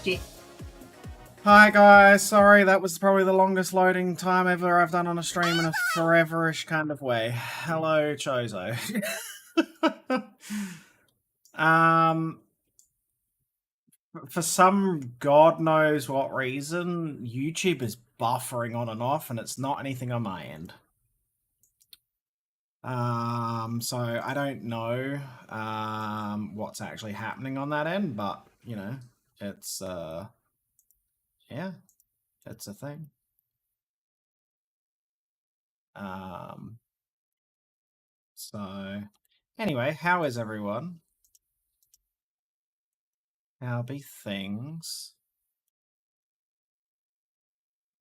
Shit. Hi guys, sorry that was probably the longest loading time ever I've done on a stream in a foreverish kind of way. Hello, Chozo. For some god knows what reason, YouTube is buffering on and off, and it's not anything on my end. So I don't know what's actually happening on that end, but you know, it's yeah, it's a thing. So anyway, how is everyone? How be things?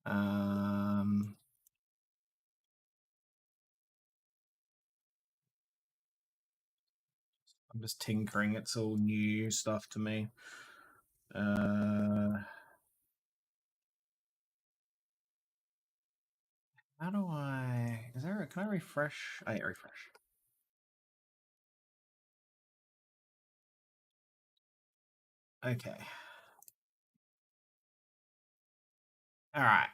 I'm just tinkering. It's all new stuff to me. How do I? Is there? Can I refresh? Oh, yeah, refresh. Okay. All right.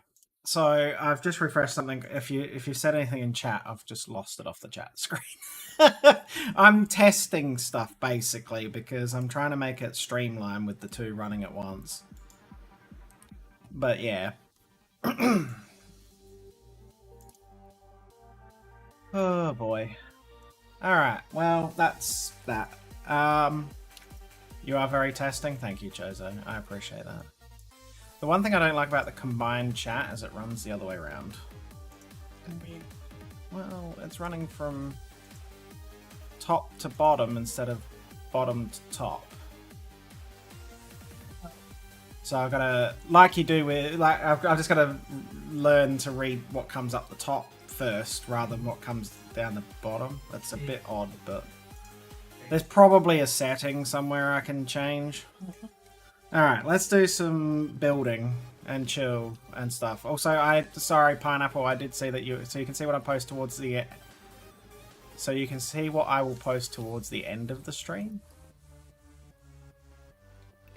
So I've just refreshed something. If you said anything in chat, I've just lost it off the chat screen. I'm testing stuff basically because I'm trying to make it streamline with the two running at once. But yeah. Oh boy. Alright, well that's that. You are very testing. Thank you, Chozo. I appreciate that. The one thing I don't like about the combined chat is it runs the other way around. Well, it's running from top to bottom instead of bottom to top. So I've got to, like you do with, like, I've just got to learn to read what comes up the top first rather than what comes down the bottom. That's a bit odd, but there's probably a setting somewhere I can change. Alright, let's do some building and chill and stuff. Also, sorry, Pineapple, I did see that so you can see what I post towards the, so you can see what I will post towards the end of the stream.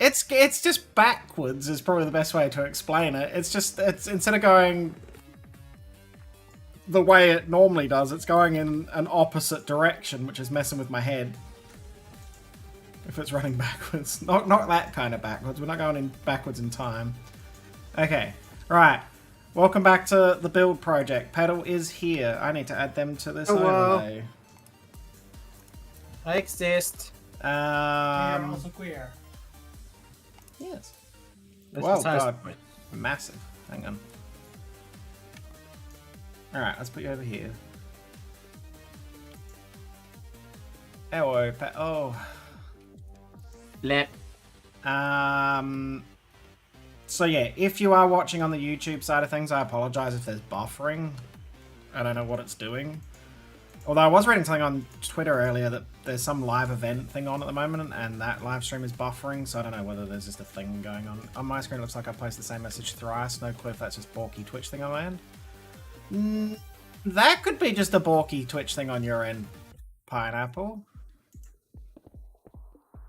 It's just backwards is probably the best way to explain it. It's instead of going the way it normally does, it's going in an opposite direction, which is messing with my head. If it's running backwards. Not that kind of backwards. We're not going in backwards in time. Okay. Right. Welcome back to the build project. Pedal is here. I need to add them to this overlay. I exist. We are also queer. Yes. Well, God. Massive. Hang on. Alright, let's put you over here. Hello, oh. Let. So yeah, if you are watching on the YouTube side of things, I apologize if there's buffering. I don't know what it's doing. Although I was reading something on Twitter earlier that there's some live event thing on at the moment, and that live stream is buffering, so I don't know whether there's just a thing going on. On my screen it looks like I posted the same message thrice, no clue if that's just Borky Twitch thing on my end. That could be just a Borky Twitch thing on your end, Pineapple.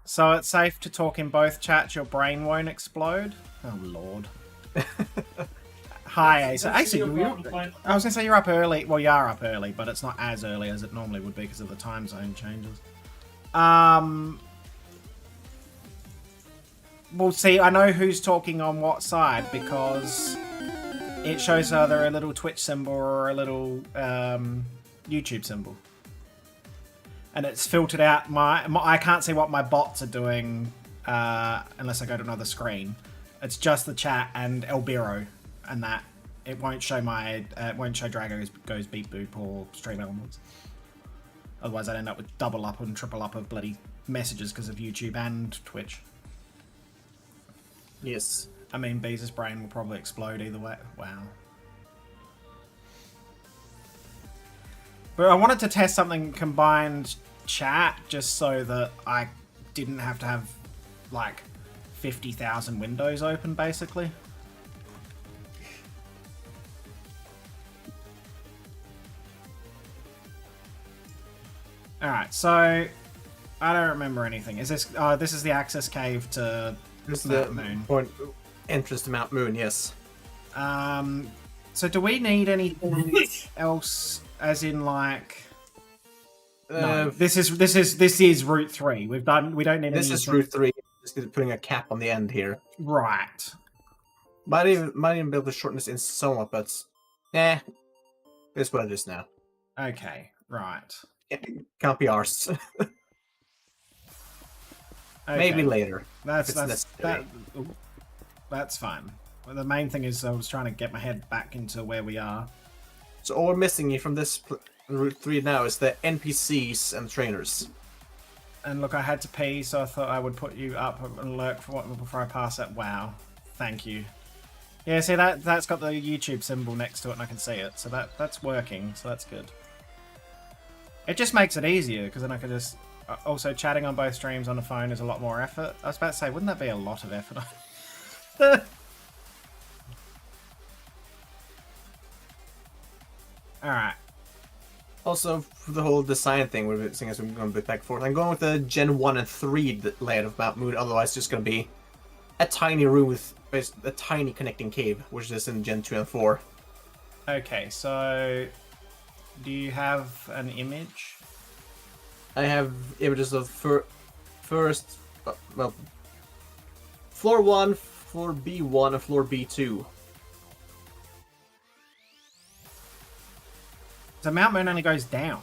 So it's safe to talk in both chats, your brain won't explode? Oh lord. Hi, Asa. Asa, I was going to say you're up early. Well, you are up early, but it's not as early as it normally would be because of the time zone changes. We'll see. I know who's talking on what side because it shows either a little Twitch symbol or a little YouTube symbol. And it's filtered out I can't see what my bots are doing unless I go to another screen. It's just the chat and Elbiro. And that it won't show it won't show Drago goes beep boop or stream elements. Otherwise, I'd end up with double up and triple up of bloody messages because of YouTube and Twitch. Yes. I mean, Beaz's brain will probably explode either way. Wow. But I wanted to test something combined chat just so that I didn't have to have like 50,000 windows open, basically. Alright, so I don't remember anything. Is this this is the access cave to This is Mount the Moon. point entrance to Mount Moon. Yes. So do we need anything else? As in, like, no, this is Route 3. We don't need. This is Route 3. Just putting a cap on the end here. Right. Might even be able to shorten this in somewhat, but it's what it is now. Okay. Right. Can't be ours. Okay. Maybe later. That's fine. Well, the main thing is I was trying to get my head back into where we are. So all we're missing from this Route 3 now is the NPCs and trainers. And look, I had to pee, so I thought I would put you up and lurk before I pass it. Wow. Thank you. Yeah, see, that's got the YouTube symbol next to it, and I can see it. So that's working, so that's good. It just makes it easier, because then I can just... Also, chatting on both streams on the phone is a lot more effort. I was about to say, wouldn't that be a lot of effort? Alright. Also, for the whole design thing, we're seeing as we're going a bit back and forth. I'm going with the Gen 1 and 3 layout of Mount Moon, otherwise it's just going to be a tiny room with a tiny connecting cave, which is in Gen 2 and 4. Okay, so... Do you have an image? I have images of first, well, floor 1, floor B1, and floor B2. So Mount Moon only goes down.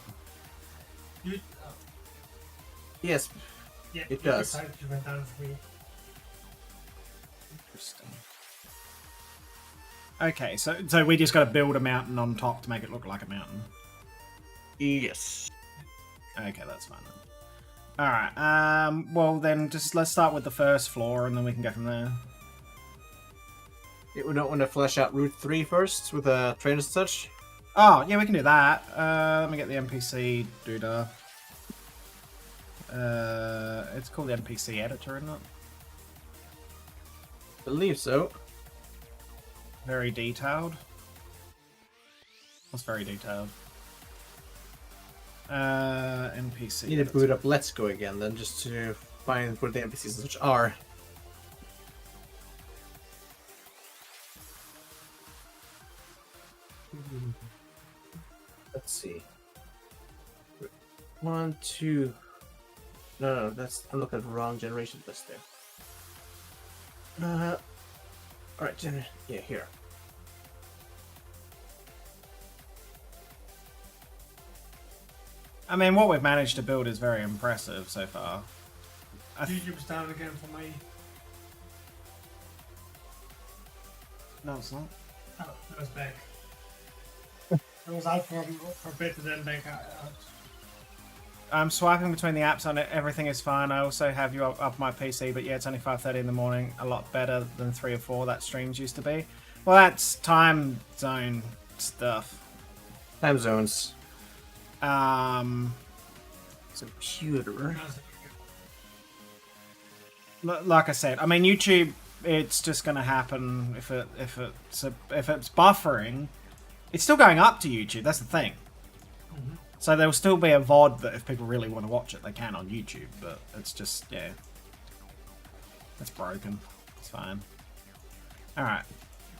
Yes, Yeah, it does. decided to went down for me. Interesting. Okay, so we just got to build a mountain on top to make it look like a mountain. Yes. Okay, that's fine then. Alright, well then let's start with the first floor and then we can go from there. We don't want to flesh out Route 3 first with the trainers and such. Oh, yeah, we can do that. Let me get the NPC doodah. It's called the NPC editor, isn't it? Believe so. Very detailed. What's very detailed? NPC. Need to boot up Let's Go again then, just to find where the NPCs and such are. Let's see. 1, 2. No, that's I'm looking at the wrong generation list there. Alright, yeah, here. I mean, what we've managed to build is very impressive so far. YouTube's down again for me. No, it's not. Oh, it was back. I was out for a bit and then back out. I'm swiping between the apps on it. Everything is fine. I also have you up my PC, but yeah, it's only 5:30 in the morning. A lot better than 3 or 4 that streams used to be. Well, that's time zone stuff. Time zones. Computer. Like I said, I mean YouTube. It's just going to happen if it's buffering. It's still going up to YouTube. That's the thing. Mm-hmm. So there will still be a VOD that if people really want to watch it, they can on YouTube. But it's just it's broken. It's fine. All right.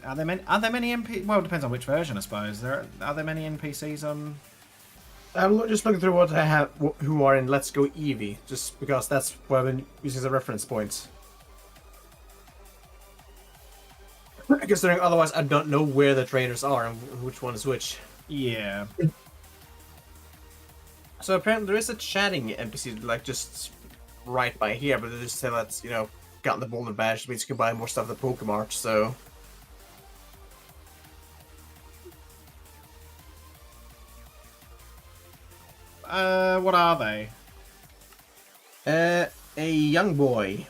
Are there many NPCs? Well, it depends on which version, I suppose. Are there many NPCs on? I'm just looking through what I have, who are in Let's Go Eevee, just because that's what I've been using as a reference point. Considering otherwise I don't know where the trainers are and which one is which. Yeah. So apparently there is a chatting NPC like just right by here, but they just say that's gotten the Boulder Badge, means you can buy more stuff at the Pokemart, so. What are they? A young boy.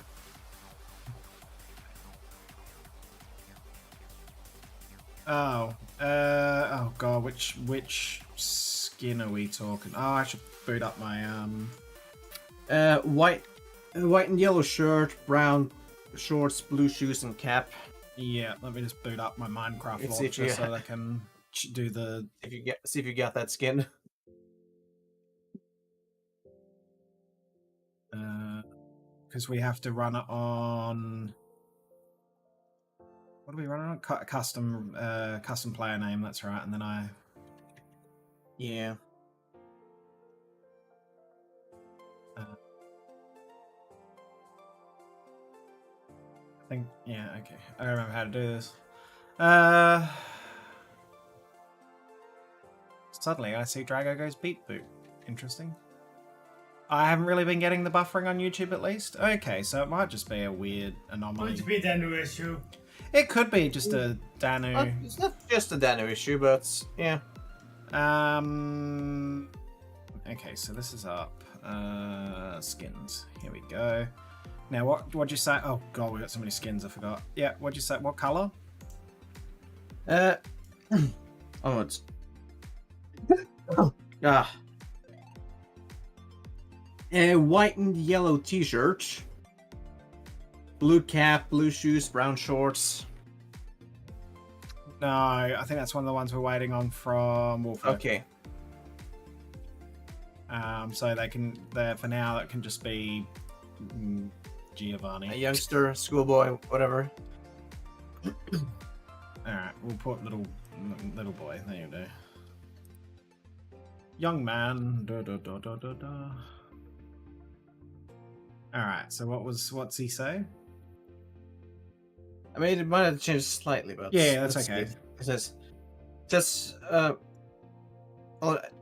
Oh. Oh god, which skin are we talking? Oh, I should boot up my White and yellow shirt, brown shorts, blue shoes, and cap. Yeah, let me just boot up my Minecraft Let's see if launcher you- so that I can do the. See if you got that skin. Because we have to run it on What are we running on? Custom player name. That's right. And then I Yeah. think okay. I don't remember how to do this. Suddenly I see Drago goes beat boot. Interesting. I haven't really been getting the buffering on YouTube at least. Okay, so it might just be a weird anomaly. Could be the new issue. It could be just a Danu. It's not just a Danu issue, but yeah. Okay, so this is up. Skins. Here we go. Now, what'd you say? Oh god, we got so many skins. I forgot. Yeah, what'd you say? What color? Oh, it's a white and yellow T-shirt, blue cap, blue shoes, brown shorts. No, I think that's one of the ones we're waiting on from Wolf. Okay. So for now, it can just be Giovanni. A youngster, schoolboy, whatever. Alright, we'll put little boy. There you go. Young man. Alright, so what's he say? I mean, it might have changed slightly, but Yeah, that's okay. It says, just well,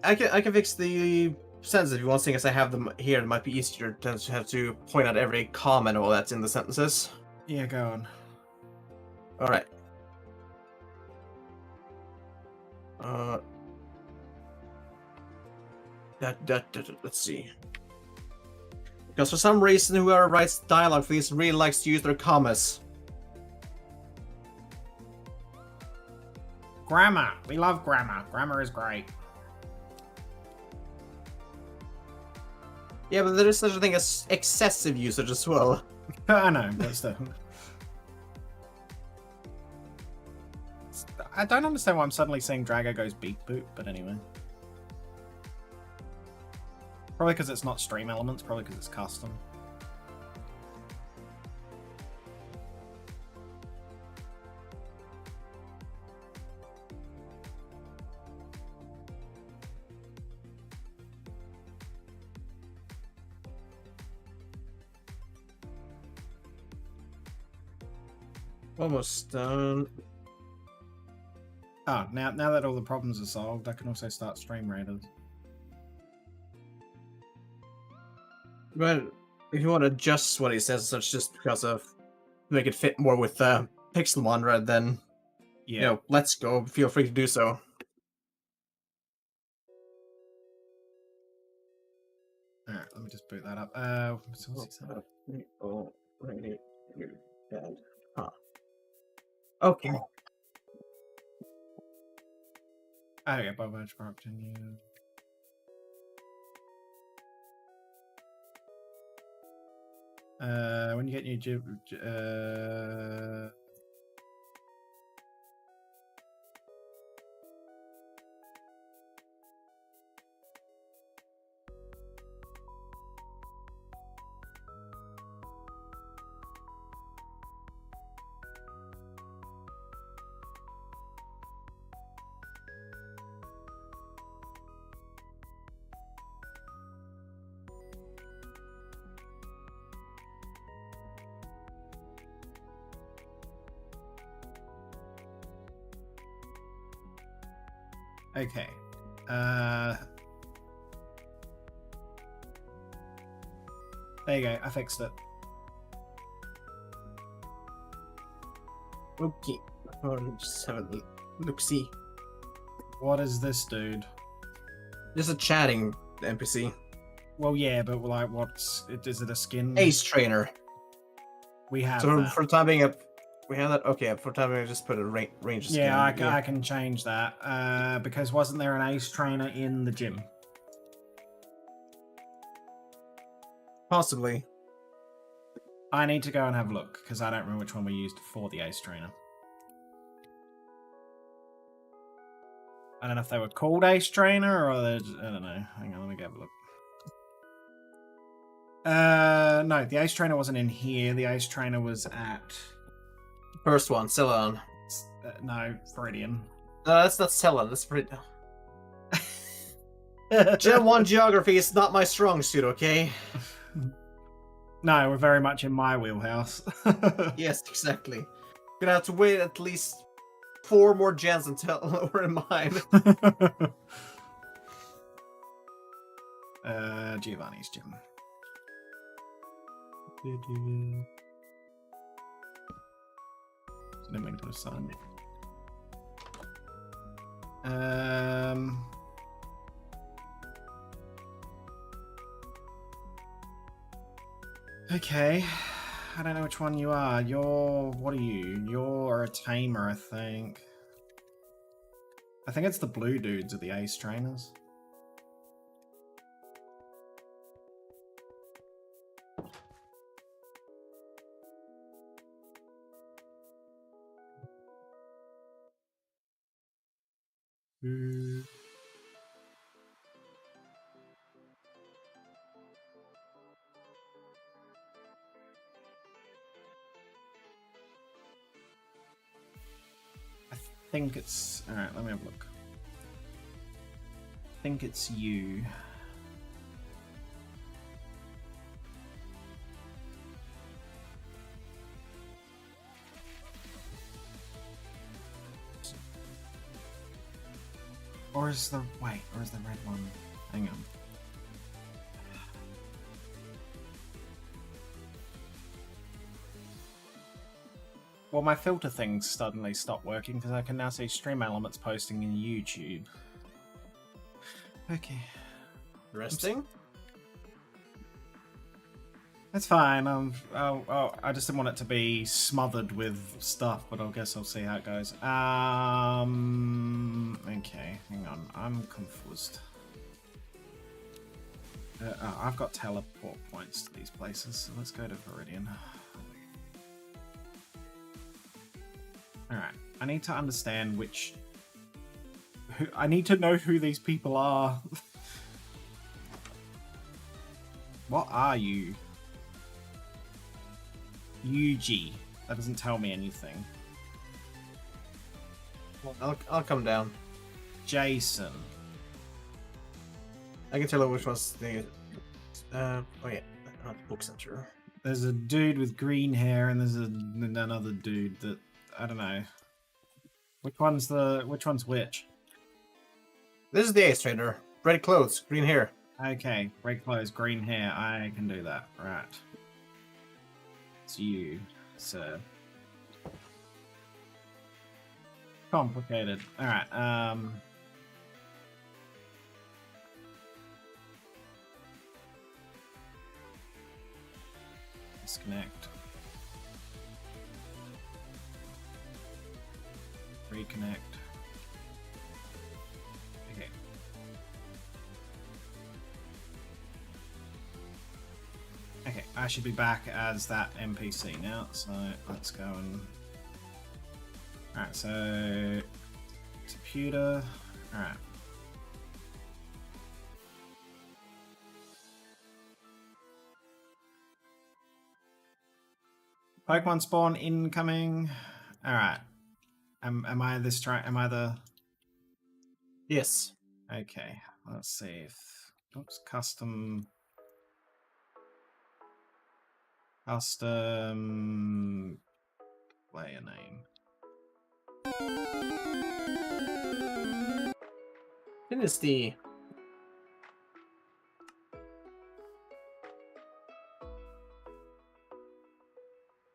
I can fix the sentence if you want, seeing as I have them here. It might be easier to have to point out every comment or all that's in the sentences. Yeah, go on. All right. Let's see. Because for some reason, whoever writes dialogue for these really likes to use their commas. Grammar. We love grammar. Grammar is great. Yeah, but there is such a thing as excessive usage as well. I know, but still. I don't understand why I'm suddenly seeing Drago goes beat boot, but anyway. Probably because it's not stream elements, probably because it's custom. Almost done. Oh, now that all the problems are solved, I can also start Stream Raiders. But if you want to adjust what he says, such just because of make it fit more with Pixelmon rather than Let's Go, feel free to do so. Alright, let me just boot that up. What's he saying? Okay. Oh yeah, Bob Edge continue. When you get new Okay. There you go. I fixed it. Okay. Just have a look-see. What is this, dude? Just a chatting NPC. Well, yeah, but like, is it a skin? Ace Trainer. We have So that. for the time being, we have that. Okay, for the time being, I just put a range skin. Yeah, I can change that. Because wasn't there an Ace Trainer in the gym? Possibly. I need to go and have a look, because I don't remember which one we used for the Ace Trainer. I don't know if they were called Ace Trainer, or they're just, I don't know. Hang on, let me go have a look. No, the Ace Trainer wasn't in here. The Ace Trainer was at First one, Celadon. No, Viridian. No, that's not Celadon. That's pretty. Gen 1 geography is not my strong suit, okay? No, we're very much in my wheelhouse. Yes, exactly. Gonna have to wait at least 4 more gens until we're in mine. Giovanni's gym. Didn't mean to put a sign. Okay. I don't know which one you are. What are you? You're a tamer, I think. I think it's the blue dudes are the ace trainers. I think it's... Alright, let me have a look. I think it's you. Or is the... Wait, or is the red one? Hang on. Well, my filter things suddenly stopped working because I can now see stream elements posting in YouTube. Okay. Resting? That's fine. I just didn't want it to be smothered with stuff, but I guess I'll see how it goes. Okay, hang on. I'm confused. I've got teleport points to these places, so let's go to Viridian. Alright, I need to understand which... I need to know who these people are. What are you? Yuji. That doesn't tell me anything. I'll come down. Jason. I can tell you which one's the... oh yeah, book center. There's a dude with green hair and there's another dude that... I don't know. Which one's which? This is the ace trader. Red clothes, green hair. Okay, red clothes, green hair. I can do that. Right. It's you, sir. Complicated. Alright, disconnect. Reconnect. Okay. Okay, I should be back as that NPC now, so let's go and... Alright, so... Computer... Alright. Pokemon spawn incoming. Alright. Am I this try? Am I the? Yes. Okay. Let's see if. Oops. Custom. Player name. Dynasty.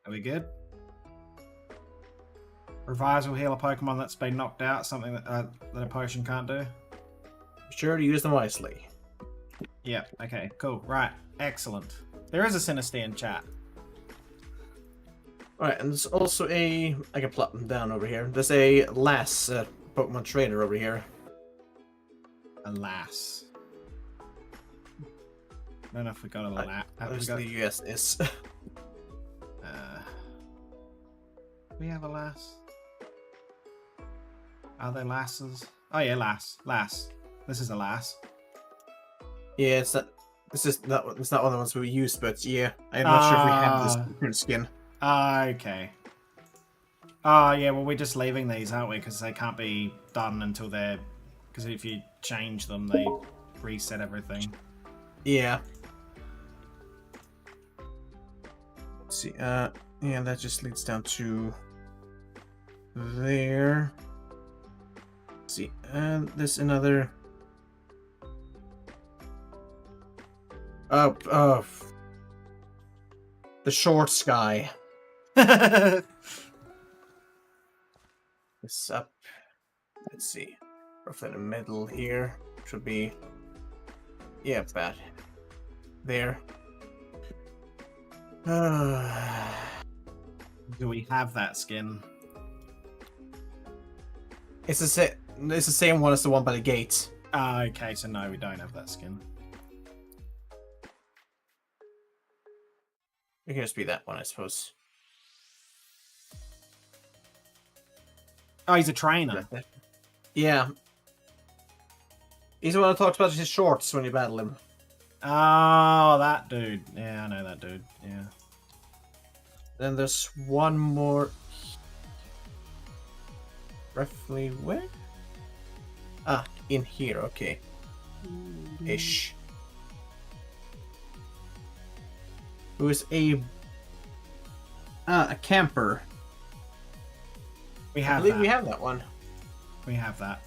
Are we good? Revise will heal a Pokemon that's been knocked out, something that that a potion can't do. Be sure to use them wisely. Yeah, okay, cool. Right, excellent. There is a Sinistea in chat. Alright, and there's also a... I can plot them down over here. There's a Lass Pokemon trader over here. Alas. I don't know if we got a lass. Obviously, yes, is. We have a lass. Are they lasses? Oh yeah, lass. This is a lass. Yeah, it's not. It's not one of the ones we use, but yeah, I'm not sure if we have this current skin. Okay. Oh, yeah, well, we're just leaving these, aren't we? Because they can't be done until they're... Because if you change them, they reset everything. Yeah. Let's see, yeah, that just leads down to there. Let's see, and there's another... Oh, the short sky. This up. Let's see. Roughly in the middle here. Should be. Yeah, bad. There. Do we have that skin? It's the same one as the one by the gate. Ah, okay, so no, we don't have that skin. It can just be that one, I suppose. Oh, he's a trainer. Yeah. He's the one who talks about his shorts when you battle him. Oh, that dude. Yeah, I know that dude. Yeah. Then there's one more. Roughly where? Ah, in here, okay. Ish. Who is a camper. We I have believe that. we have that one. We have that.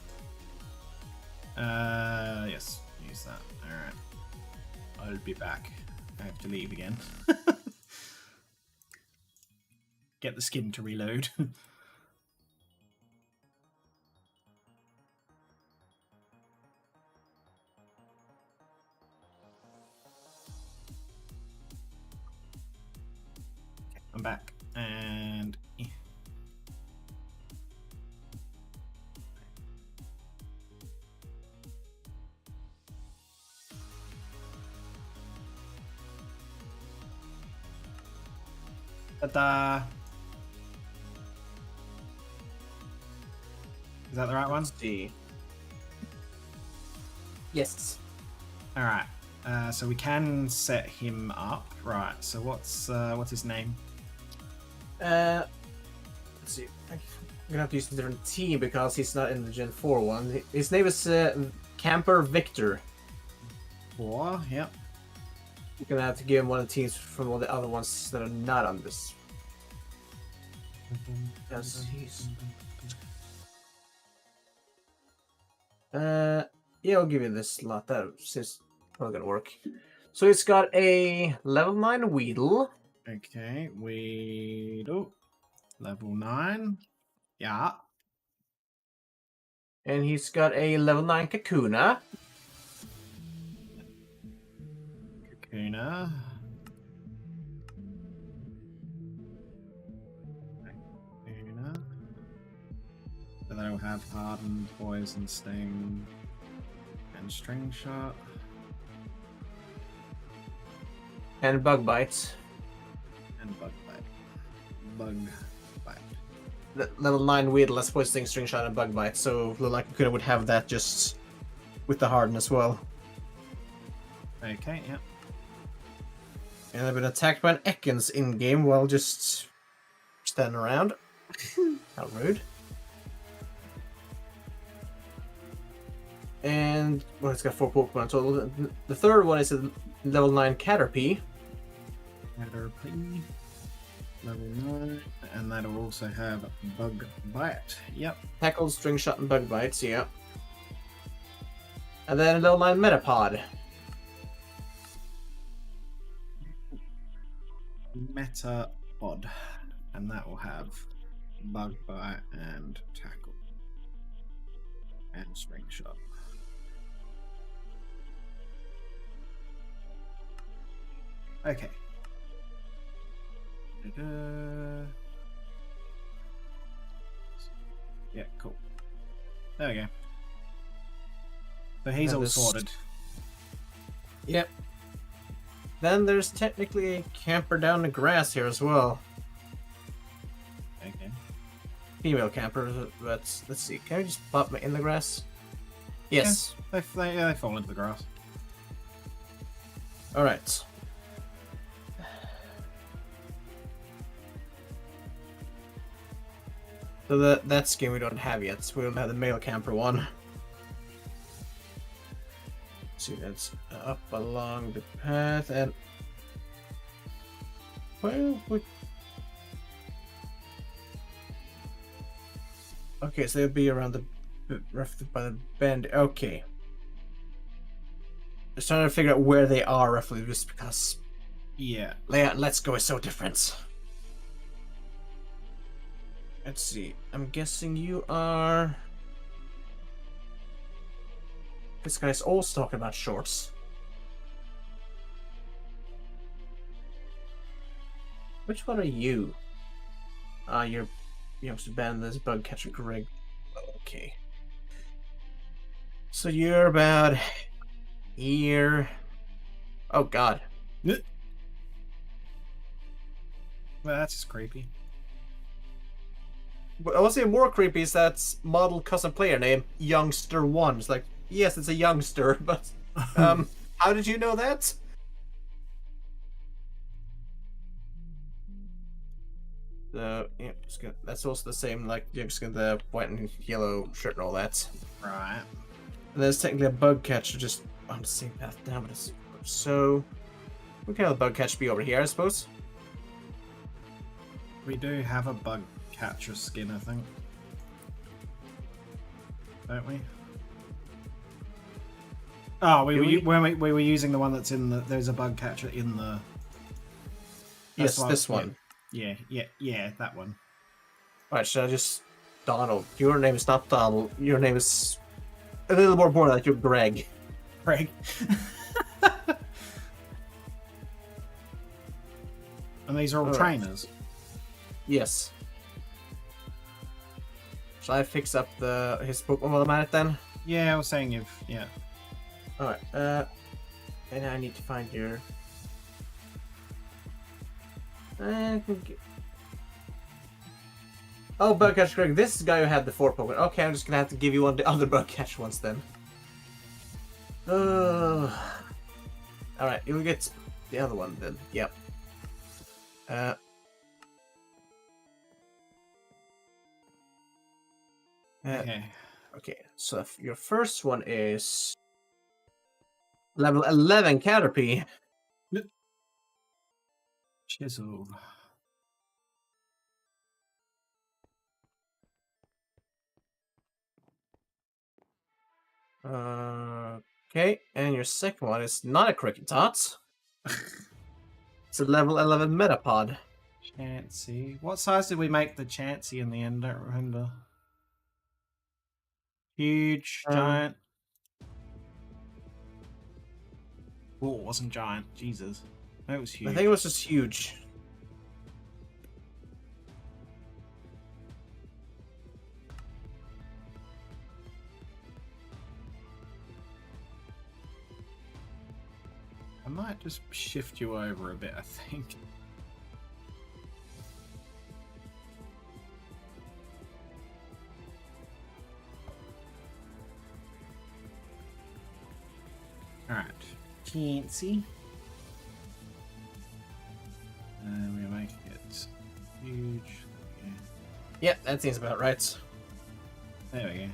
Yes, use that. Alright. I'll be back. I have to leave again. Get the skin to reload. I'm back. And... Ta-da! Is that the right one? Let's see. Yes. Alright. So we can set him up. Right, so what's his name? Let's see. I'm gonna have to use a different team because he's not in the Gen 4 one. His name is Camper Victor. 4, yep. You're gonna have to give him one of the teams from all the other ones that are not on this. Because he's... yeah, I'll give you this slot. That seems probably gonna work. So it's got a level 9 Weedle. Okay, Weedle. Level 9. Yeah. And he's got a level 9 Kakuna. Kakuna. Kakuna. So they'll have Hardened, Poison, Sting, and String Shot. And Bug Bites. And Bug Bite. Bug Bite. The level 9 Weedle, that's Poison Sting, String Shot, and Bug Bite. So look like Kakuna would have that just with the Harden as well. Okay, yep. And I've been attacked by an Ekans in-game while just standing around. How rude. And, well, it's got 4 Pokemon total. The third one is a level 9 Caterpie. Caterpie. Level 9. And that'll also have Bug Bite. Yep. Tackle, String Shot, and Bug Bites, yeah. And then a level 9 Metapod. Metapod. And that will have Bug Bite and Tackle. And String Shot. Okay. Da-da. Yeah, cool. There we go. So he's all sorted. Yep. Then there's technically a camper down the grass here as well. Okay. Female camper, but let's see. Can I just pop me in the grass? Yes. Yeah, they fall into the grass. Alright. So that skin we don't have yet. We don't have the male camper one. See, that's up along the path and well, okay, so they'll be around the roughly by the bend. Okay, just trying to figure out where they are roughly, just because Yeah. layout Let's Go is so different. Let's see. I'm guessing you are. This guy's also talking about shorts. Which one are you? You're youngster band. This bug catcher Greg. Okay. So you're about here. Oh God. Well, that's just creepy. But I would say more creepy is that model custom player name Youngster1. It's like, yes, it's a youngster, but how did you know that? Yeah, that's also the same, like just got the white and yellow shirt and all that. Right. And there's technically a bug catcher just on the same path down, but it's so. What kind of bug catcher be over here, I suppose? We do have a bug catcher skin, I think. Don't we? Oh, we were using the one that's in the. There's a bug catcher in the. Yes, this one. Yeah, that one. Alright, should I just. Donald. Your name is not Donald. Your name is. A little more boring, like you're Greg. Greg. And these are all trainers. Yes. Shall I fix up his Pokemon while I'm at it then? Yeah, I was saying yeah. Alright, and I need to find your... Oh, Bugcatcher Greg, this is the guy who had the 4 Pokemon. Okay, I'm just gonna have to give you one of the other Bugcatcher ones then. Alright, you'll get the other one then. Yep. Okay. Okay, so your first one is level 11 Caterpie. Chisel. Okay, and your second one is not a Cricket Tot. It's a level 11 Metapod. Chansey. What size did we make the Chansey in the end? I don't remember. Huge, giant. Oh, it wasn't giant. Jesus. No, it was huge. I think it was just huge. I might just shift you over a bit, I think. Alright. Chansey. And we make it huge. Yeah. Yeah, that seems about right. There we go.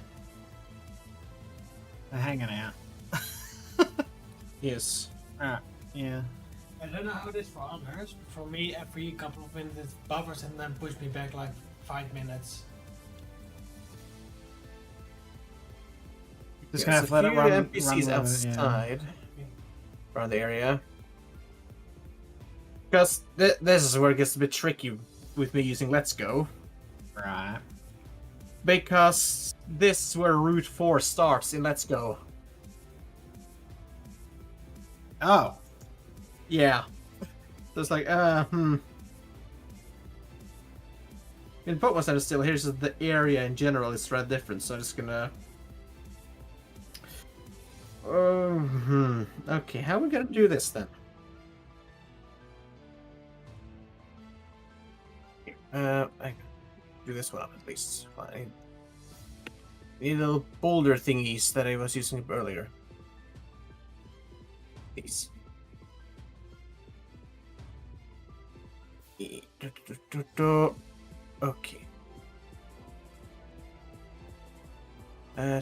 They're hanging out. Yes. Alright, yeah. I don't know how it is for others, but for me, every couple of minutes it buffers and then pushes me back like 5 minutes. Just gonna have to let it run. NPCs run outside around the area. Because this is where it gets a bit tricky with me using Let's Go. Right. Because this is where Route 4 starts in Let's Go. Oh. Yeah. So it's like, In Pokemon Center still, here's the area in general is rather different, so I'm just gonna... Okay, how are we gonna do this then? I can do this one up at least. Fine. Need little boulder thingies that I was using earlier. These. Okay.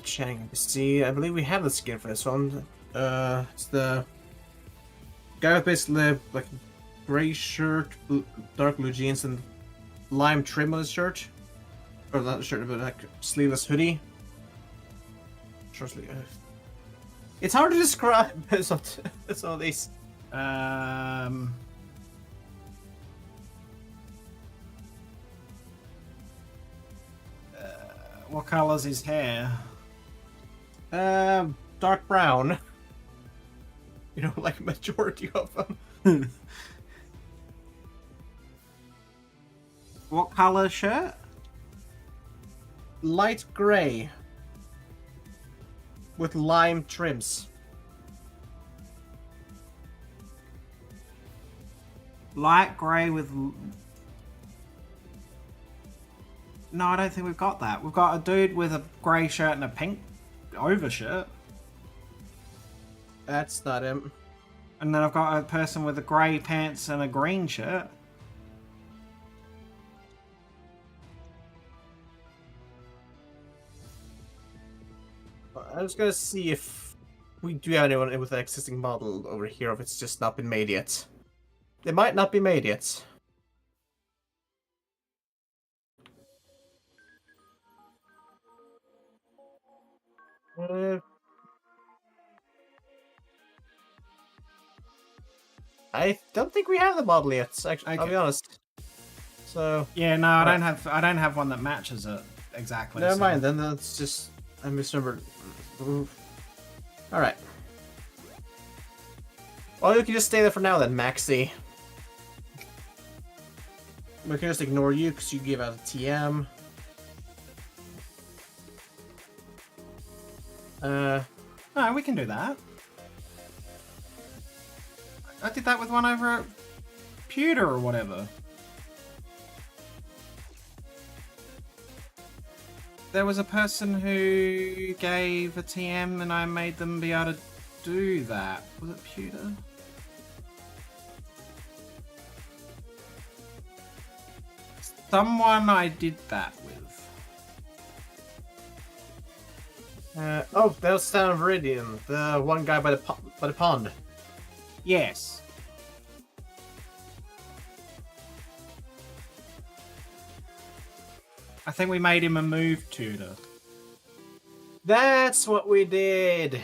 Chang. See, I believe we have the skin for this one. It's the guy with basically like gray shirt, dark blue jeans, and lime trim on his shirt. Or not shirt, but like sleeveless hoodie. Short sleeve. It's hard to describe some of these. What colour's his hair? Dark brown. You know, like majority of them. What colour shirt? Light gray. With lime trims. Light grey with... No, I don't think we've got that. We've got a dude with a grey shirt and a pink overshirt. That's not him. And then I've got a person with a grey pants and a green shirt. I was gonna see if we do have anyone with an existing model over here, if it's just not been made yet. They might not be made yet. I don't think we have the model yet. Actually, Okay. I'll be honest. So Yeah, no, I don't have one that matches it exactly. never so- mind. Then that's just I misremembered. All right. Well, you can just stay there for now then, Maxi. We can just ignore you because you gave out a TM. No, we can do that. I did that with one over at Pewter or whatever. There was a person who gave a TM and I made them be able to do that. Was it Pewter? Someone I did that with. Oh, that was Stan Viridian, the one guy by the pond. Yes. I think we made him a move tutor. That's what we did.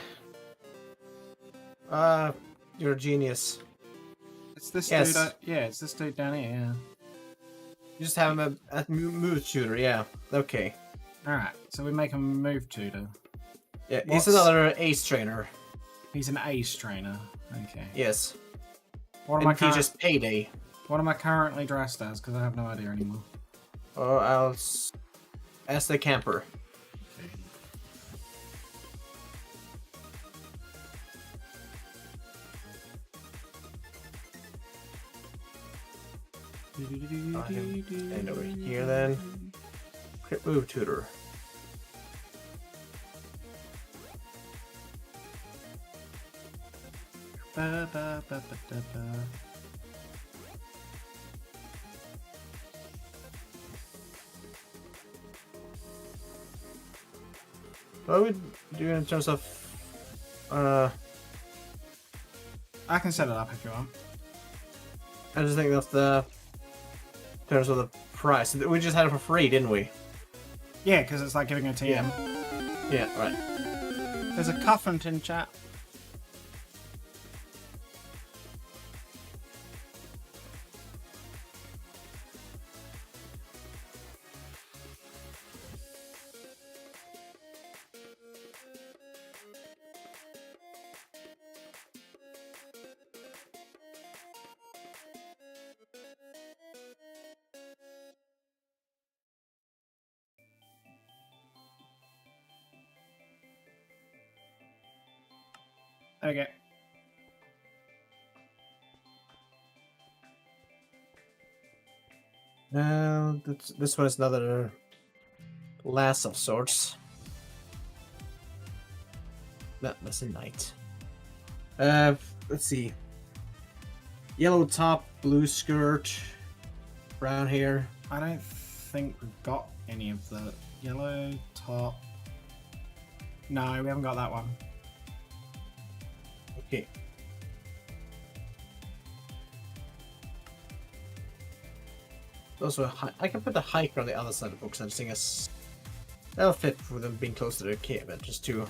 You're a genius. It's this Yes. dude. Yeah, it's this dude down here. Yeah. You just have him a move shooter, yeah. Okay. Alright, so we make him a move tutor. Yeah, What's- he's another ace trainer. He's an ace trainer. Okay. Yes. What am I And teaches payday. What am I currently dressed as? Because I have no idea anymore. Oh, as the camper. And over here then. Crit move tutor. Ba, ba, ba, ba, da, ba. What would we do in terms of I can set it up if you want. I just think of the in terms of the price. We just had it for free, didn't we? Yeah, because it's like giving a TM. Yeah, right. There's a cuffant in chat. Okay. This one is another lass of sorts. That's a knight. Let's see. Yellow top, blue skirt, brown hair. I don't think we've got any of the yellow top. No, we haven't got that one. Okay. Also, I can put the hiker on the other side of the books. I'm just thinking that'll fit for them being close to the cave, but just to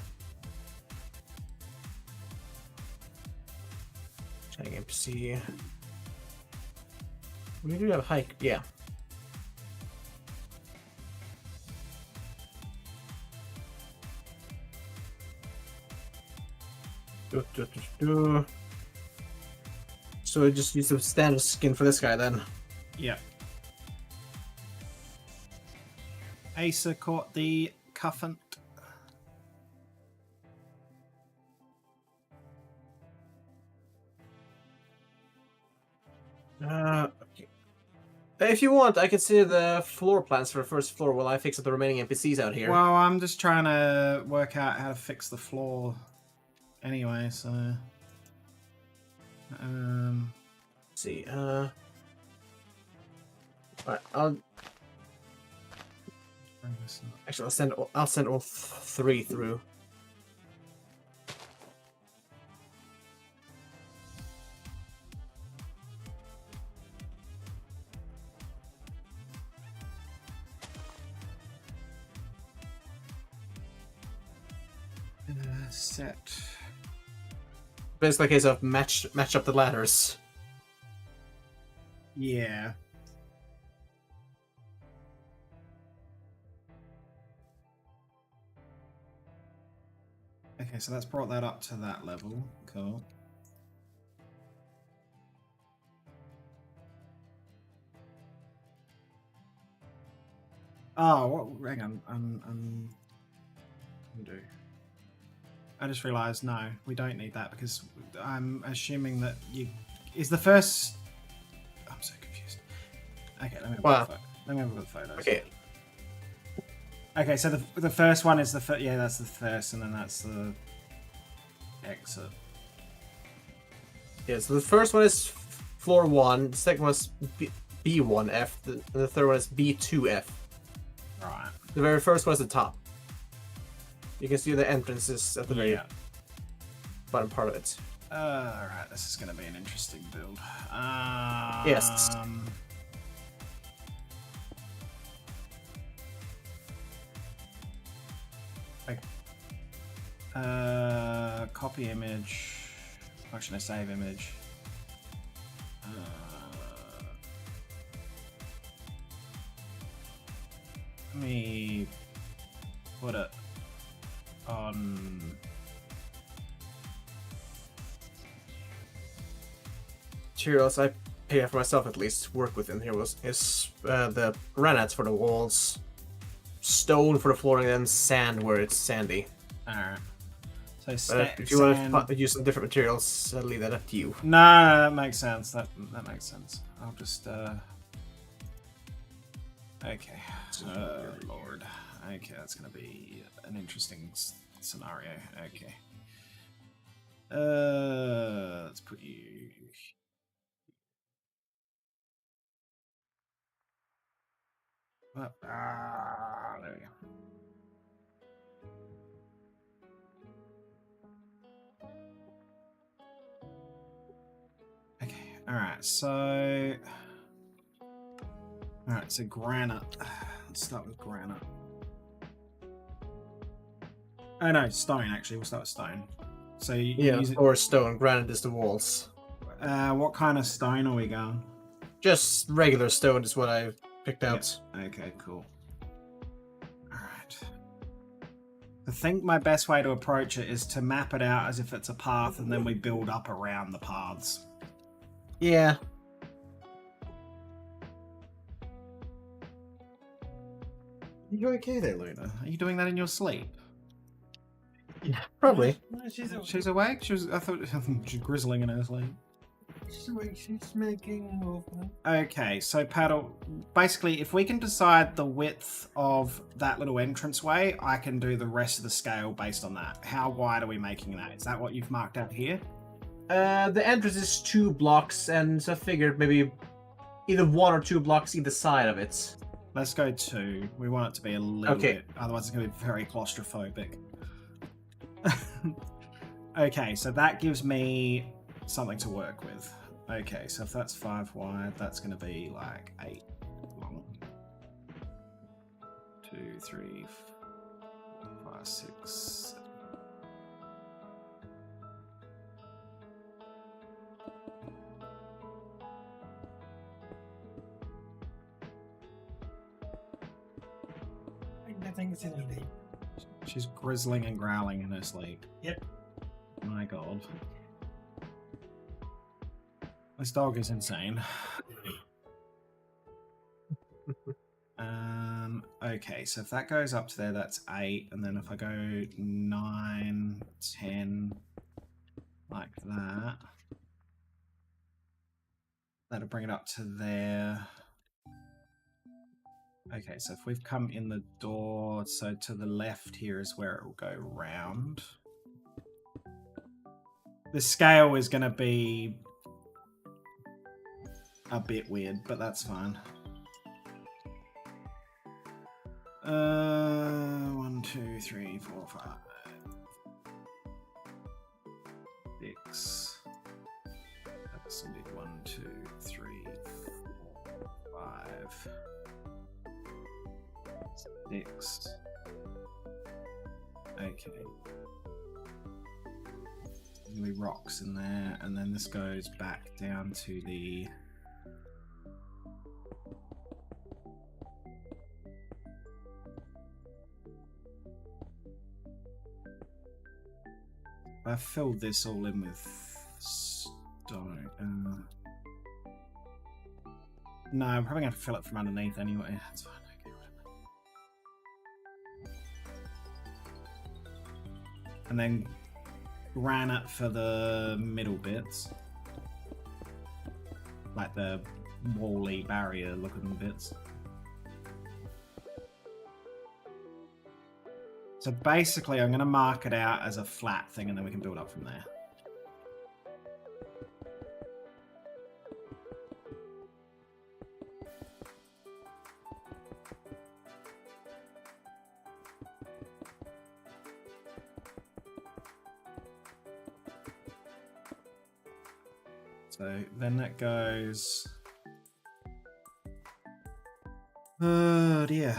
checking NPC. We do have hike, yeah. So we just use the standard skin for this guy then. Yeah. Asa caught the cuffant. Okay. If you want, I can see the floor plans for the first floor while I fix up the remaining NPCs out here. Well, I'm just trying to work out how to fix the floor anyway, so... Let's see, Alright, Actually, I'll send all three through. Set. Basically, a case of match up the ladders. Yeah. Okay, so that's brought that up to that level. Cool. Oh, what? Hang on. Undo. I just realised, no, we don't need that because I'm assuming that you... Is the first... I'm so confused. Okay, let me have a look at the photos. Okay. Okay, so the first one is the first... Yeah, that's the first, and then that's the exit. Yeah, so the first one is floor 1, the second one is B1F, the third one is B2F. Right. The very first one is the top. You can see the entrances at the very bottom part of it. Alright, this is going to be an interesting build. Yes. Copy image. Actually, no, save image. Let me put it on materials I pay for myself at least work with in here is the granite for the walls, stone for the flooring, and sand where it's sandy. Alright. So if you want to use some different materials, I'll leave that up to you. No, that makes sense. That makes sense. I'll just okay. Oh Lord. Okay, that's gonna be an interesting scenario. Okay. Let's put you. There we go. Okay. All right. So. All right. So granite. Let's start with granite. Oh no, stone. Actually, we'll start with stone. So you use it... or stone. Granite is the walls. What kind of stone are we going? Just regular stone is what I picked out. Yeah. Okay, cool. Alright. I think my best way to approach it is to map it out as if it's a path and then we build up around the paths. Yeah. You okay there, Luna? Are you doing that in your sleep? Yeah, probably. No, She's awake? I thought she's grizzling in her sleep. She's awake. She's making movement. Okay, so Paddle, basically, if we can decide the width of that little entranceway, I can do the rest of the scale based on that. How wide are we making that? Is that what you've marked out here? The entrance is 2 blocks, and so I figured maybe either 1 or 2 blocks either side of it. Let's go 2. We want it to be a little bit, otherwise it's going to be very claustrophobic. Okay, so that gives me something to work with. Okay, so if that's 5 wide, that's going to be like 8 long. 2, 3, 4, 5, 6, 7. I think it's in the name. She's grizzling and growling in her sleep. Yep. My god. This dog is insane. Okay, so if that goes up to there, that's 8. And then if I go 9, 10, like that, that'll bring it up to there. Okay, so if we've come in the door, so to the left here is where it will go round. The scale is going to be a bit weird, but that's fine. 1, 2, 3, 4, 5, 6. That's indeed 1, 2, 3, 4, 5, 6. Okay. There'll be rocks in there, and then this goes back down to the. I filled this all in with stone. No, I'm probably going to fill it from underneath anyway. That's fine. And then granite for the middle bits. Like the wall-y barrier looking bits. So basically, I'm going to mark it out as a flat thing, and then we can build up from there. So then that goes. Oh dear.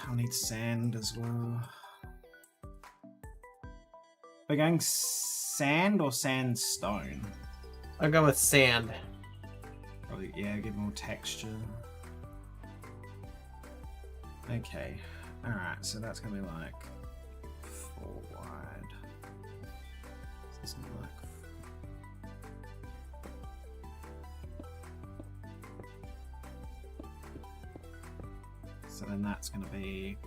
I'll need sand as well. We're going sand or sandstone? I'll go with sand. Probably, yeah, give more texture. Okay. Alright, so that's gonna be like 4 wide. So this is gonna be like. So then that's going to be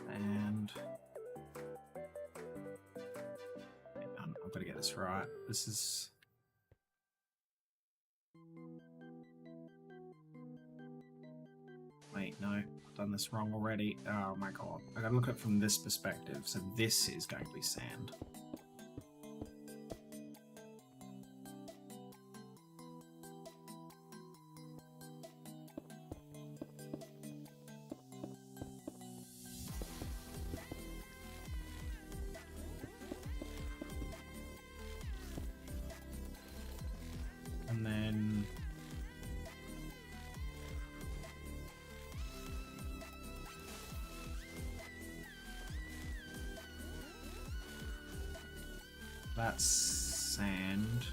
and I've got to get this right. This is wait, no, I've done this wrong already. Oh my god. I got to look at it from this perspective. So this is going to be sand. And then that's sand.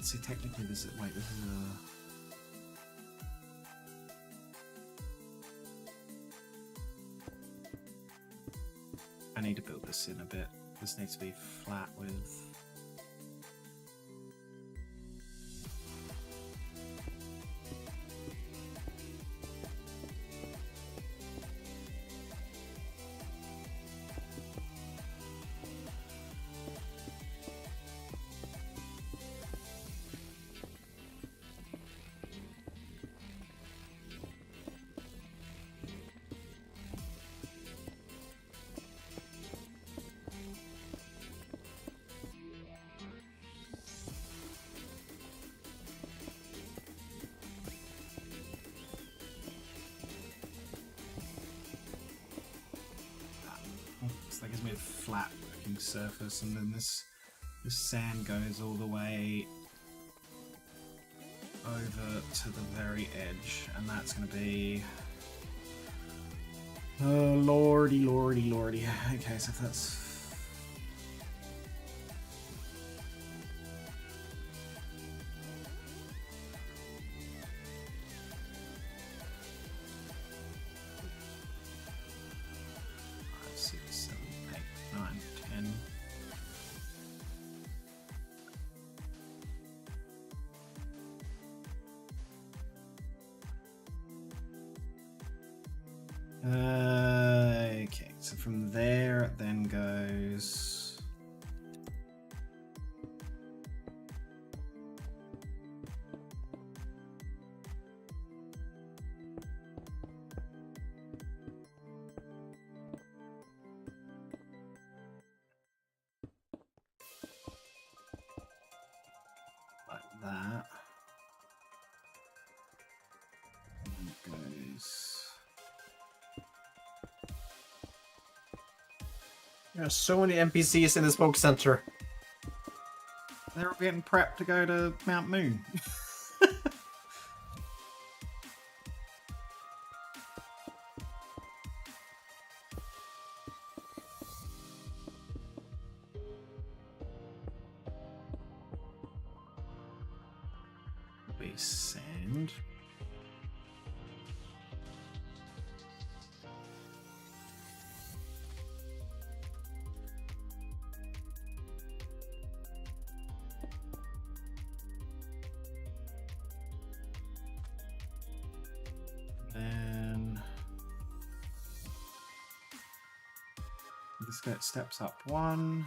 See, technically this is, wait, this is a... I need to build this in a bit. This needs to be flat with... So that gives me a flat looking surface, and then this sand goes all the way over to the very edge, and that's going to be... Oh, lordy, lordy, lordy. Okay, so if that's... Okay, so from there it then goes... like that. And it goes... There are so many NPCs in the smoke center. They're all getting prepped to go to Mount Moon. Be sand. Then this guy steps up one,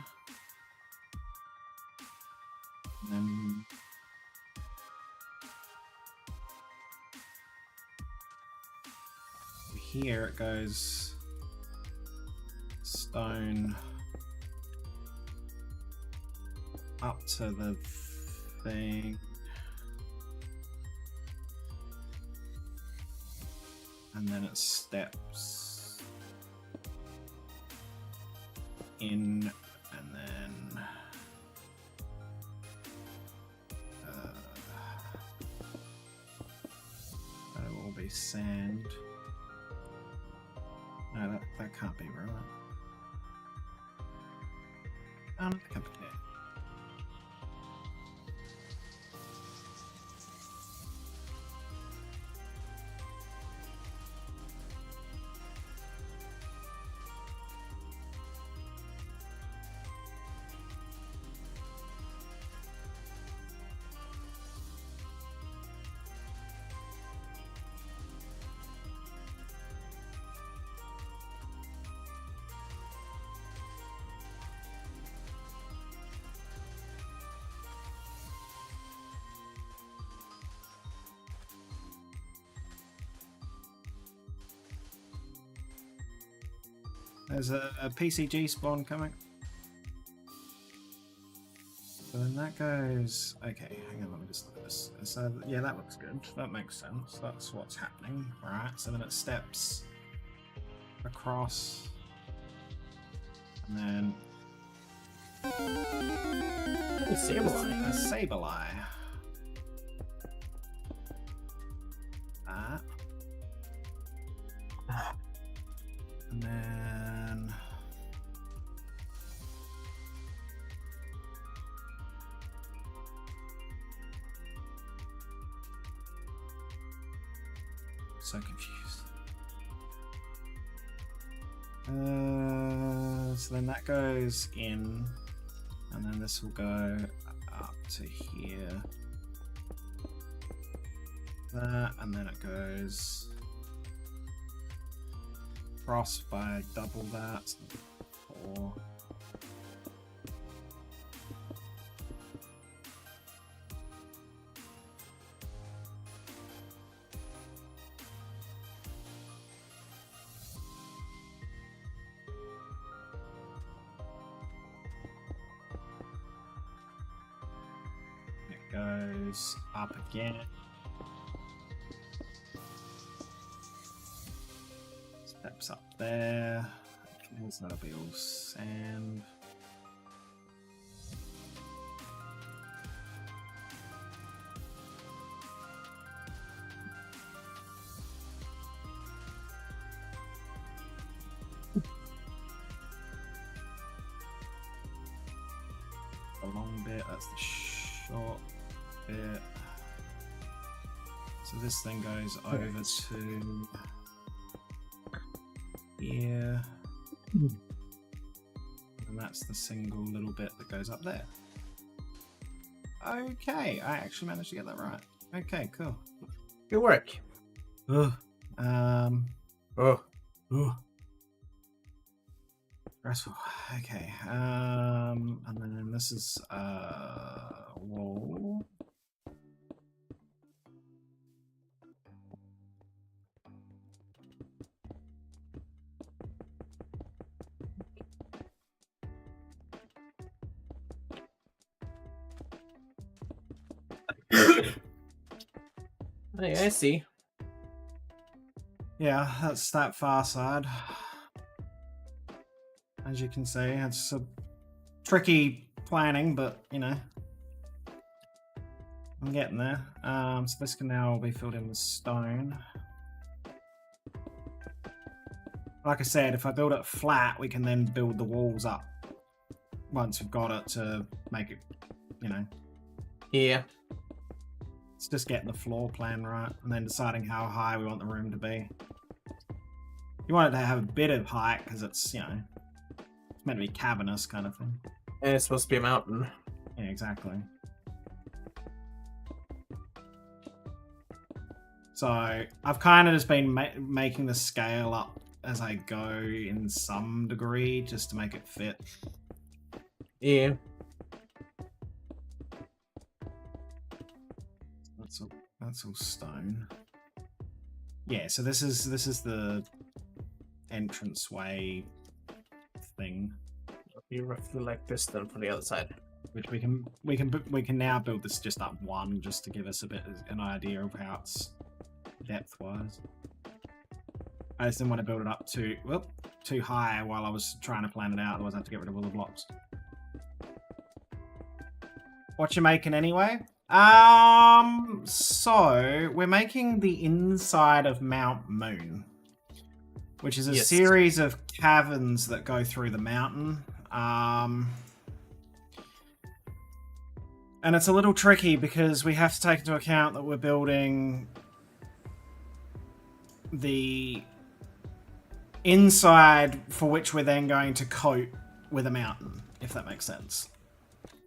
and then here it goes stone up to the thing. And then it steps in, and then that'll all be sand. No, that can't be right. That can't be there. There's a PCG spawn coming. So then that goes... Okay, hang on, let me just look at this. So, yeah, that looks good. That makes sense. That's what's happening. Right, so then it steps across. And then... A Sableye. A Sableye. That. And then... So confused. So then that goes in, and then this will go up to here. That, and then it goes across by double that. 4. Goes up again. Steps up there. that'll be all sand. A long bit, that's the short bit. So this thing goes over to here. And that's the single little bit that goes up there. Okay, I actually managed to get that right. Okay, cool. Good work. Ugh. Oh. Ugh. Stressful. Okay. And then this is wall. Hey, I see. Yeah, that's that far side. As you can see, it's a tricky planning, but you know, I'm getting there. So this can now be filled in with stone. Like I said, if I build it flat, we can then build the walls up once we've got it to make it, you know. Yeah. It's just getting the floor plan right and then deciding how high we want the room to be. You want it to have a bit of height because it's, you know, it's meant to be cavernous kind of thing. And it's supposed to be a mountain. Yeah, exactly. So I've kind of just been making the scale up as I go in some degree just to make it fit. Yeah. That's all stone. Yeah, so this is the entranceway thing, It'll be roughly like this then for the other side. which we can now build this just up one just to give us a bit of an idea of how it's depth wise. I just didn't want to build it up too high while I was trying to plan it out, otherwise I have to get rid of all the blocks. What you making anyway? So we're making the inside of Mount Moon, which is a series of caverns that go through the mountain. And it's a little tricky because we have to take into account that we're building the inside for which we're then going to coat with a mountain, if that makes sense.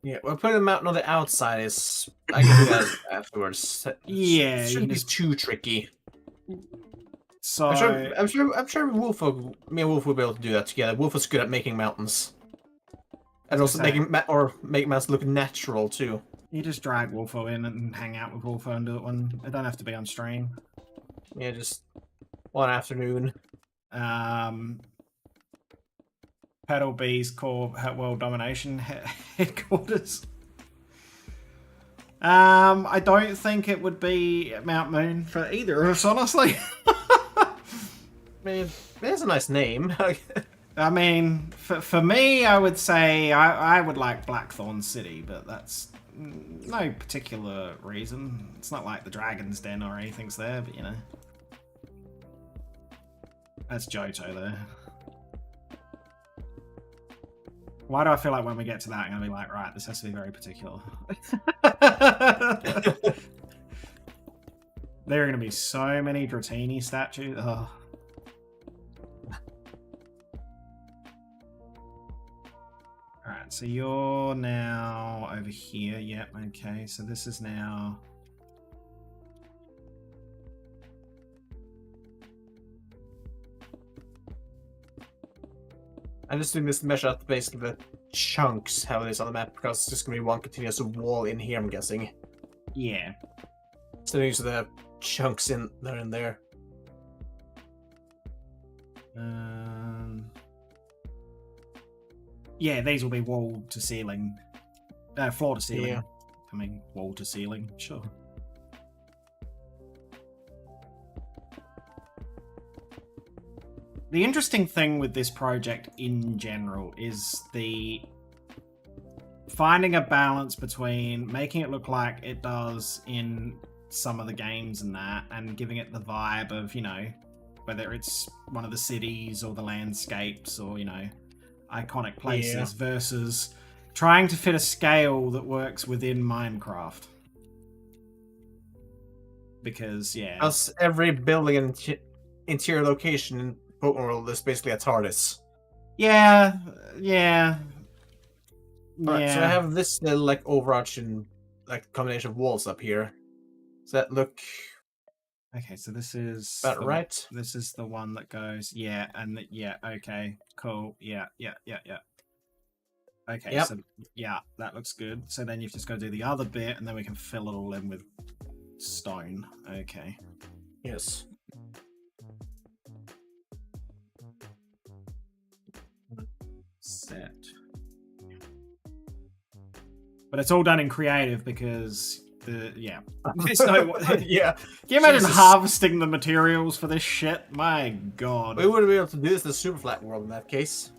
Yeah, we're putting the mountain on the outside. Is I can do that afterwards. Yeah, It shouldn't be too tricky. So I'm sure Wolf, me and Wolf will be able to do that together. Wolf is good at making mountains, and also making mountains look natural too. You just drag Wolfo in and hang out with Wolfo and do it when it don't have to be on stream. Yeah, just one afternoon. Pedal Beaz core world domination headquarters. I don't think it would be Mount Moon for either of us, honestly. Man, there's a nice name. I mean, for me, I would say I would like Blackthorn City, but that's no particular reason. It's not like the Dragon's Den or anything's there, but you know. That's Johto there. Why do I feel like when we get to that, I'm going to be like, right, this has to be very particular. There are going to be so many Dratini statues. Oh. Alright, so you're now over here. Yep, okay. So this is now... I'm just doing this to measure out basically the chunks, how it is on the map, because it's just going to be one continuous wall in here, I'm guessing. Yeah. So these are the chunks in there and there. Yeah, these will be wall to ceiling. Floor to ceiling. Yeah. I mean, wall to ceiling, sure. The interesting thing with this project in general is the finding a balance between making it look like it does in some of the games and that, and giving it the vibe of, you know, whether it's one of the cities or the landscapes or, you know, iconic places versus trying to fit a scale that works within Minecraft. Because, yeah. Plus, every building and interior location in Pokemon World is basically a TARDIS. Yeah. Alright, so I have this little, like, overarching, like, combination of walls up here. Does that look Okay, so this is about right? This is the one that goes, yeah, and yeah, okay, cool, yeah. Okay, Yep. so yeah, that looks good. So then you've just got to do the other bit, and then we can fill it all in with stone. Okay. Yes. Set. But it's all done in creative because yeah. There's no, Yeah. Can you imagine Jesus. harvesting the materials for this shit? My god. We wouldn't be able to do this in the super flat world in that case.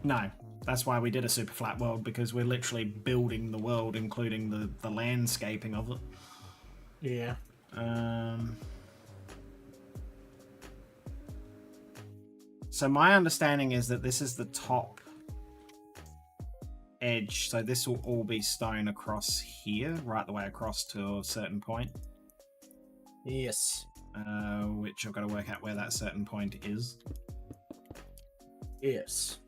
No. That's why we did a super flat world, because we're literally building the world, including the landscaping of it. Yeah. So my understanding is that this is the top edge, so this will all be stone across here, right the way across to a certain point. Yes. Which I've got to work out where that certain point is. Yes.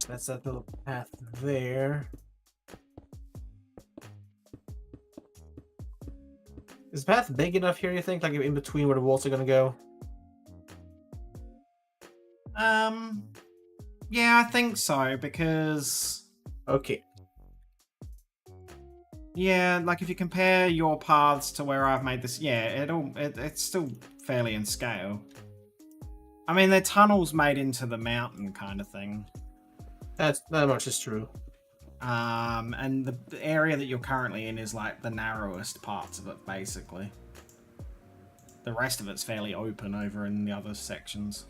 That's that little path there. Is the path big enough here, you think? Like in between where the walls are gonna go? Yeah, I think so, because Okay. yeah, like if you compare your paths to where I've made this, yeah, it's still fairly in scale. I mean, they're tunnels made into the mountain kind of thing. That much is true. And the area that you're currently in is like the narrowest parts of it, basically. The rest of it's fairly open over in the other sections.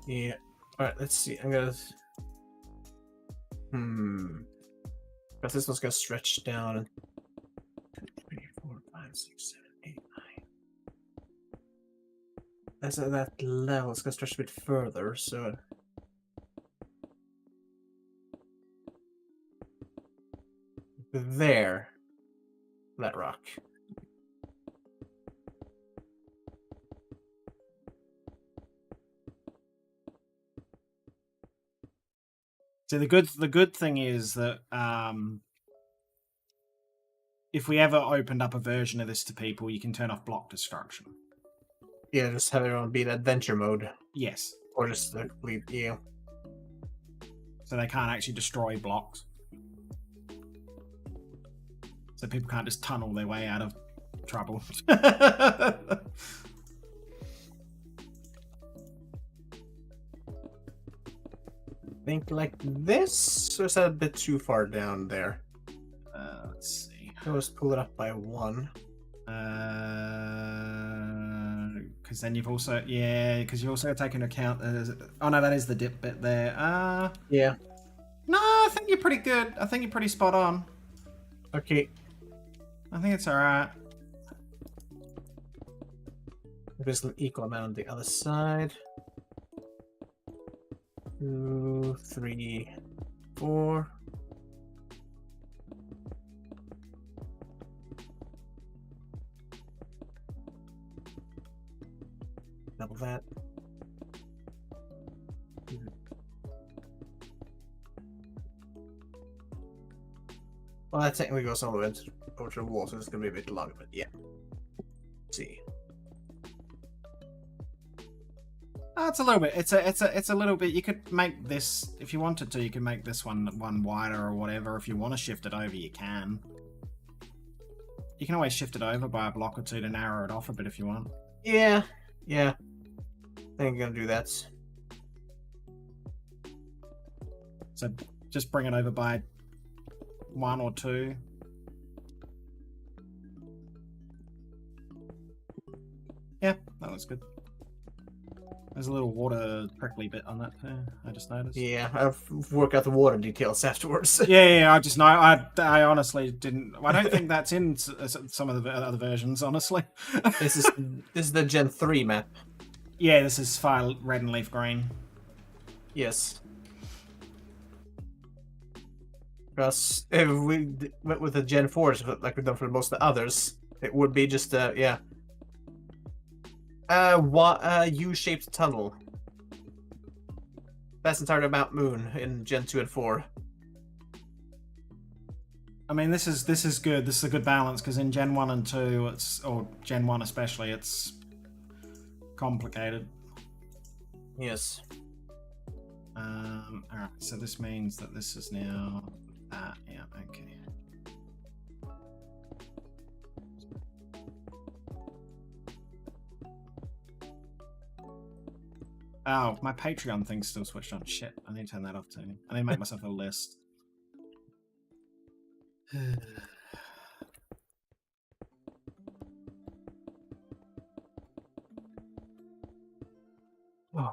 Yeah. Alright, let's see. I'm gonna... But this one's gonna stretch down. 2, 3, 4, 5, 6, 7, 8, 9. That's at that level. It's gonna stretch a bit further, so... There. That rock. So the good thing is that if we ever opened up a version of this to people, you can turn off block destruction. Yeah, just have everyone be in adventure mode. Yes. Or just leave, yeah. So they can't actually destroy blocks. So people can't just tunnel their way out of trouble. Think like this? Or is that a bit too far down there? Let's see. I was pull it up by 1. Because then you've also, yeah, because you also take into account, oh no, that is the dip bit there. Yeah. No, I think you're pretty good. I think you're pretty spot on. Okay. I think it's alright. There's an equal amount on the other side. 2, 3, 4. Double that. Well, that technically goes all the way over to the wall, so it's going to be a bit longer, but yeah. Let's see. It's a little bit. It's a little bit. You could make this if you wanted to. You could make this one wider or whatever. If you want to shift it over, you can. You can always shift it over by a block or two to narrow it off a bit if you want. Yeah. I think I'm gonna do that. So just bring it over by 1 or 2. Yeah, that looks good. There's a little water prickly bit on that too. I just noticed. Yeah, I'll work out the water details afterwards. Yeah. I just know. I honestly didn't. I don't think that's in some of the other versions. Honestly. This is the Gen 3 map. Yeah, this is fire red and leaf green. Yes. Because if we went with the Gen 4s like we've done for most of the others, it would be just U-shaped tunnel. That's entirely Mount Moon in Gen 2 and 4. I mean, this is good. This is a good balance because in Gen 1 and 2, or Gen 1 especially, it's complicated. Yes. Alright, so this means that this is now that. Yeah, okay. Oh, my Patreon thing's still switched on. Shit, I need to turn that off too. I need to make myself a list. Oh.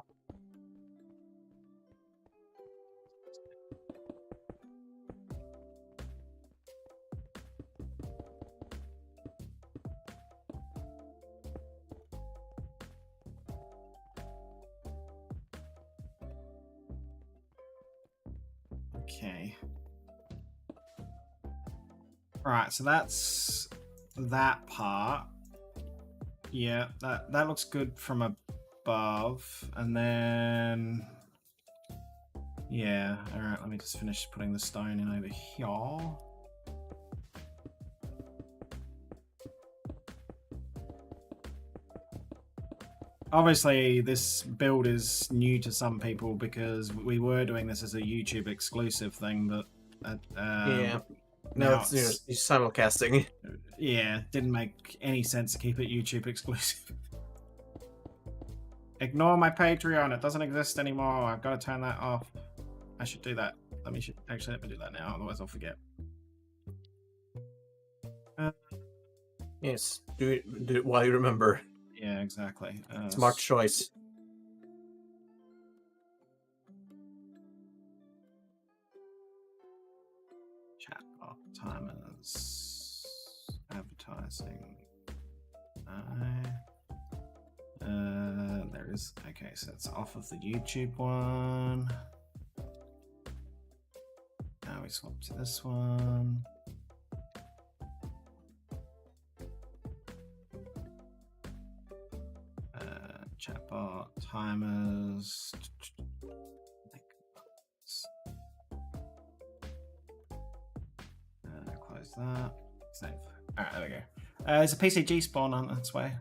Okay. Right, so that's that part. Yeah, that looks good from above. And then... Yeah, alright, let me just finish putting the stone in over here. Obviously, this build is new to some people because we were doing this as a YouTube exclusive thing, but Yeah. No, now it's simulcasting. yeah, didn't make any sense to keep it YouTube exclusive. Ignore my Patreon; it doesn't exist anymore. I've got to turn that off. I should do that. Let me do that now, otherwise I'll forget. Yes, do it while you remember. Yeah, exactly. Smart choice. Chatbot timers, advertising. There is. Okay, so it's off of the YouTube one. Now we swap to this one. Chatbot timers. Close that. Save. Alright, there we go. There's a PCG spawn on its way.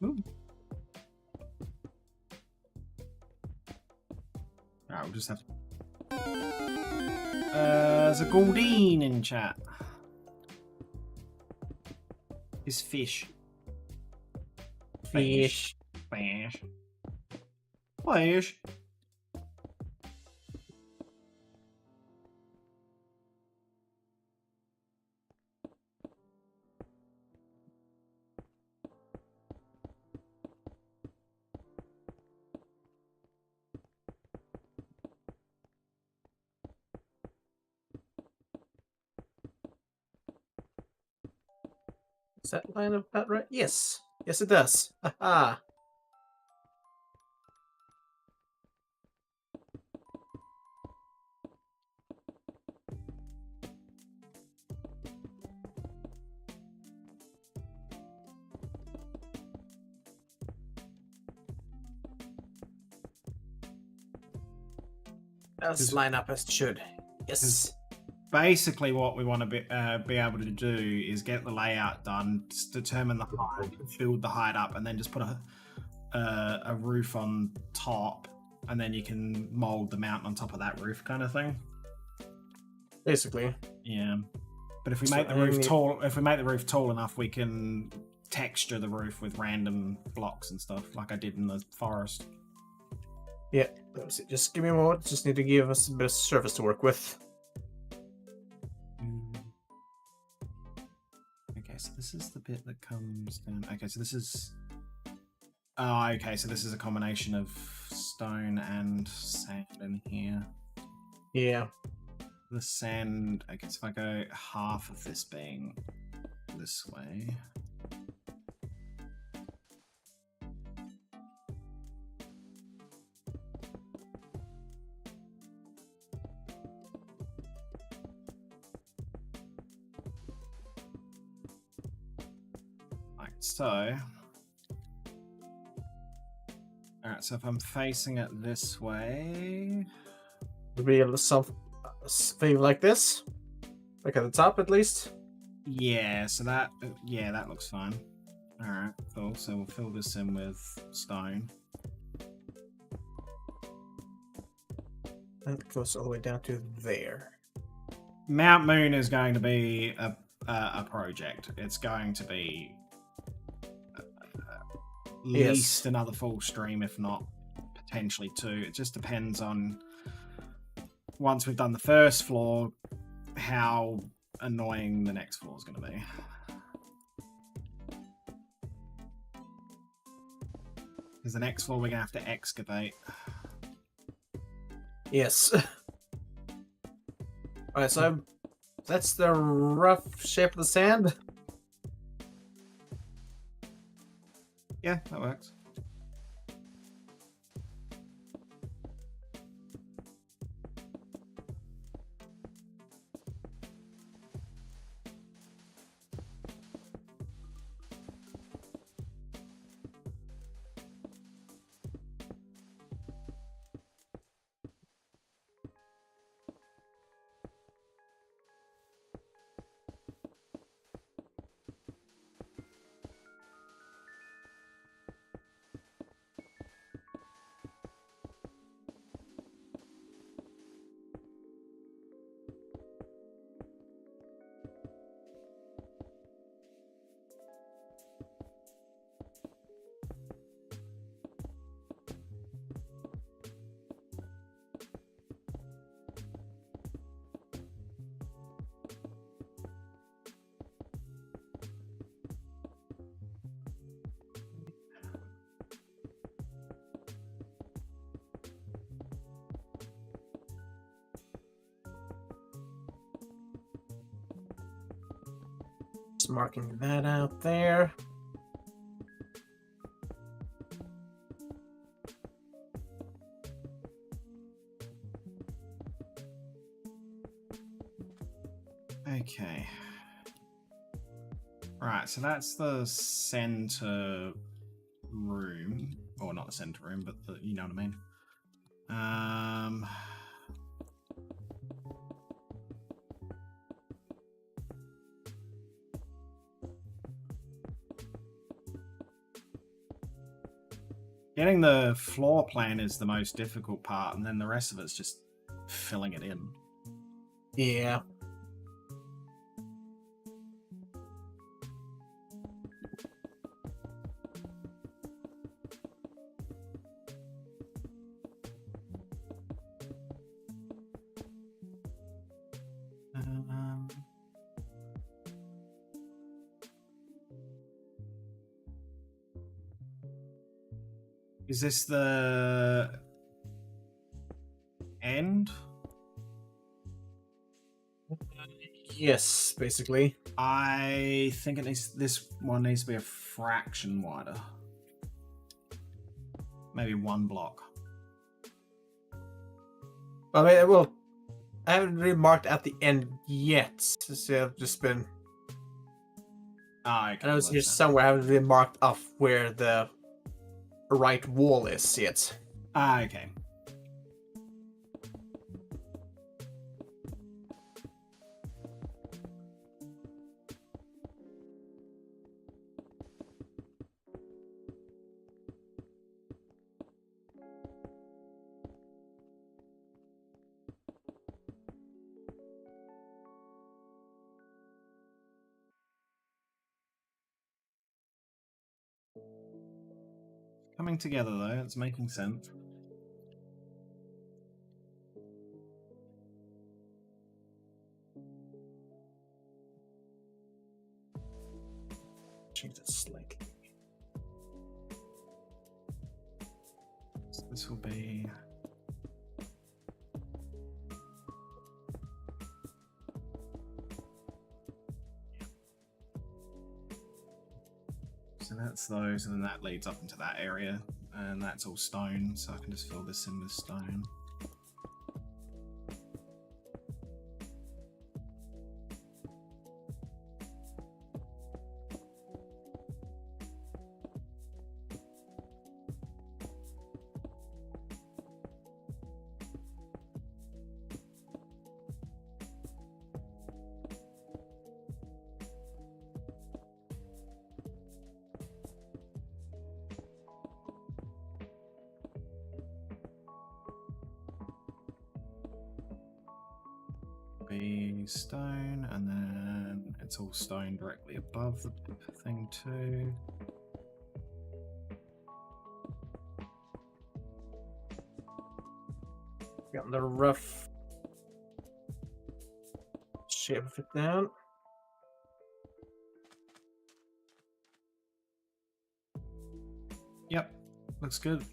Ooh. Alright, we'll just have to... there's a Goldeen in chat. It's fish. Fish. Fish. Fish. Does that line up about right? Yes. Yes, it does. Haha. Does line up as it should. Yes. basically what we want to be able to do is get the layout done, determine the height, build the height up, and then just put a roof on top, and then you can mold the mountain on top of that roof, kind of thing. Basically. Yeah, but if we make the roof tall enough, we can texture the roof with random blocks and stuff, like I did in the forest. Yeah, just give me a moment. Just need to give us a bit of surface to work with. Okay, so this is the bit that comes down. Okay, so this is. Oh, okay, so this is a combination of stone and sand in here. Yeah. The sand. I guess if I go half of this being this way. Like so. Alright, so if I'm facing it this way. Real something like this. Like at the top, at least. Yeah, so that looks fine. Alright, cool. So we'll fill this in with stone. That goes all the way down to there. Mount Moon is going to be a project. It's going to be at least another full stream, if not potentially two. It just depends on, once we've done the first floor, how annoying the next floor is going to be. Because the next floor we're going to have to excavate. Yes. Alright, so that's the rough shape of the sand. Yeah, that works. Just marking that out there. Okay. Right, so that's the center room. Or not the center room, but the, you know what I mean. Getting the floor plan is the most difficult part, and then the rest of it's just filling it in. Yeah. Is this the end? Yes, basically. I think it needs, this one needs to be a fraction wider. Maybe one block. I mean, well, I haven't really marked at the end yet. So I've just been. I I know it's here somewhere. I haven't really marked off where the right wall is yet. Okay. coming together though. It's making sense. Change it slightly. So this will be. So that's those, and then that leads up into that area, and that's all stone, so I can just fill this in with stone. Be stone, and then it's all stone directly above the thing too. Got the rough shape of it down. Yep, looks good.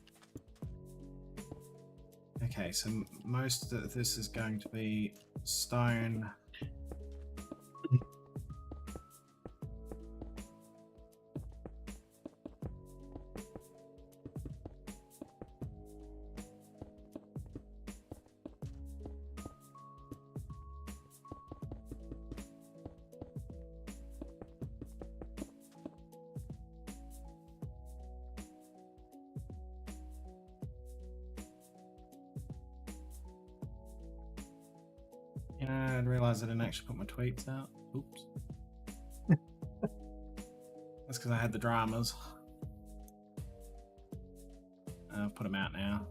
Okay, so most of this is going to be stone. Yeah, I didn't realize I didn't actually put my tweets out. Oops. That's because I had the dramas. I've put them out now.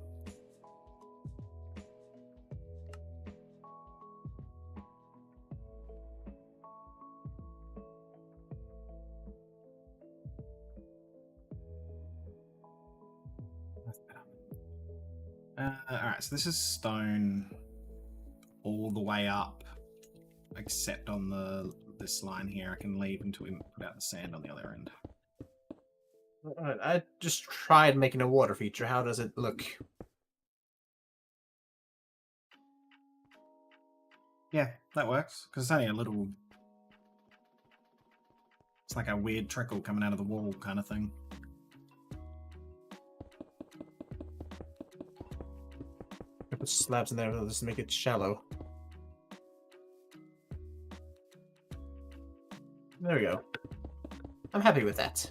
Alright, so this is stone all the way up, except on this line here. I can leave until we put out the sand on the other end. Alright, I just tried making a water feature. How does it look? Yeah, that works, because it's only a little... It's like a weird trickle coming out of the wall kind of thing. I put slabs in there just to make it shallow. There we go. I'm happy with that.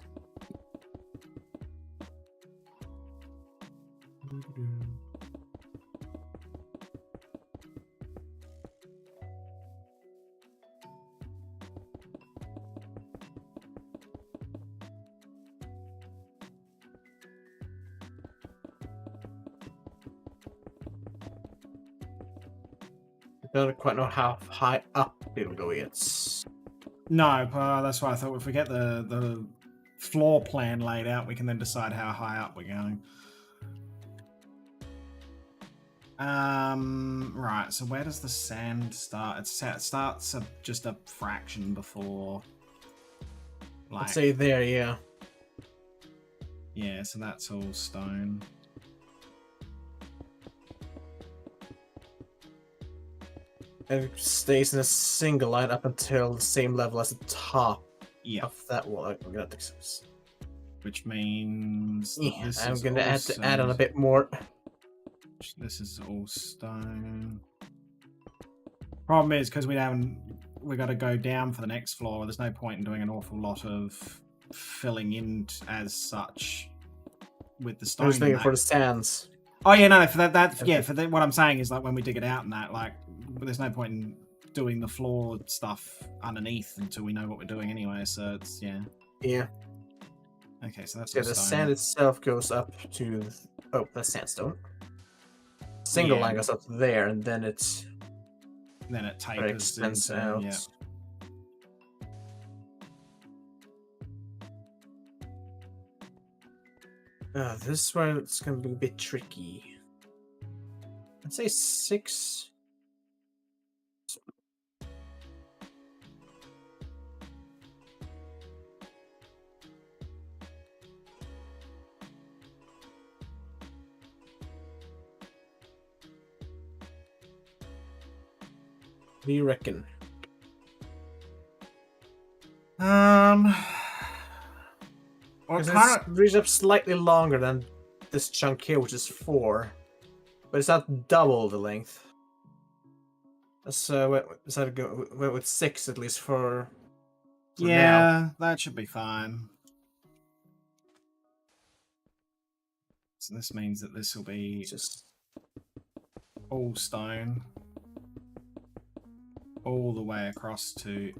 I don't quite know how high up it'll go yet. No, that's why I thought if we get the floor plan laid out, we can then decide how high up we're going. Right, so where does the sand start? It starts just a fraction before... Like, I'd say there, yeah. yeah, so that's all stone. It stays in a single line up until the same level as the top Yeah, of that wall. I'm gonna have to... which means that Yeah, this I'm is gonna have to also- add on a bit more. This is all stone. Problem is, because we got to go down for the next floor. There's no point in doing an awful lot of filling in as such with the stone. I was thinking and for that. the sands. Oh yeah, no, for that yeah, for what I'm saying is like when we dig it out and that, like, there's no point in doing the floor stuff underneath until we know what we're doing anyway. So it's yeah. Yeah. Okay, so that's Yeah, all the stone. sand itself goes up to... Oh, that's sandstone. Single Yeah. line goes up there, and then it's... Then it tapers extends into, out. yeah. This is where it's gonna be a bit tricky. I'd say 6. What do you reckon? Well, Because kind it's of. reached up slightly longer than this chunk here, which is 4. But it's not double the length. So decided to go went with 6 at least for now. Yeah, that should be fine. So this means that this will be Just all stone. All the way across to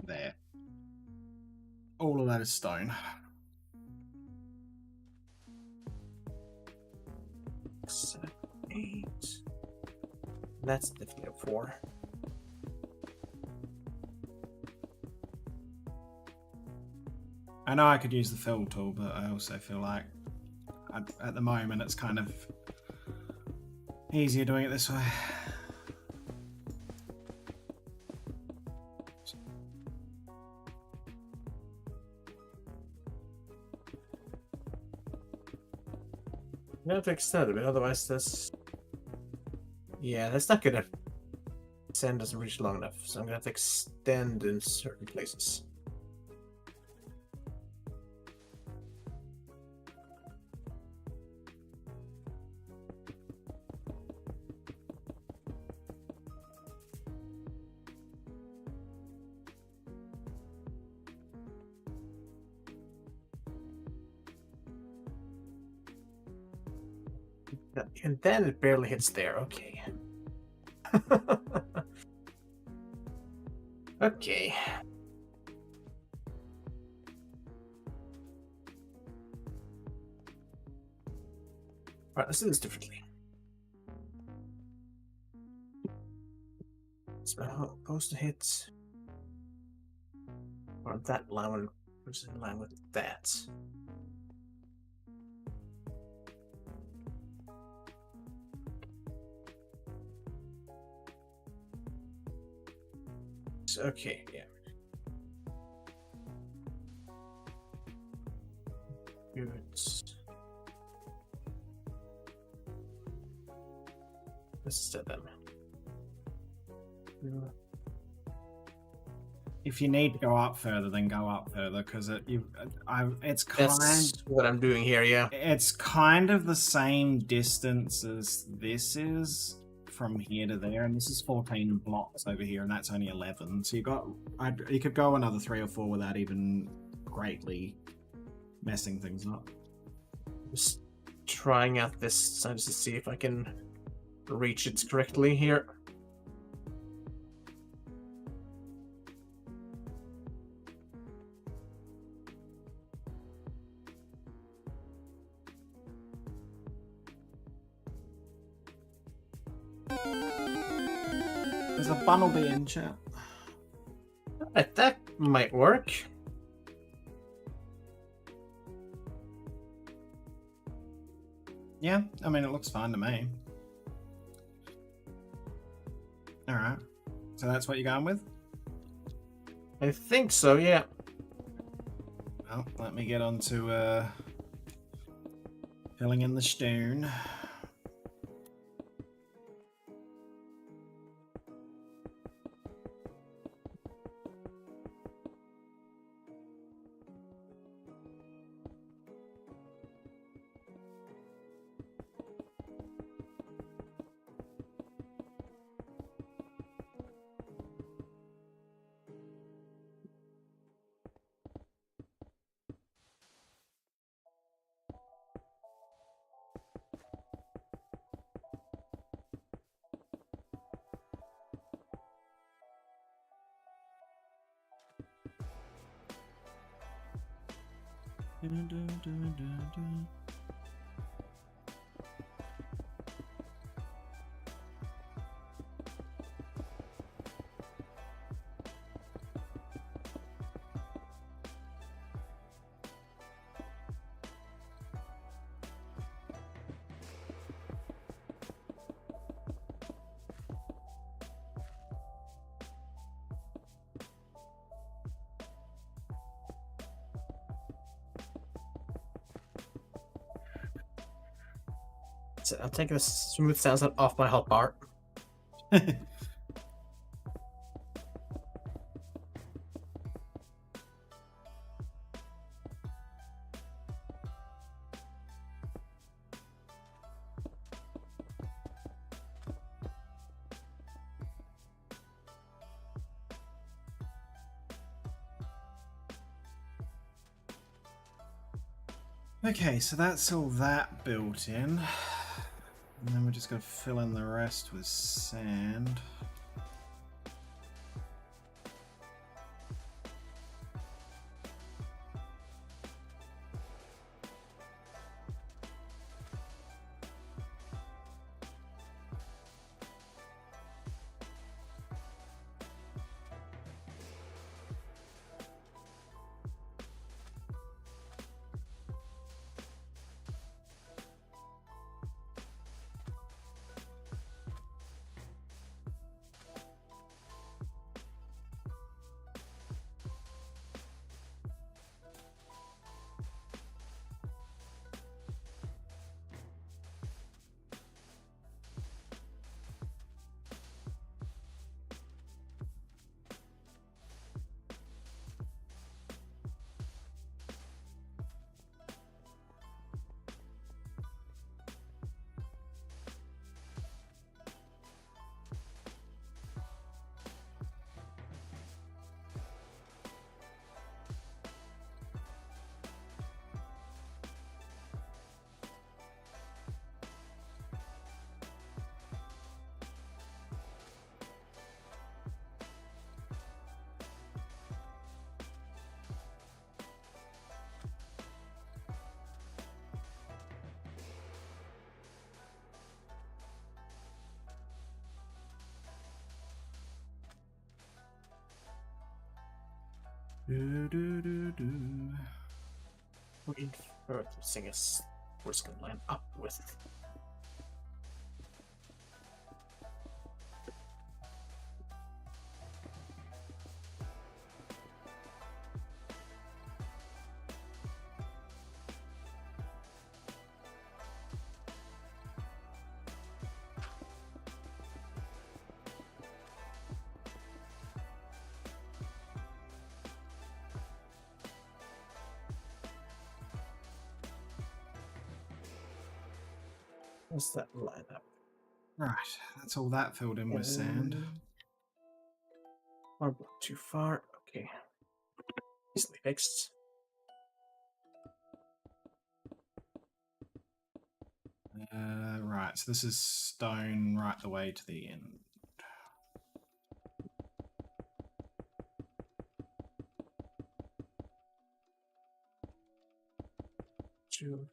there. All of that is stone. 7, 8. That's definitely a 4. I know I could use the fill tool, but I also feel like at the moment it's kind of easier doing it this way. You have to extend a bit, otherwise that's... Yeah, that's not gonna... Sand doesn't reach long enough, so I'm gonna have to extend in certain places. And then it barely hits there, okay. Okay. Alright, let's do this differently. It's supposed to hit on that line, which is in line with that. Okay, yeah. Good. Let's set them. If you need to go up further, then go up further because it's That's what I'm doing here, yeah. it's kind of the same distance as this is from here to there, and this is 14 blocks over here, and that's only 11. So you could go another 3 or 4 without even greatly messing things up. Just trying out this side just to see if I can reach it correctly here. There's a Bunnelby in chat. Alright, that might work. Yeah, I mean, it looks fine to me. Alright. So that's what you're going with? I think so, yeah. Well, let me get on to filling in the stone. Right, I'll take the smooth sounds off my hot bar. Okay, so that's all that built in. And then we're just going to fill in the rest with sand. What thing is we're just gonna line up with. What's that line up? Right, that's all that filled in with sand. Far block too far. Okay. Easily fixed. Right, so this is stone right the way to the end. Two.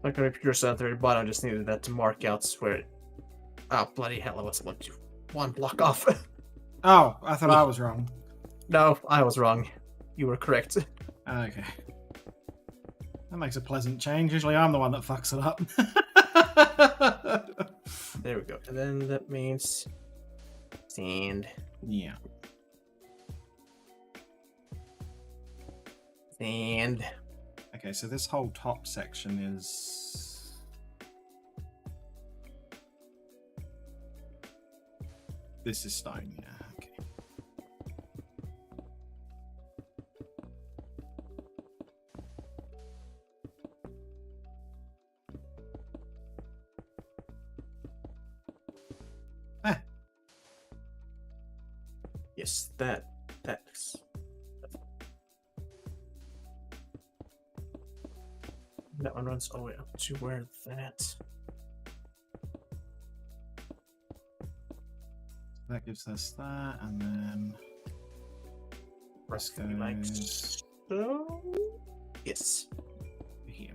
Like my pure center bottom, I just needed that to mark out where it... Oh, bloody hell, I was like one block off. Oh, I thought I was wrong. No, I was wrong. You were correct. Okay. That makes a pleasant change. Usually I'm the one that fucks it up. There we go. And then that means sand. Yeah. Sand. Okay, so this whole top section is... This is stone, yeah. Okay. Ah, Yes, that's... No. that one runs all the way up to where that. That gives us that, and then this Roughly like goes so. Yes. here.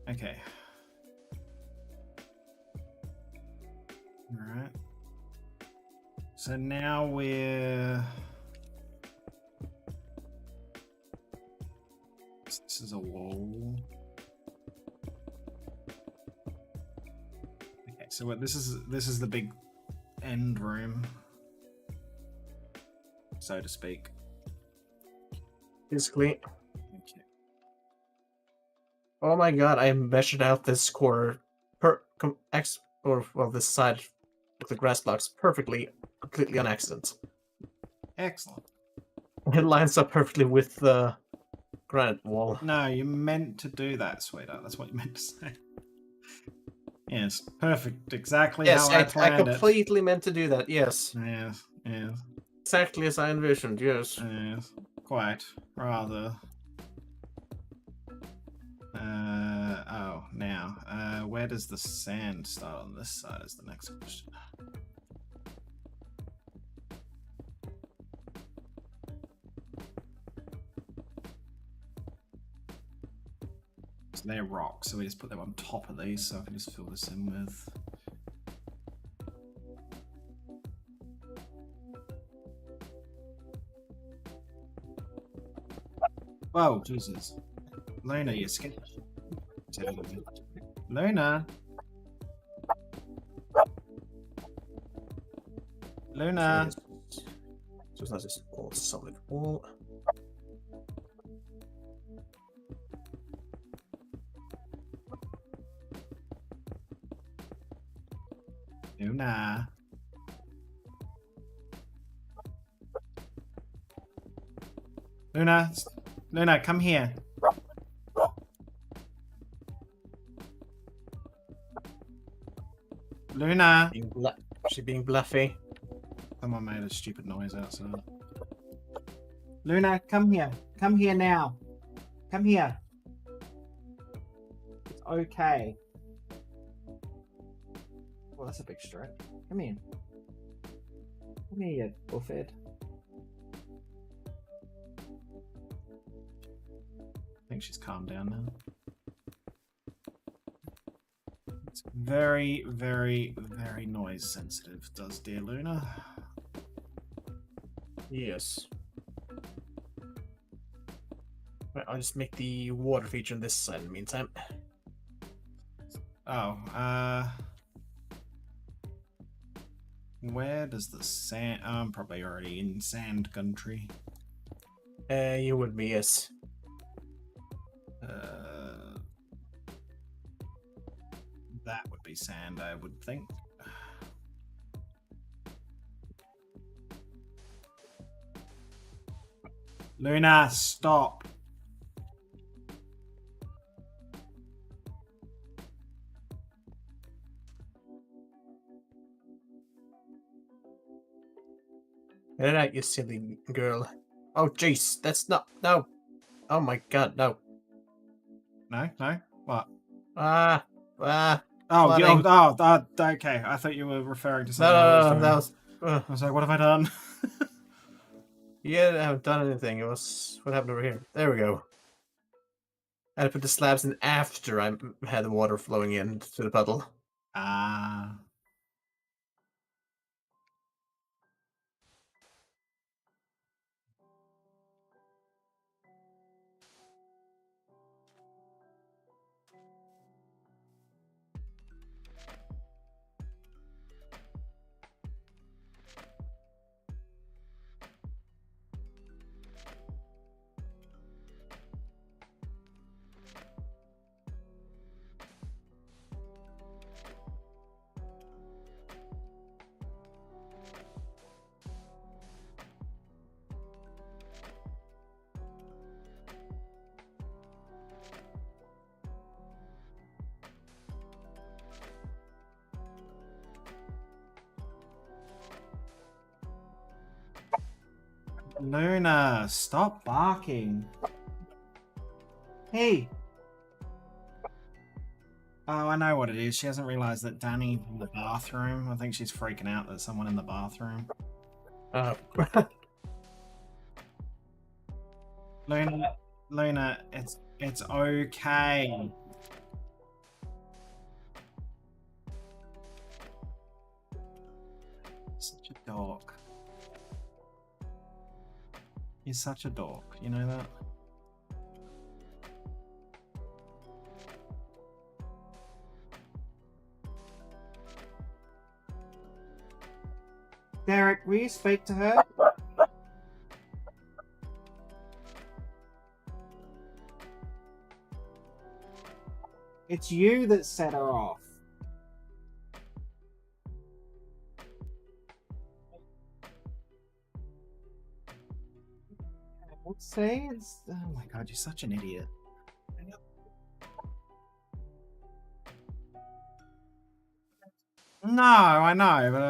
Okay. All right. So now we're. This is a wall. Okay, so what this is the big end room, so to speak. Basically. Okay. Oh my god, I measured out this corner this side of the grass blocks perfectly, completely on accident. Excellent. It lines up perfectly with the granite wall. No, you meant to do that, sweetheart. That's what you meant to say. Yes, perfect. Exactly Yes, how I I planned completely meant to do that, yes. it. Yes, yes, Exactly as I envisioned, yes. yes. Quite. Rather. Oh, now. Where does the sand start on this side is the next question. So they're rocks, so we just put them on top of these, so I can just fill this in with. Whoa, Jesus. Luna, you're scared. Luna. Luna. So it's not just all solid wall. Luna. Luna. Luna, come here. Luna. She being bluffy. Someone made a stupid noise outside. Luna, come here. Come here now. Come here. It's okay. Well, that's a big stretch. Come here. Come here, you buffhead. I think she's calmed down now. It's very, very, very noise sensitive, does dear Luna. Yes. Right, I'll just make the water feature on this side in the meantime. Oh, where does the sand... I'm probably already in sand country. You would be, yes. That would be sand, I would think. Luna, stop. Get it out, you silly girl. Oh, jeez, that's not... No. Oh my god, no. No? No? What? Ah. Oh, Flooding. Okay. I thought you were referring to No, something I was no, doing. that was... I was like, what have I done? Yeah, I haven't done anything. It was... What happened over here? There we go. I had to put the slabs in after I had the water flowing into the puddle. Ah. Luna, stop barking. Hey. Oh, I know what it is. She hasn't realised that Danny's in the bathroom. I think she's freaking out that someone in the bathroom. Luna, it's okay. Such a dork. He's such a dork, you know that? Derek, will you speak to her? It's you that set her off. See? Oh my god, you're such an idiot. No, I know, but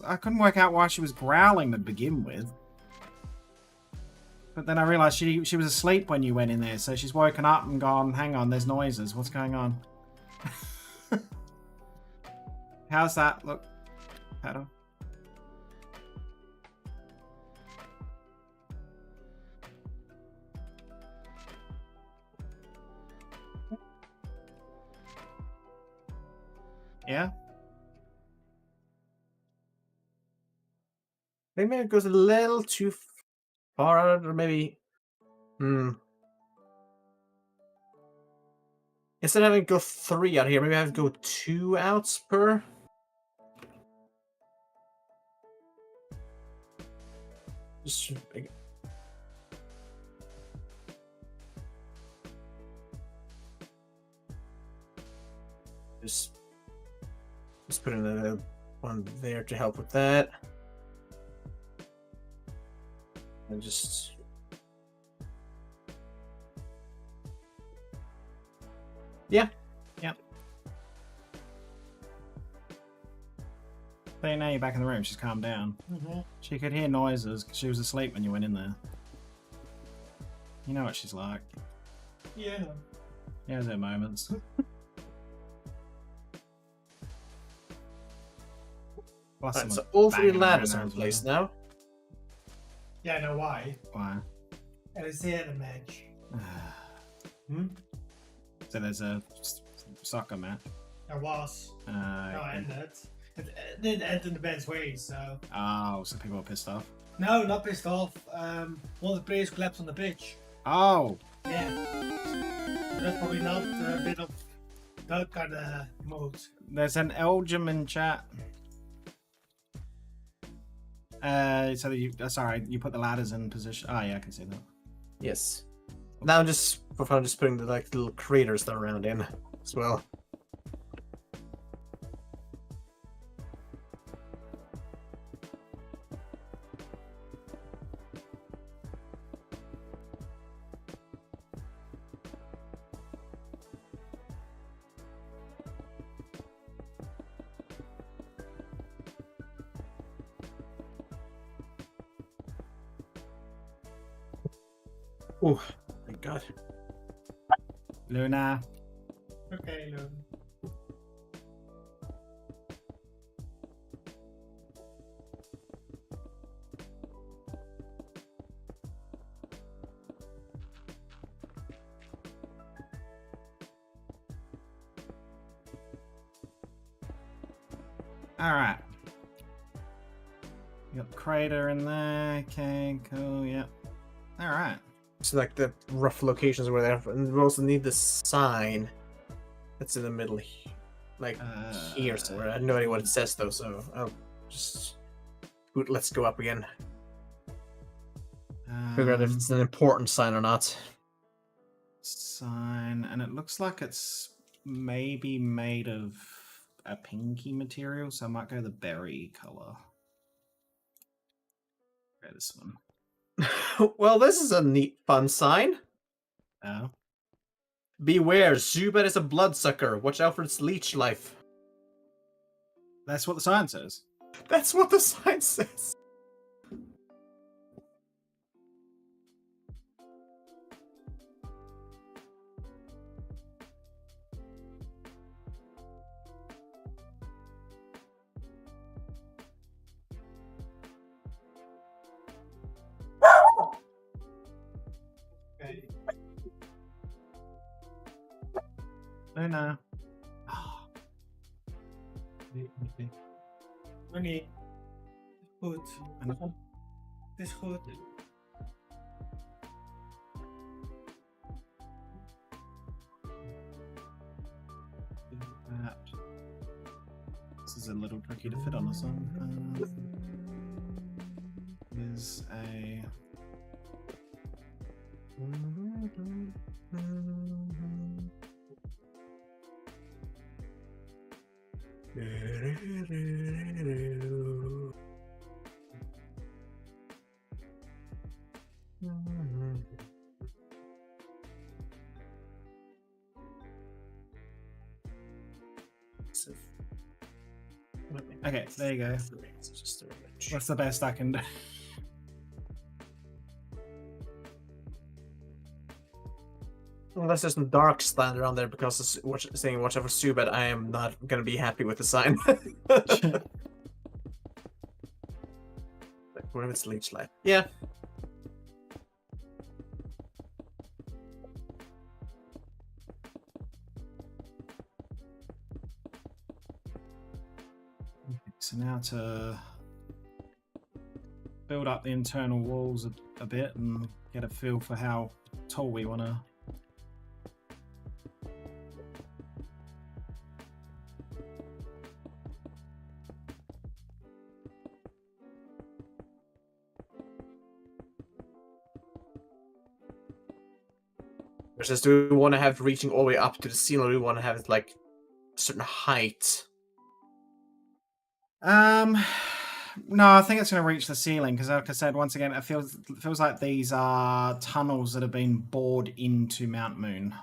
I couldn't work out why she was growling to begin with. But then I realised she was asleep when you went in there, so she's woken up and gone, hang on, there's noises. What's going on? How's that? Look. Paddle. Yeah? Maybe it goes a little too far out, or maybe... Instead of having to go 3 out here, maybe I have to go 2 outs per... Just put in another one there to help with that. And just... Yeah. Yep. So now you're back in the room. She's calmed down. Mm-hmm. She could hear noises because she was asleep when you went in there. You know what she's like. Yeah. She has her moments. Plus Right, so someone's all 3 banging ladders around are in as place well. now. Yeah, I know why. Why? And it's the end match. So there's a soccer match. There was. No, Okay. ended. It didn't end in the best way, so... Oh, so people are pissed off. No, not pissed off. One of the players collapsed on the pitch. Oh! Yeah. So that's probably not a bit of that kind of mode. There's an Elgin in chat. So that you... sorry, you put the ladders in position. Oh, yeah, I can see that. Yes. Now just for fun, just putting the like little craters that are around in as well. Oh, thank God. Luna. Okay, Loon. Alright. You got the crater in there. Okay, cool, yep. Alright. So like the rough locations where they're, and we also need the sign that's in the middle, like here somewhere. I have no idea what it says though, so I'll just let's go up again. Figure out if it's an important sign or not. Sign, and it looks like it's maybe made of a pinky material, so I might go the berry color. Go this one. Well, this is a neat, fun sign. Oh. Beware, Zubat is a bloodsucker. Watch out for its leech life. That's what the sign says. That's what the sign says. Luna. Oké. Goed. Het is goed. This is a little tricky to fit on this one. Is a okay, there you go. What's the best I can do? Unless there's some dark stand around there because it's saying watch out for Subed, I am not gonna be happy with the sign. Like, what if it's leech life? Yeah. So now to build up the internal walls a bit and get a feel for how tall we want to. Versus, do we want to have reaching all the way up to the ceiling, or do we want to have it like a certain height? No, I think it's going to reach the ceiling because, like I said, once again, it feels like these are tunnels that have been bored into Mount Moon.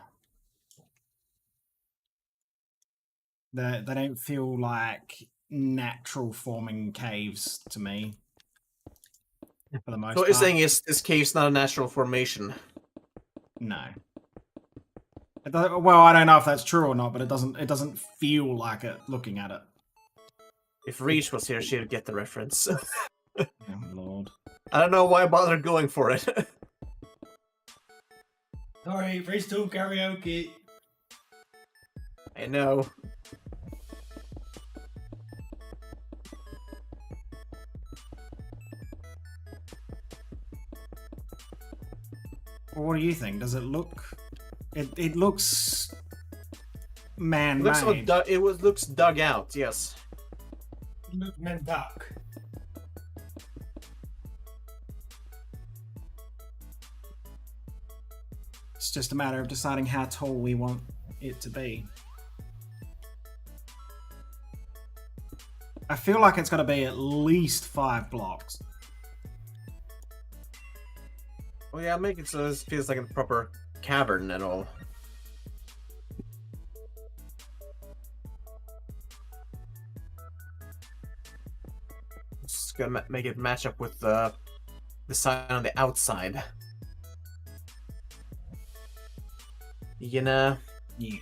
They don't feel like natural forming caves to me. For the most So what part. you're saying is this cave's not a natural formation? No. Well, I don't know if that's true or not, but it doesn't feel like it looking at it. If Reach was here, she'd get the reference. Oh, Lord. I don't know why I bothered going for it. Sorry, Freeze 2 karaoke. I know. Well, what do you think? Does it look? It looks man-made. Looks dug out. Yes. Look, man, duck. It's just a matter of deciding how tall we want it to be. I feel like it's got to be at least 5 blocks. Oh yeah, make it so this feels like a proper cavern and all. Just gonna make it match up with the sign on the outside. You know? Yeah.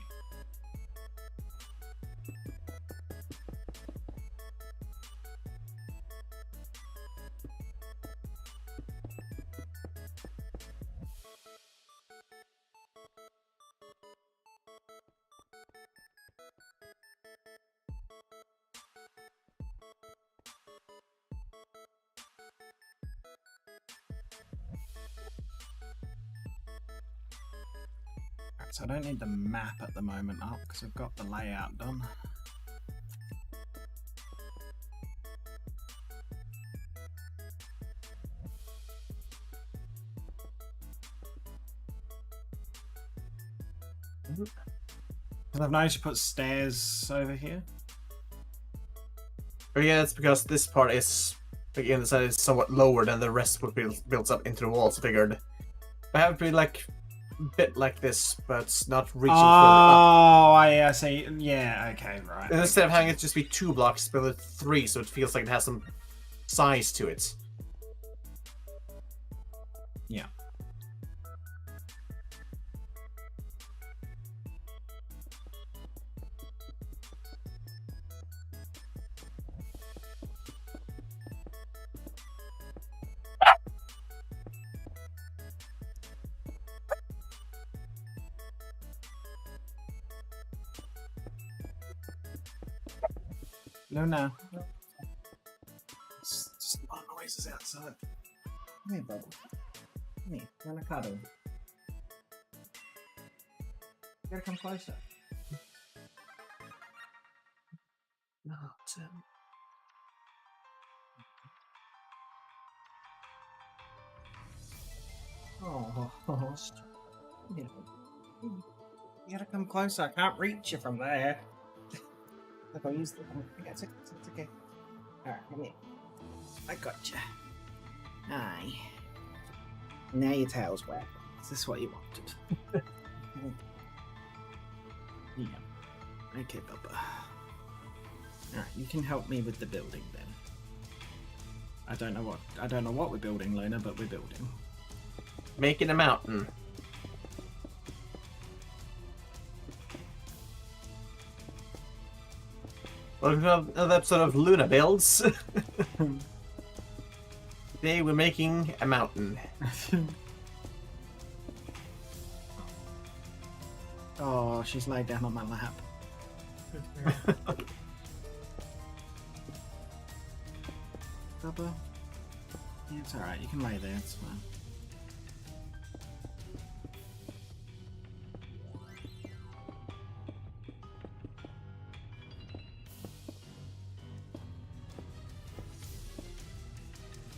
So I don't need the map at the moment up because I've got the layout done. Because I've noticed you put stairs over here. Oh yeah, it's because this part is, again, the side is somewhat lower than the rest would be built up into the walls. Figured I have to be like bit like this, but not reaching further up. Oh, I see. Yeah, okay, right. And instead of having it just be 2 blocks, build it 3, so it feels like it has some size to it. Yeah. Luna. It's just a lot of noises outside. Come here, Bubble. Come here. You want a cuddle? You gotta come closer. No, Tim. Oh, you gotta come closer. I can't reach you from there. Look, I'll use the. It's okay. Alright, come here. I got you. Aye. Now your tail's wet. Is this what you wanted? Yeah. Okay, Bubba. Alright, you can help me with the building then. I don't know what we're building, Luna, but we're building. Making a mountain. Welcome to another episode of Luna Builds. Today we're making a mountain. Oh, she's laid down on my lap. Bubba? Yeah, it's alright, you can lay there, it's fine.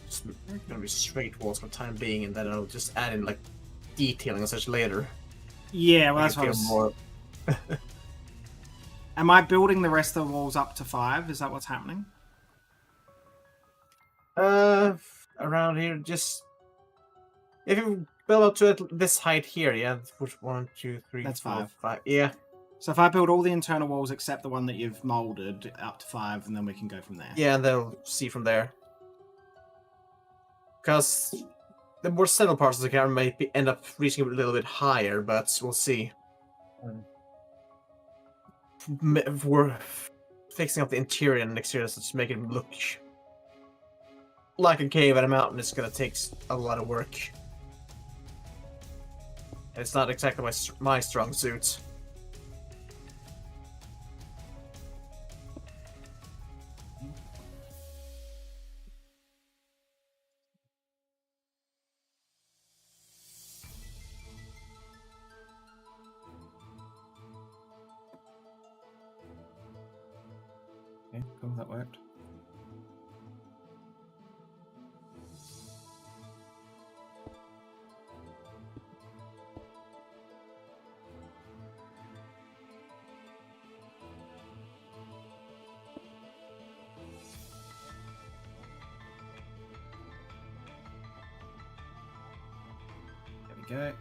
Just gonna be straight walls for the time being, and then I'll just add in like detailing and such later. Yeah, well, that's what I was... more. Am I building the rest of the walls up to 5? Is that what's happening? Around here, just if you build up to this height here, yeah. 1, 2, 3, That's 4, 5. 5. Yeah. So if I build all the internal walls except the one that you've molded up to 5, and then we can go from there. Yeah, and then we'll see from there. Because the more settled parts of the camera might end up reaching a little bit higher, but we'll see. We're fixing up the interior and exterior to make it look like a cave and a mountain. It's gonna take a lot of work. And it's not exactly my strong suit. Okay, cool, that worked. There we go.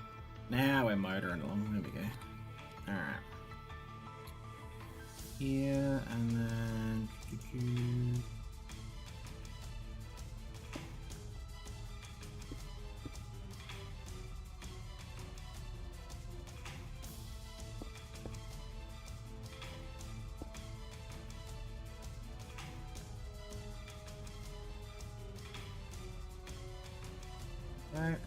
Now we're motoring along. There we go. Alright. Here, and then... Right.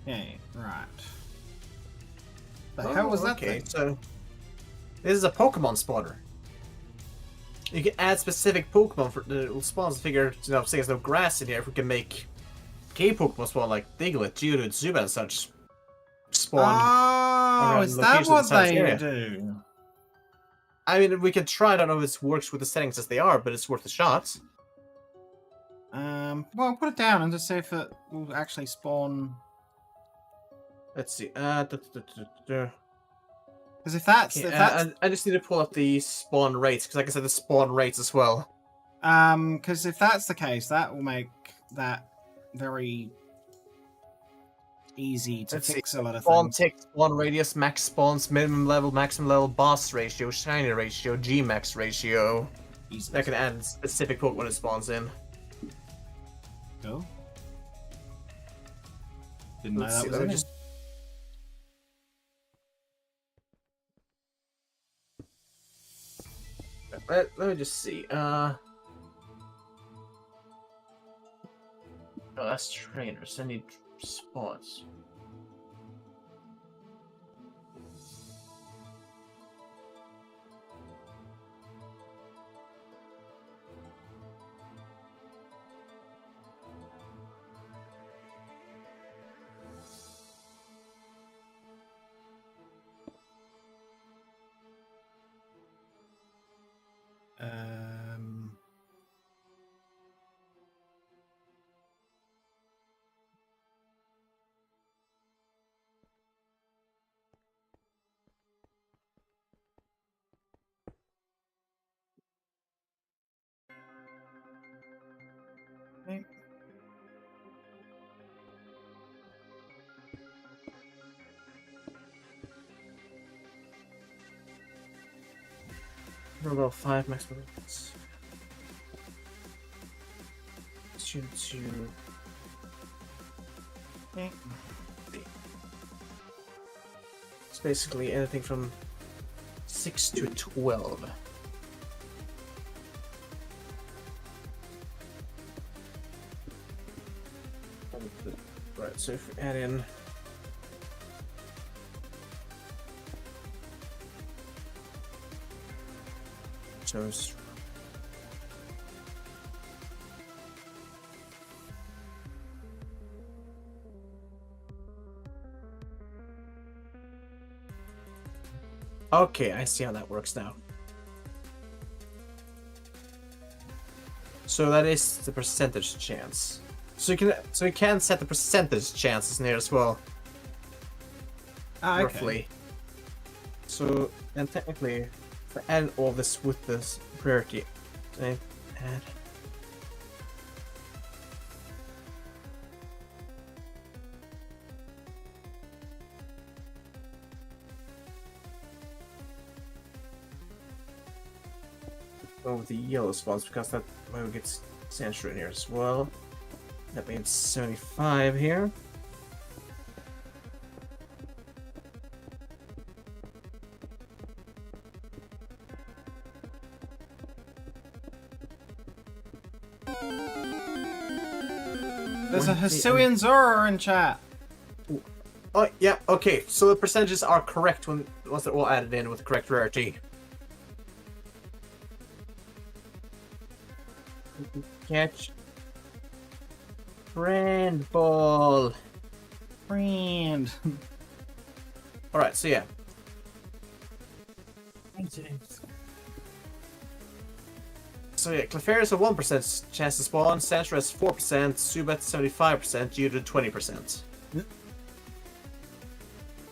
Okay, right. The hell was that okay, thing? so this is a Pokemon spawner. You can add specific Pokemon for the spawns. Figure, you know, since there's no grass in here, if we can make cave Pokemon spawn like Diglett, Geodude, Zubat, and such spawn. Oh, is that what they do? I mean, we can try. I don't know if this works with the settings as they are, but it's worth a shot. Well, I'll put it down and just see if it will actually spawn. Let's see. Because if that's, Okay, if that's I just need to pull up the spawn rates, because like I said, the spawn rates as well. because if that's the case, that will make that very easy to Let's fix a lot of Spawn things. tick, spawn radius, max spawns, minimum level, maximum level, boss ratio, shiny ratio, G-max ratio. Easy. That can add specific Pokemon it spawns in. Cool. Didn't know Let's that see, was let in me it. just let me just see. Oh, that's trainers. I need spawns. Um, okay. Level 5 maximum. Two. Okay. It's basically anything from 6 to 12. Right, so if we add in shows okay, I see how that works now. So that is the percentage chance. So you can set the percentage chances in here as well. Ah, okay. Roughly. So and technically, if I add all this with this priority, can I add? Go with the yellow spawns because that way we get Sandshrew in here as well. That means 75 here. There's a Hisuian Zora in chat. Oh yeah, okay. So the percentages are correct once they're all added in with the correct rarity. Catch. Friend ball. Friend. Alright, so yeah. So yeah, Clefairy has a 1% chance to spawn, Sandshrew has 4%, Zubat 75%, Geodude 20%.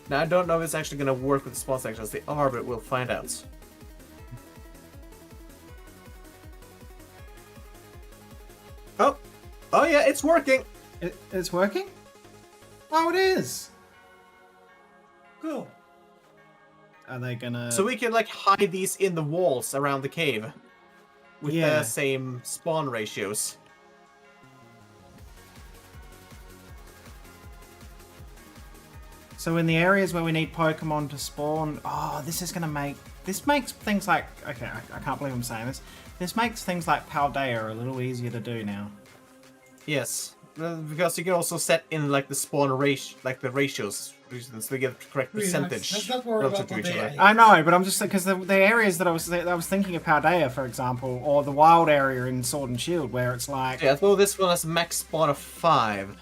Now I don't know if it's actually going to work with the spawn selections as they are, but we'll find out. Oh yeah, it's working! It's working? Oh, it is! Cool. Are they gonna... So we can like hide these in the walls around the cave. With Yeah. the same spawn ratios. So in the areas where we need Pokemon to spawn... Oh, this is gonna make... This makes things like... Okay, I can't believe I'm saying this. This makes things like Paldea a little easier to do now. Yes. Because you can also set in like the spawn ratio, like the ratios, so they get the correct percentage Let's not worry relative about to each other. Paldea. I know, but I'm just... Because the areas that I was thinking of Paldea, for example, or the wild area in Sword and Shield, where it's like... Yeah, though this one has a max spawn of 5.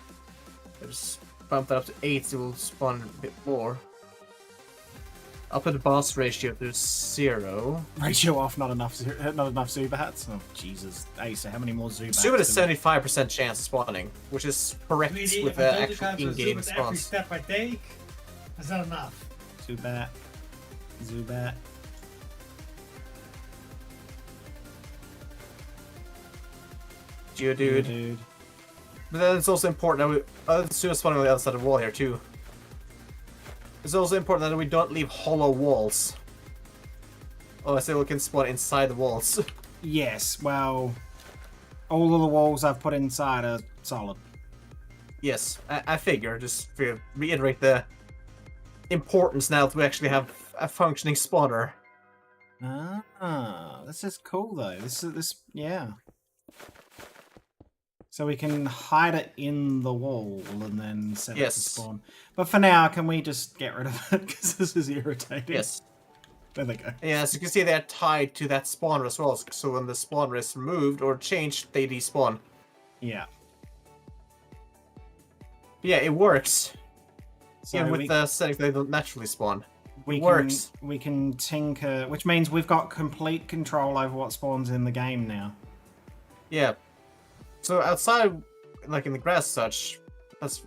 Just bump that up to 8, so we'll spawn a bit more. I'll put the boss ratio to 0. Ratio off, not enough Zubats. Oh, Jesus. Ace, how many more Zubats? Zubat has 75% chance of spawning, which is correct Really, with if I the don't actual count the in-game Zubat every spawns. step I take, that's not enough. Zubat. Geodude. But then it's also important that we... Zubat spawning on the other side of the wall here, too. It's also important that we don't leave hollow walls. Oh, I say we can spawn inside the walls. Yes, well... All of the walls I've put inside are solid. Yes, I figure. Just to reiterate the importance now that we actually have a functioning spawner. Ah, this is cool though. Yeah. So we can hide it in the wall and then set it to Yes. spawn. But for now, can we just get rid of it because this is irritating? Yes. There they go. Yeah, as you can see, they're tied to that spawner as well. So when the spawner is removed or changed, they despawn. Yeah. Yeah, it works. So Even with the settings, they don't naturally spawn. It works. We can tinker, which means we've got complete control over what spawns in the game now. Yeah. So outside, like in the grass such, that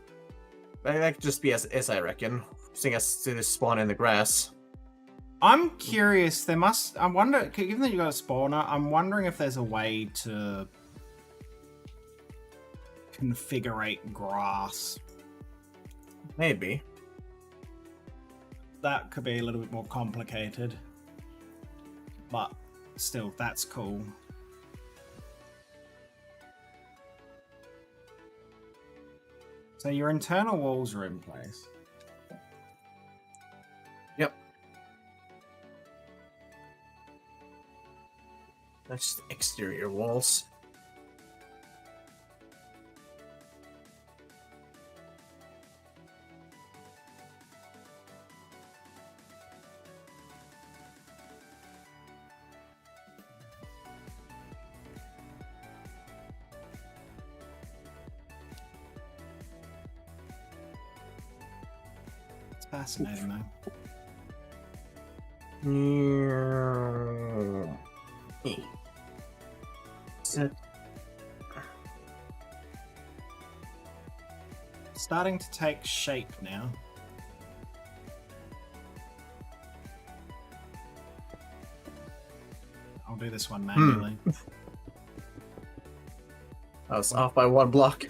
could just be as is, I reckon. Seeing as to spawn in the grass. I'm curious. I wonder, given that you got a spawner, I'm wondering if there's a way to configure grass. Maybe. That could be a little bit more complicated, but still, that's cool. So your internal walls are in place. Yep. That's just exterior walls. It's fascinating, though. Starting to take shape now. I'll do this one manually. I was off by 1 block.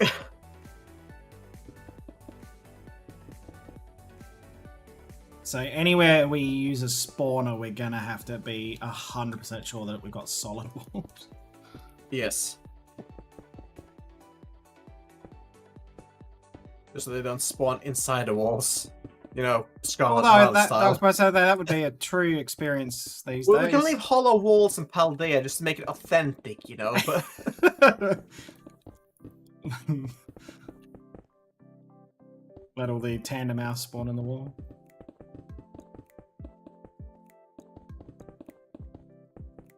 So anywhere we use a spawner, we're gonna have to be 100% sure that we've got solid walls. Yes. Just so they don't spawn inside the walls. You know, Scarlet Although Wild that style. was supposed to say that would be a true experience these Well, days. we can leave hollow walls in Paldea just to make it authentic, you know, but... Let all the tandem mouse spawn in the wall.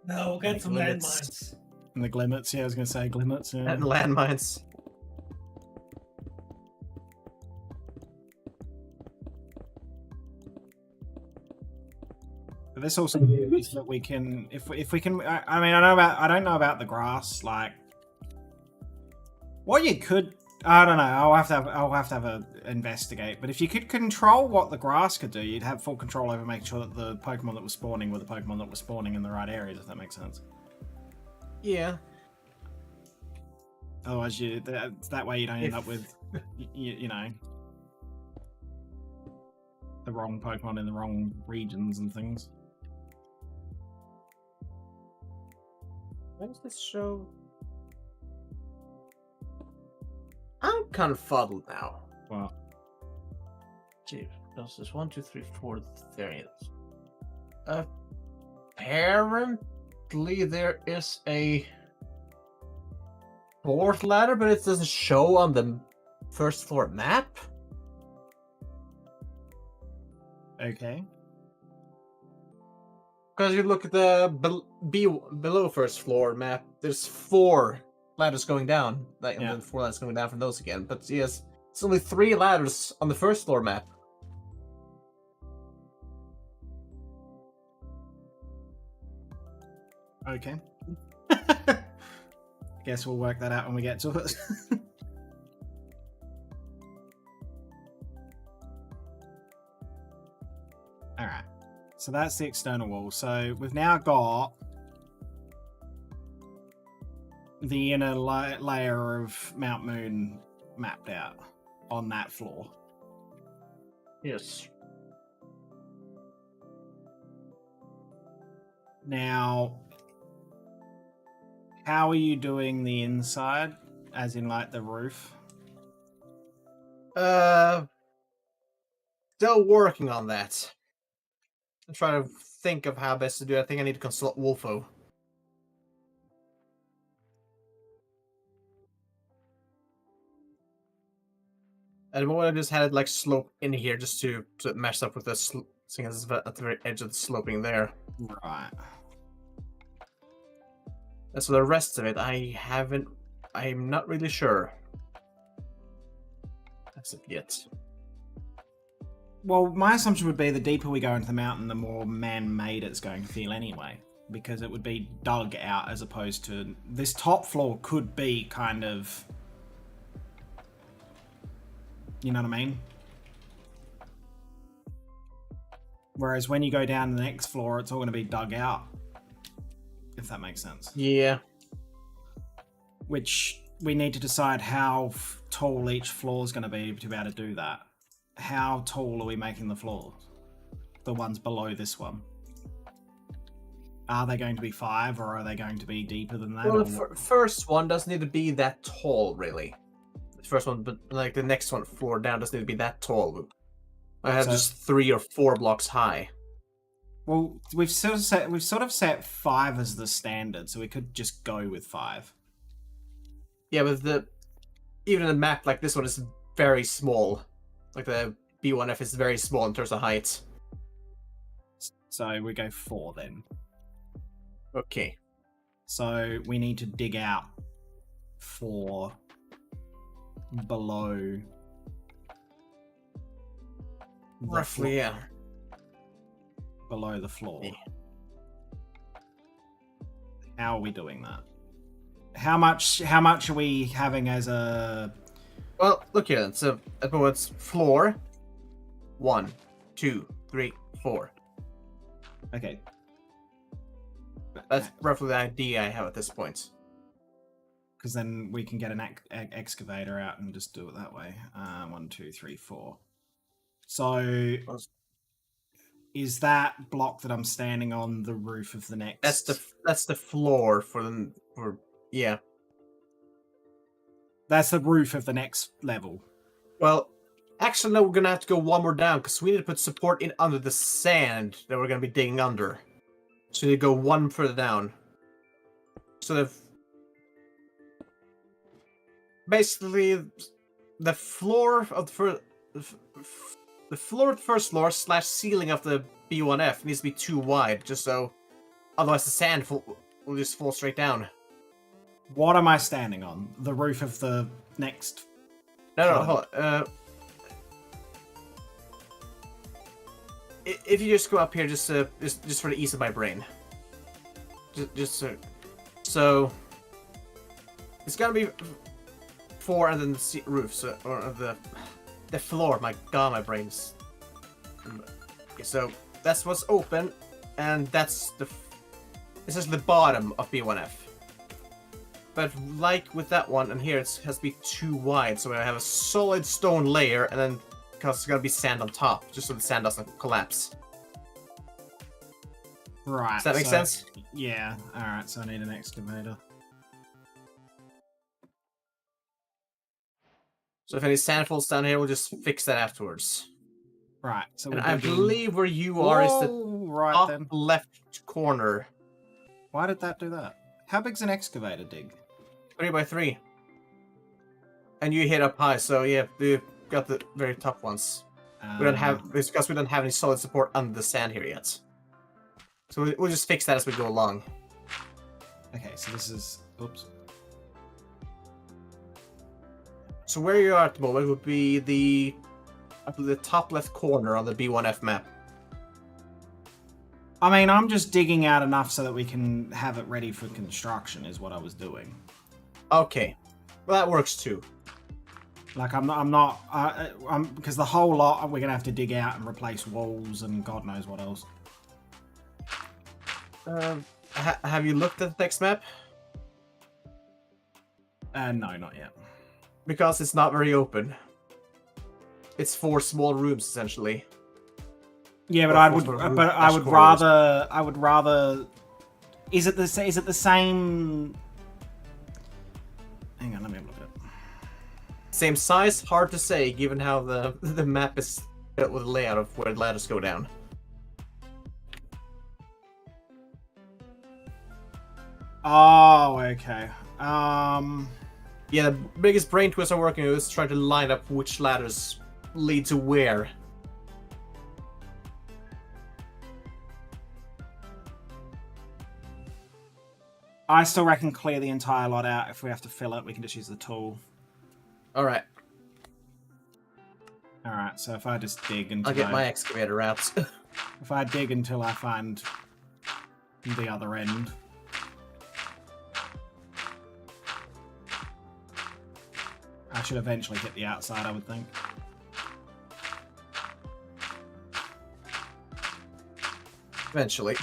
No, we'll get some Limits. landmines. And the glimmets, yeah, I was gonna say glimmets, yeah. And landmines. But this also means that we can, if we can, I mean, I don't know about the grass, like, what you could, I don't know, I'll have to have a investigate, but if you could control what the grass could do, you'd have full control over making sure that the Pokemon that were spawning were the Pokemon that were spawning in the right areas, if that makes sense. Yeah. Otherwise, that way you don't end up with, you know, the wrong Pokemon in the wrong regions and things. When does this show? I'm confuddled now. Well, Gee, this is 1, 2, 3, 4 variants. Apparently there is a 4th ladder, but it doesn't show on the first floor map. okay. Because you look at the below first floor map, there's 4 ladders going down. Like, and then 4 ladders going down from those again. But yes, it's only 3 ladders on the first floor map. Okay. Guess we'll work that out when we get to it. Alright. So that's the external wall. So we've now got the inner layer of Mount Moon mapped out on that floor. Yes. Now, how are you doing the inside? As in, like, the roof? Still working on that. I'm trying to think of how best to do it. I think I need to consult Wolfo. At the moment, I just had it like slope in here just to match up with the seeing as it's at the very edge of the sloping there. Right. And so the rest of it, I'm not really sure. That's it yet. Well, my assumption would be the deeper we go into the mountain, the more man-made it's going to feel anyway. Because it would be dug out as opposed to... This top floor could be kind of... You know what I mean? Whereas when you go down to the next floor, it's all going to be dug out. If that makes sense. Yeah. Which we need to decide how tall each floor is going to be able to do that. How tall are we making the floors? The ones below this one. Are they going to be 5 or are they going to be deeper than that? Well, the first one doesn't need to be that tall, really. The first one, but like the next one, floor down, doesn't need to be that tall. I have just 3 or 4 blocks high. Well, we've sort of set 5 as the standard, so we could just go with 5. Yeah, but even a map like this one is very small. Like the B1F is very small in terms of height. So we go 4 then. Okay. So we need to dig out 4 below. Roughly, yeah. Below the floor. Yeah. How are we doing that? How much are we having as a... Well, look here then. So at the moment it's floor 1, 2, 3, 4. Okay. That's roughly the idea I have at this point. Because then we can get an excavator out and just do it that way. 1, 2, 3, 4. So is that block that I'm standing on the roof of the next? That's the floor for yeah. That's the roof of the next level. Well, actually no, we're gonna have to go one more down because we need to put support in under the sand that we're gonna be digging under. So we need to go one further down. So basically the floor of the floor of the first floor / ceiling of the B1F needs to be too wide, just so otherwise the sand will just fall straight down. What am I standing on? The roof of the next... No, hold on. If you just go up here, just for the ease of my brain, so it's gonna be 4 and then the roof, so or the floor. My God, my brain's. Okay, so that's what's open, and this is the bottom of B1F. But like with that one, and here it has to be too wide, so I have a solid stone layer, and then because it's gonna be sand on top, just so the sand doesn't collapse. Right. Does that make sense? Yeah. Alright, so I need an excavator. So if any sand falls down here, we'll just fix that afterwards. Right, so and I believe where you are is the top left corner. Why did that do that? How big's an excavator dig? 3 by 3. And you hit up high, so yeah, we got the very top ones. We don't have, it's because we don't have any solid support under the sand here yet. So we'll just fix that as we go along. Okay, so this is, oops. So where you are at the moment would be the top left corner on the B1F map. I mean, I'm just digging out enough so that we can have it ready for construction is what I was doing. Okay. Well, that works too. Like, I'm because the whole lot, we're going to have to dig out and replace walls and God knows what else. Have you looked at the next map? No, not yet. Because it's not very open. It's 4 small rooms, essentially. Yeah, but I would rather. Is it the same? Hang on, let me have a look at it. Same size? Hard to say, given how the map is built with the layout of where the ladders go down. Oh, okay. Yeah, the biggest brain twist I'm working with is trying to line up which ladders lead to where. I still reckon clear the entire lot out. If we have to fill it, we can just use the tool. Alright, Alright, so if I just dig until I'll get my excavator out. if I dig until I find the other end. I should eventually hit the outside, I would think. Eventually.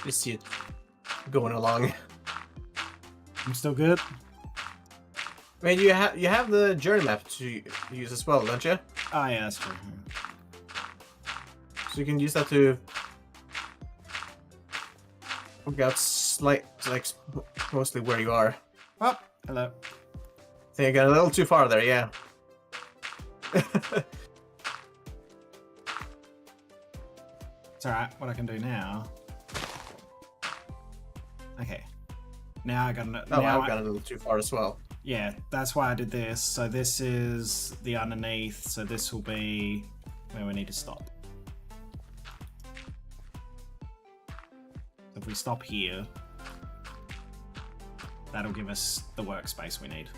Just see it going along. I'm still good. I mean, you have the journey map to use as well, don't you? Oh yeah, that's true. So you can use that to work out mostly where you are. Oh, hello. I think I got a little too far there, yeah. It's alright, what I can do now... Okay. Now I got... Oh, I've got a little too far as well. Yeah, that's why I did this. So this is the underneath, so this will be where we need to stop. If we stop here, that'll give us the workspace we need.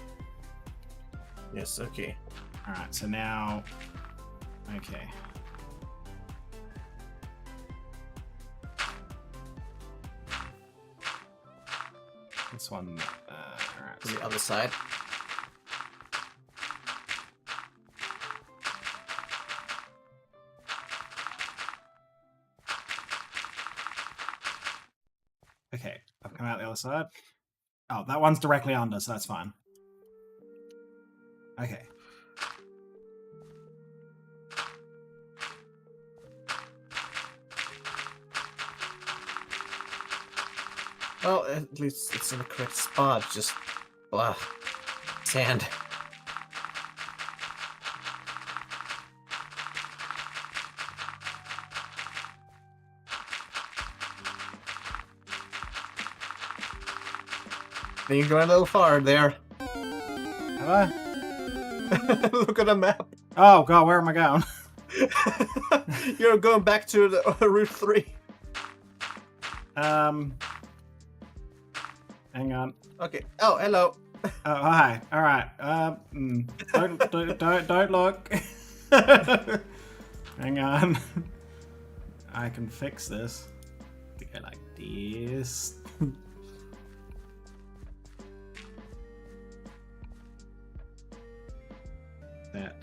Yes, okay. Alright, so now... Okay. This one... alright. To the other side. Okay, I've come out the other side. Oh, that one's directly under, so that's fine. Okay. Well, at least it's in the correct spot. Just blah. Sand. I think you're going a little far there. Have I? Look at the map. Oh god, where am I going? You're going back to the Route 3. Hang on. Okay. Oh, hello. Oh, hi. All right. Don't look. Hang on. I can fix this. To go like this. That.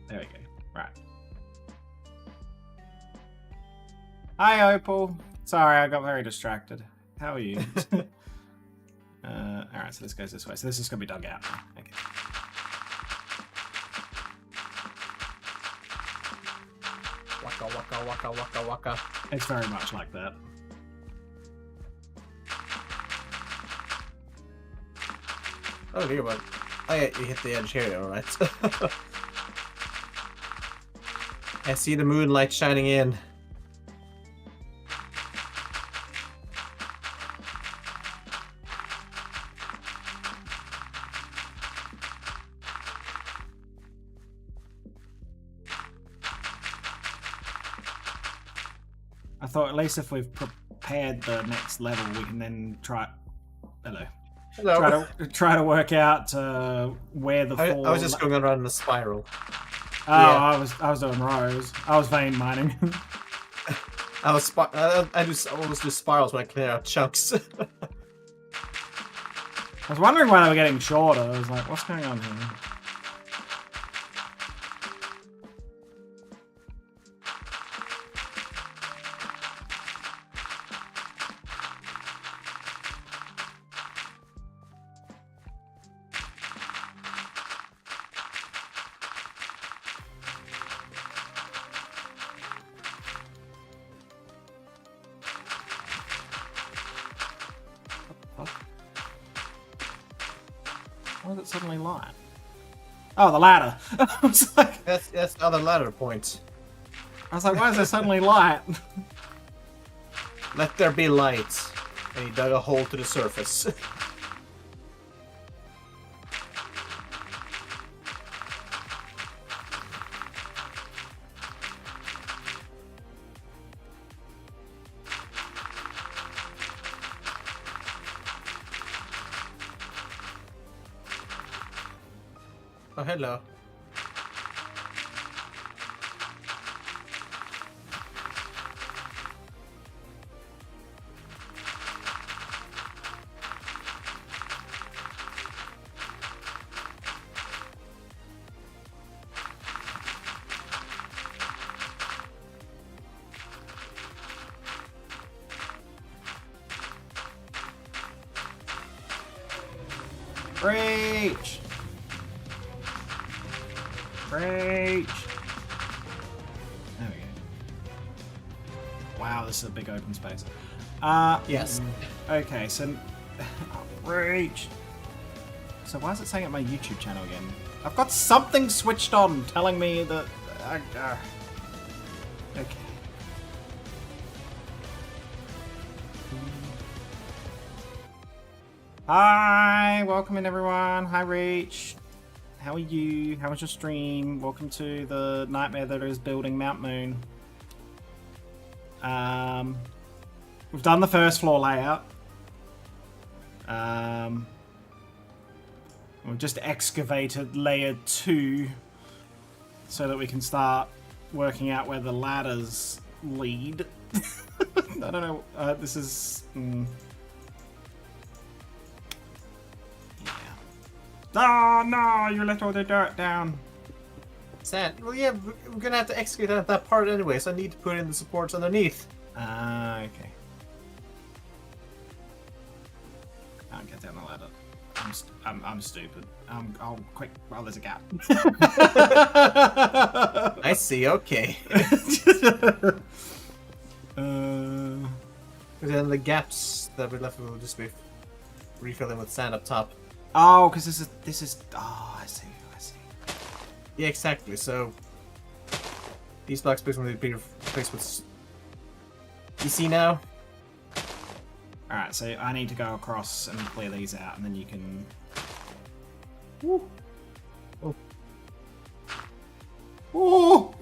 There we go. Right. Hi, Opal. Sorry, I got very distracted. How are you? Alright, so this goes this way. So this is going to be dug out. Okay. Waka waka waka waka waka. It's very much like that. Oh, dear, but oh yeah, you hit the edge here, alright. I see the moonlight shining in. I thought at least if we've prepared the next level, we can then try. Hello. Hello. Try to work out where the I four. was just going around in a spiral. Oh, yeah. I was doing rows. I was vein mining. I always do spirals when I clear out chunks. I was wondering why they were getting shorter. I was like, what's going on here? Why is it suddenly light? Oh, the ladder. I was like, That's the other ladder point. why is it suddenly light? Let there be light. And he dug a hole to the surface. Oh, hello. Breach! Breach! There we go. Wow, this is a big open space. Yes. Okay, so... Breach! So why is it saying at my YouTube channel again? I've got something switched on telling me that... Okay. Hi! Welcome in, everyone. Hi, Reach. How are you? How was your stream? Welcome to the nightmare that is building Mount Moon. We've done the first floor layout. We've just excavated layer 2 so that we can start working out where the ladders lead. I don't know. This is... Oh no, you let all the dirt down. Sand. Well, yeah, we're gonna have to excavate that part anyway, so I need to put in the supports underneath. Ah, okay. Can't get down the ladder. I'm stupid. Oh, quick! Well, there's a gap. I see. Okay. And then the gaps that we left will just be refilling with sand up top. Oh, because this is. Oh, I see. Yeah, exactly. So these block spaces will be replaced with. You see now? All right, so I need to go across and clear these out, and then you can. Woo. Oh. Oh.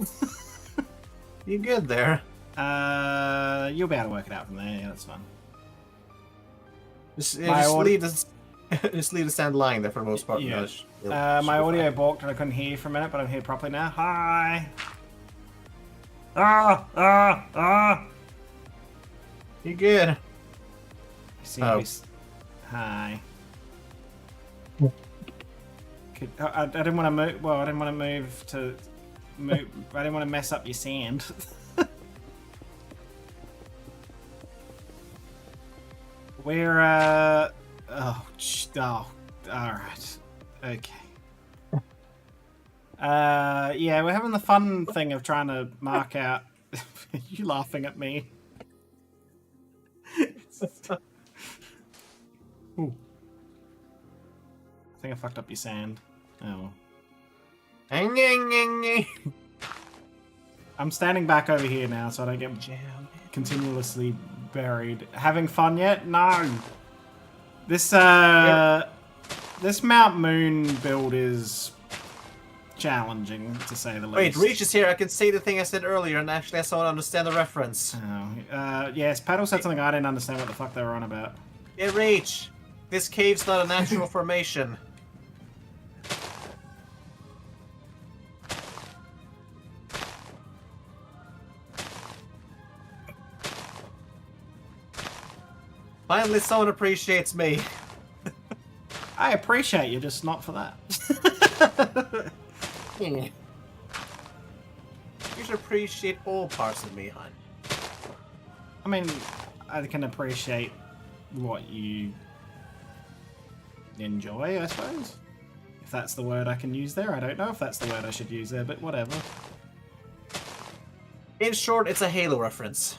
You good there? You'll be able to work it out from there. Yeah, that's fine. Just My audio- leave this. Just leave the sand lying there for the most part. Yeah. No, My audio balked and I couldn't hear you for a minute, but I'm here properly now. Hi. Ah. You good? Oh. Hi. I didn't want to move. Well, I didn't want to move to move. I didn't want to mess up your sand. We're oh, alright. Okay. Yeah, we're having the fun thing of trying to mark out. You laughing at me? Ooh. I think I fucked up your sand. Oh. I'm standing back over here now so I don't get continuously buried. Having fun yet? No. This this Mount Moon build is challenging to say the least. Wait, Reach is here. I can say the thing I said earlier, and actually I still don't understand the reference. Oh, yes, Paddle said something I didn't understand what the fuck they were on about. Yeah, Reach. This cave's not a natural formation. Finally, someone appreciates me. I appreciate you, just not for that. You should appreciate all parts of me, hon. I mean, I can appreciate what you enjoy, I suppose. If that's the word I can use there. I don't know if that's the word I should use there, but whatever. In short, it's a Halo reference.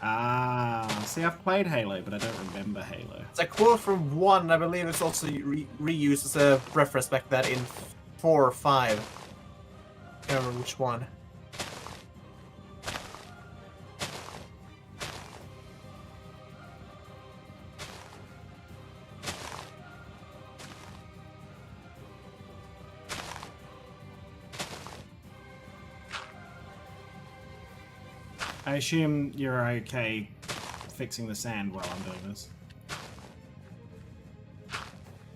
Ah, see, I've played Halo, but I don't remember Halo. It's a quote from 1, I believe it's also reused as a reference back that in 4 or 5. Can't remember which one. I assume you're okay fixing the sand while I'm doing this.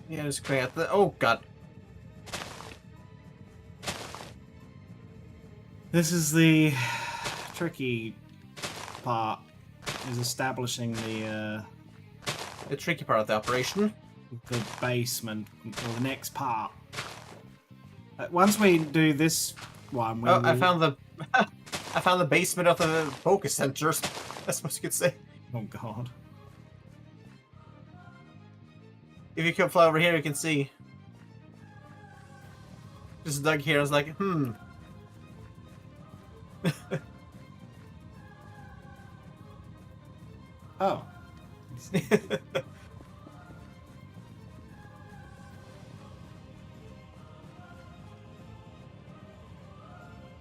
Yeah, just clear out the. Oh god. This is the tricky part, is establishing the tricky part of the operation. basement, or the next part. Once we do this one, we Oh, I found the I found the basement of the focus center. That's what you could say. Oh god. If you can fly over here, you can see. Just dug here. I was like, Oh.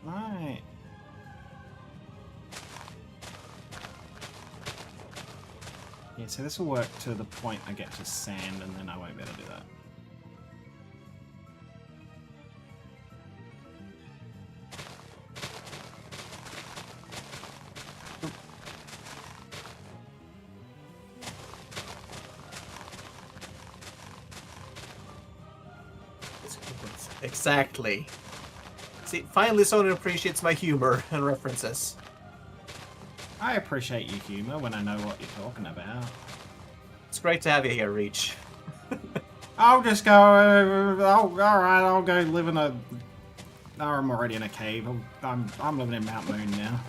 Right. Yeah, so this will work to the point I get to sand, and then I won't be able to do that. Exactly. See, finally someone appreciates my humor and references. I appreciate your humor when I know what you're talking about. It's great to have you here, Reach. I'll just go. Alright, I'll go live in a. No, I'm already in a cave. I'm living in Mount Moon now.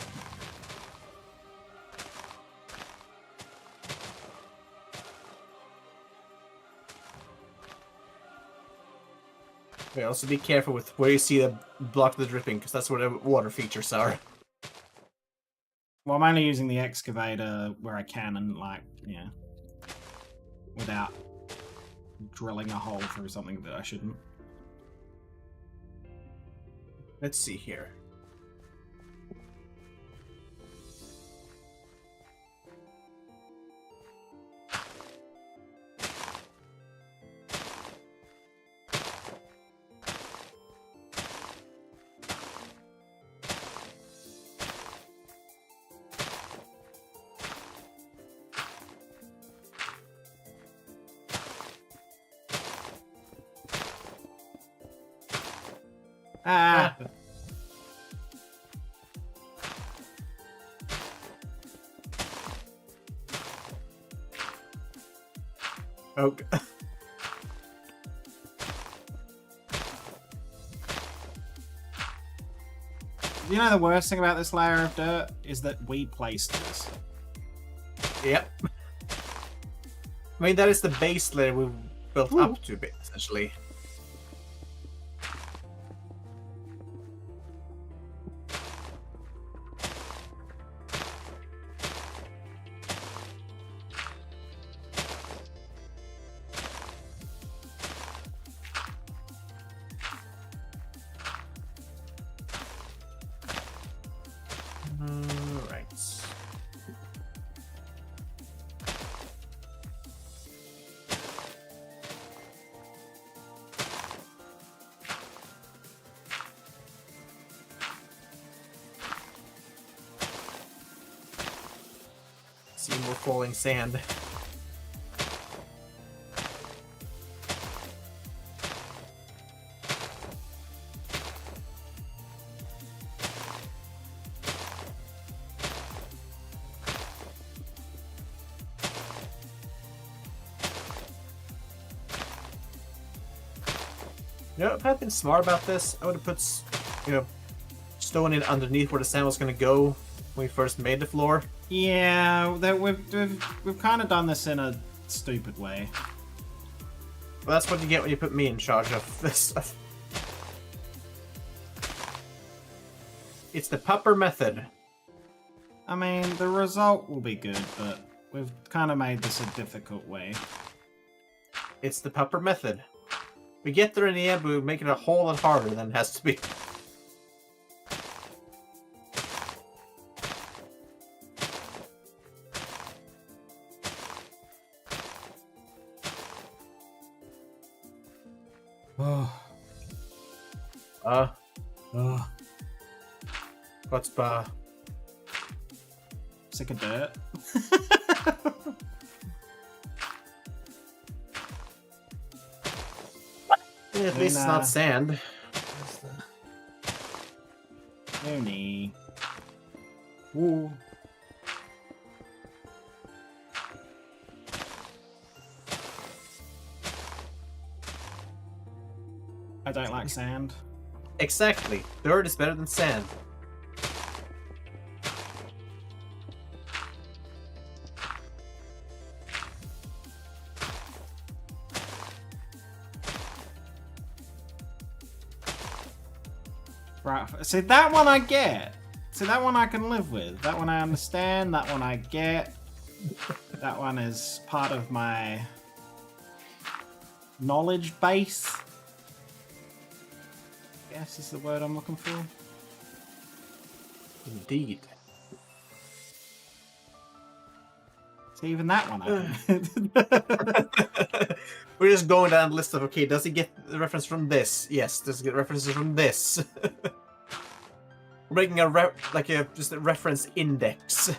Okay, also be careful with where you see the block the dripping, because that's where the water features are. Well, I'm only using the excavator where I can, and yeah, without drilling a hole through something that I shouldn't. Let's see here. Ah! Okay. You know the worst thing about this layer of dirt is that we placed this. Yep. I mean, that is the base layer we built up to, essentially. Right. See more falling sand. You know, if I'd been smart about this, I would have put, stone in underneath where the sand was going to go when we first made the floor. Yeah, we've kind of done this in a stupid way. Well, that's what you get when you put me in charge of this stuff. It's the pupper method. I mean, the result will be good, but we've kind of made this a difficult way. It's the pupper method. We get there in the end, but we make it a whole lot harder than it has to be. Oh. What's ba? Sick of dirt. Yeah, at least it's not sand. That's the... No knee. Woo. I don't like sand. Exactly. Dirt is better than sand. Right, so that one I get. So that one I can live with. That one I understand. That one I get. That one is part of my knowledge base. I guess is the word I'm looking for. Indeed. So even that one I can. We're just going down the list of, okay, does he get the reference from this? Yes. Does he get references from this? We're making just a reference index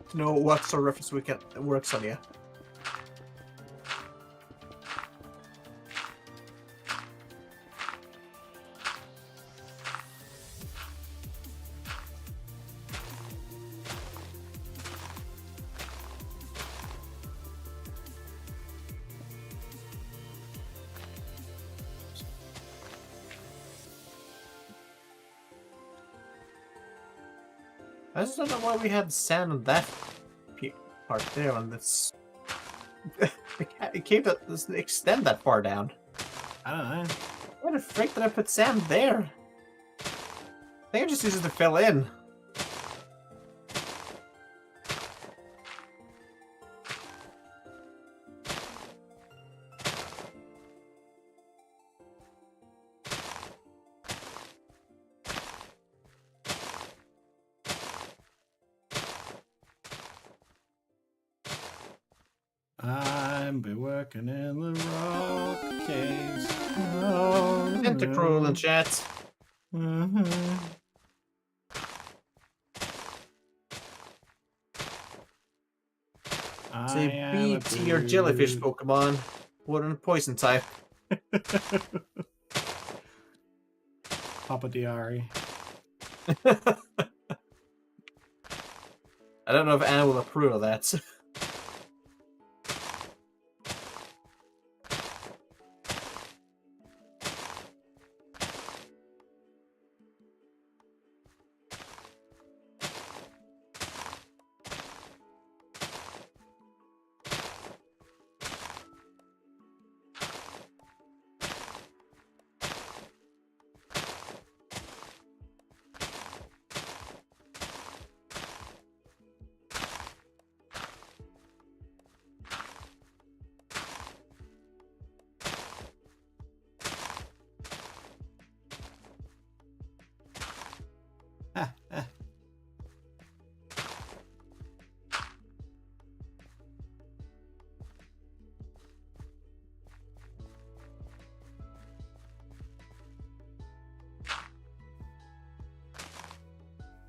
to know what sort of reference works on you. I just don't know why we had sand on that part there on this. The cave doesn't extend that far down. I don't know. Why the frick did I put sand there? I think I just used it to fill in. I'm be working in the rock caves. Oh, Tentacruel in chat. Say B to your jellyfish Pokemon. Water and poison type. Papa Diari. I don't know if Anna will approve of that.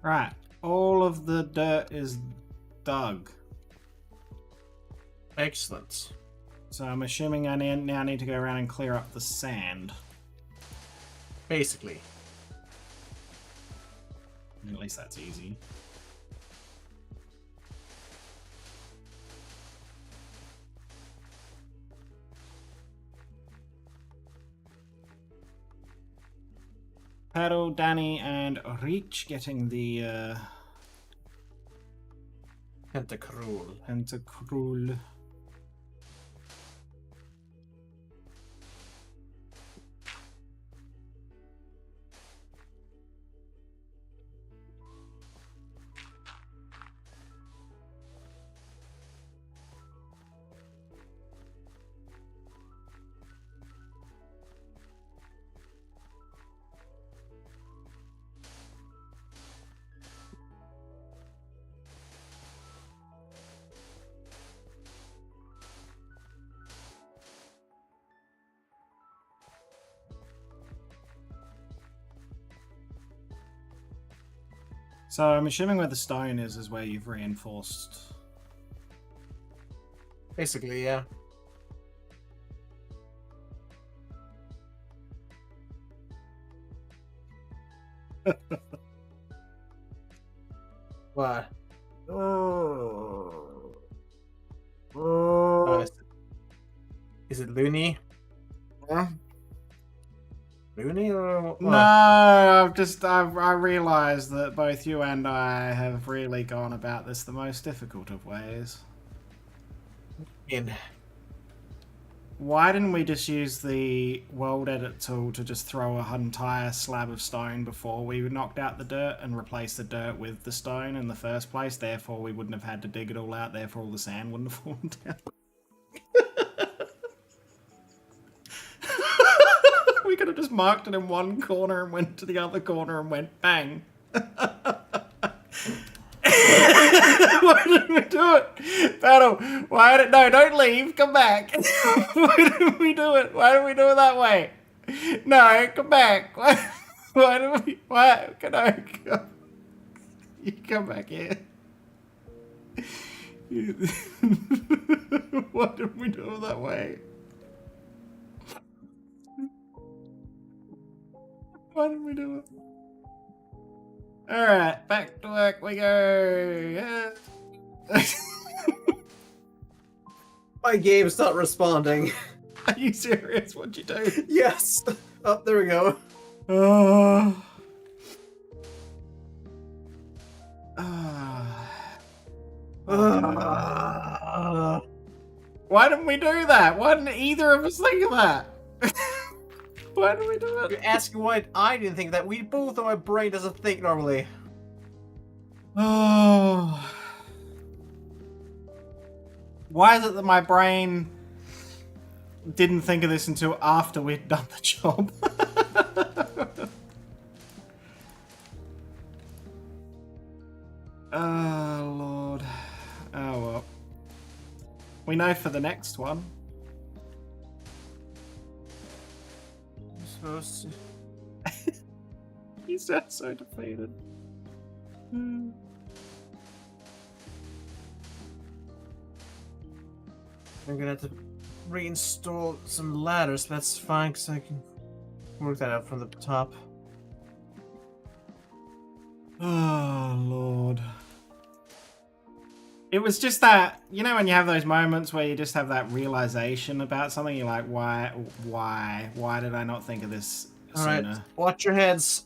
Right, all of the dirt is dug. Excellent. So I'm assuming I now need to go around and clear up the sand. Basically. At least that's easy. Paddle, Danny, and Reach getting the Tentacruel. Tentacruel. So I'm assuming where the stone is where you've reinforced. Basically, yeah. What? Is it Looney? Huh? Looney or what? No, I realised that both you and I have really gone about this the most difficult of ways. Why didn't we just use the world edit tool to just throw an entire slab of stone before we knocked out the dirt and replace the dirt with the stone in the first place? Therefore, we wouldn't have had to dig it all out. Therefore, all the sand wouldn't have fallen down. We could have just marked it in one corner and went to the other corner and went bang. Why didn't we do it? Battle, no, don't leave, come back. Why didn't we do it? Why didn't we do it that way? No, come back. Why didn't we, can I come? You come back here. Why didn't we do it that way? Why didn't we do it? Alright, back to work we go. Yeah. My game's not responding. Are you serious? What'd you do? Yes. Oh, there we go. Why didn't we do that? Why didn't either of us think of that? Why did we do it? You're asking why I didn't think that. We both know my brain doesn't think normally. Oh. Why is it that my brain didn't think of this until after we'd done the job? Oh, Lord. Oh, well. We know for the next one. You sound so defeated. I'm gonna have to reinstall some ladders. That's fine, because I can work that out from the top. Oh, Lord. It was just that, you know, when you have those moments where you just have that realization about something, you're like, why did I not think of this sooner? Alright, watch your heads.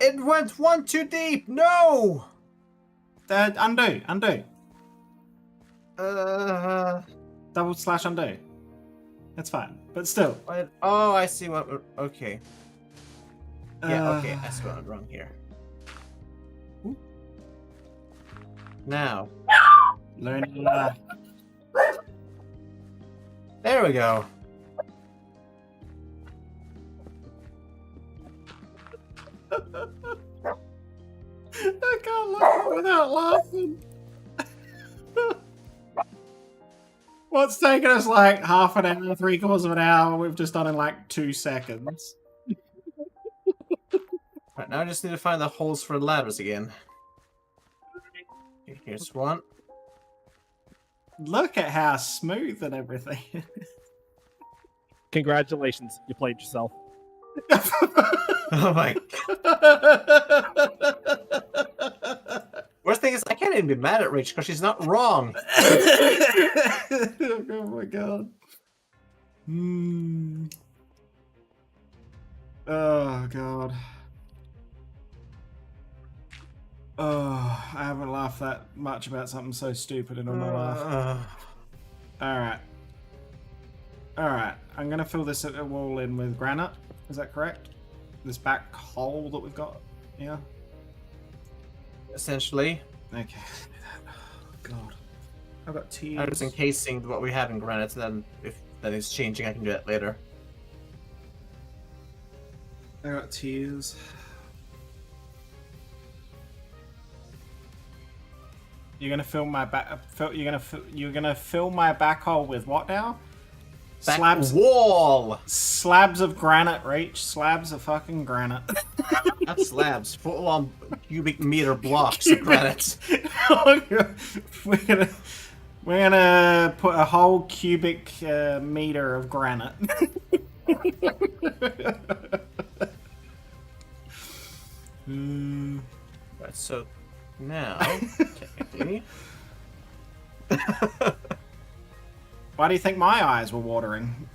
It went one too deep. No. Undo. Double / undo. That's fine, but still. What? Oh, I see what. Okay. Yeah. Okay, I see what I'm wrong here. Now. Learning. There we go. I can't look at it without laughing. What's taken us like half an hour, 3/4 of an hour, we've just done in like 2 seconds. Right, now I just need to find the holes for the ladders again. Okay, here's one. Look at how smooth and everything. Congratulations, you played yourself. Oh my. Worst thing is, I can't even be mad at Rach because she's not wrong. Oh my god. Oh god. Oh, I haven't laughed that much about something so stupid in all my life. Alright. Alright, I'm gonna fill this wall in with granite. Is that correct? This back hole that we've got here? Essentially. Okay. Oh, God. I've got tears. I'm just encasing what we have in granite, and then if that is changing, I can do that later. I got tears. You're gonna fill my back. You're gonna fill my back hole with what now? Slabs, slabs of granite, Reach. Slabs of fucking granite. Not slabs, full-on cubic meter blocks of granite. we're gonna put a whole cubic meter of granite. Right, so now, technically... Why do you think my eyes were watering?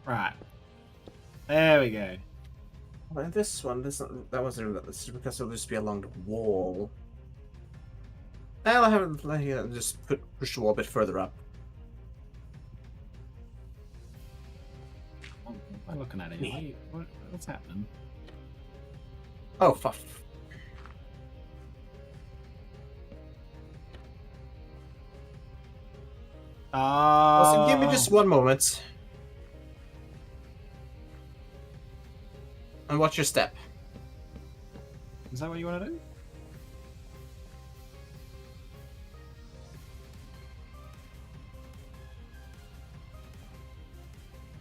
Right. There we go. Well, this one, that wasn't. This is because it'll just be along the wall. I'll have it just push the wall a bit further up. What am I looking at it? What's happening? Oh, fuck. So give me just one moment. And watch your step. Is that what you want to do?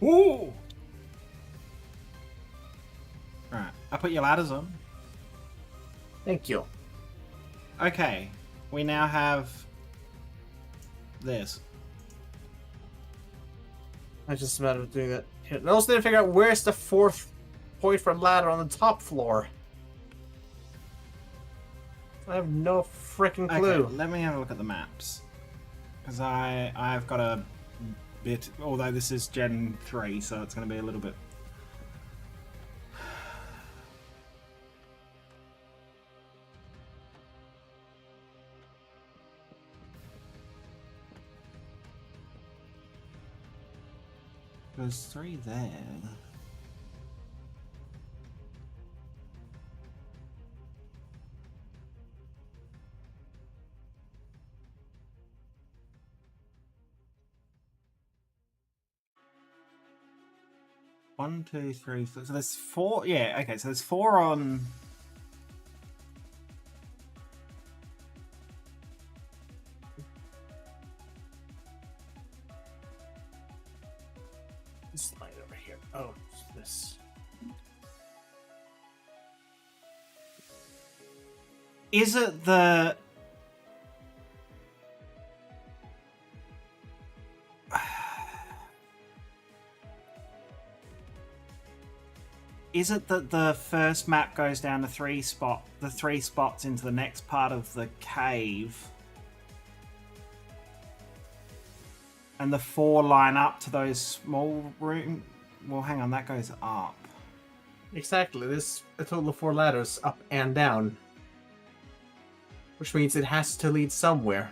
Ooh! Right, I put your ladders on. Thank you. Okay, we now have this. I just a matter of doing that. I also need to figure out where's the fourth point for ladder on the top floor. I have no freaking clue. Okay, let me have a look at the maps. Because I've got a bit, although this is Gen 3, so it's going to be a little bit... There's 3 there. One, two, three, four. So there's 4. Yeah, okay, so there's 4 on... This light over here. Oh, it's this. Is it the... Is it that the first map goes down the 3 spots into the next part of the cave? And the 4 line up to those small room... Well, hang on, that goes up. Exactly. There's a total of 4 ladders up and down. Which means it has to lead somewhere.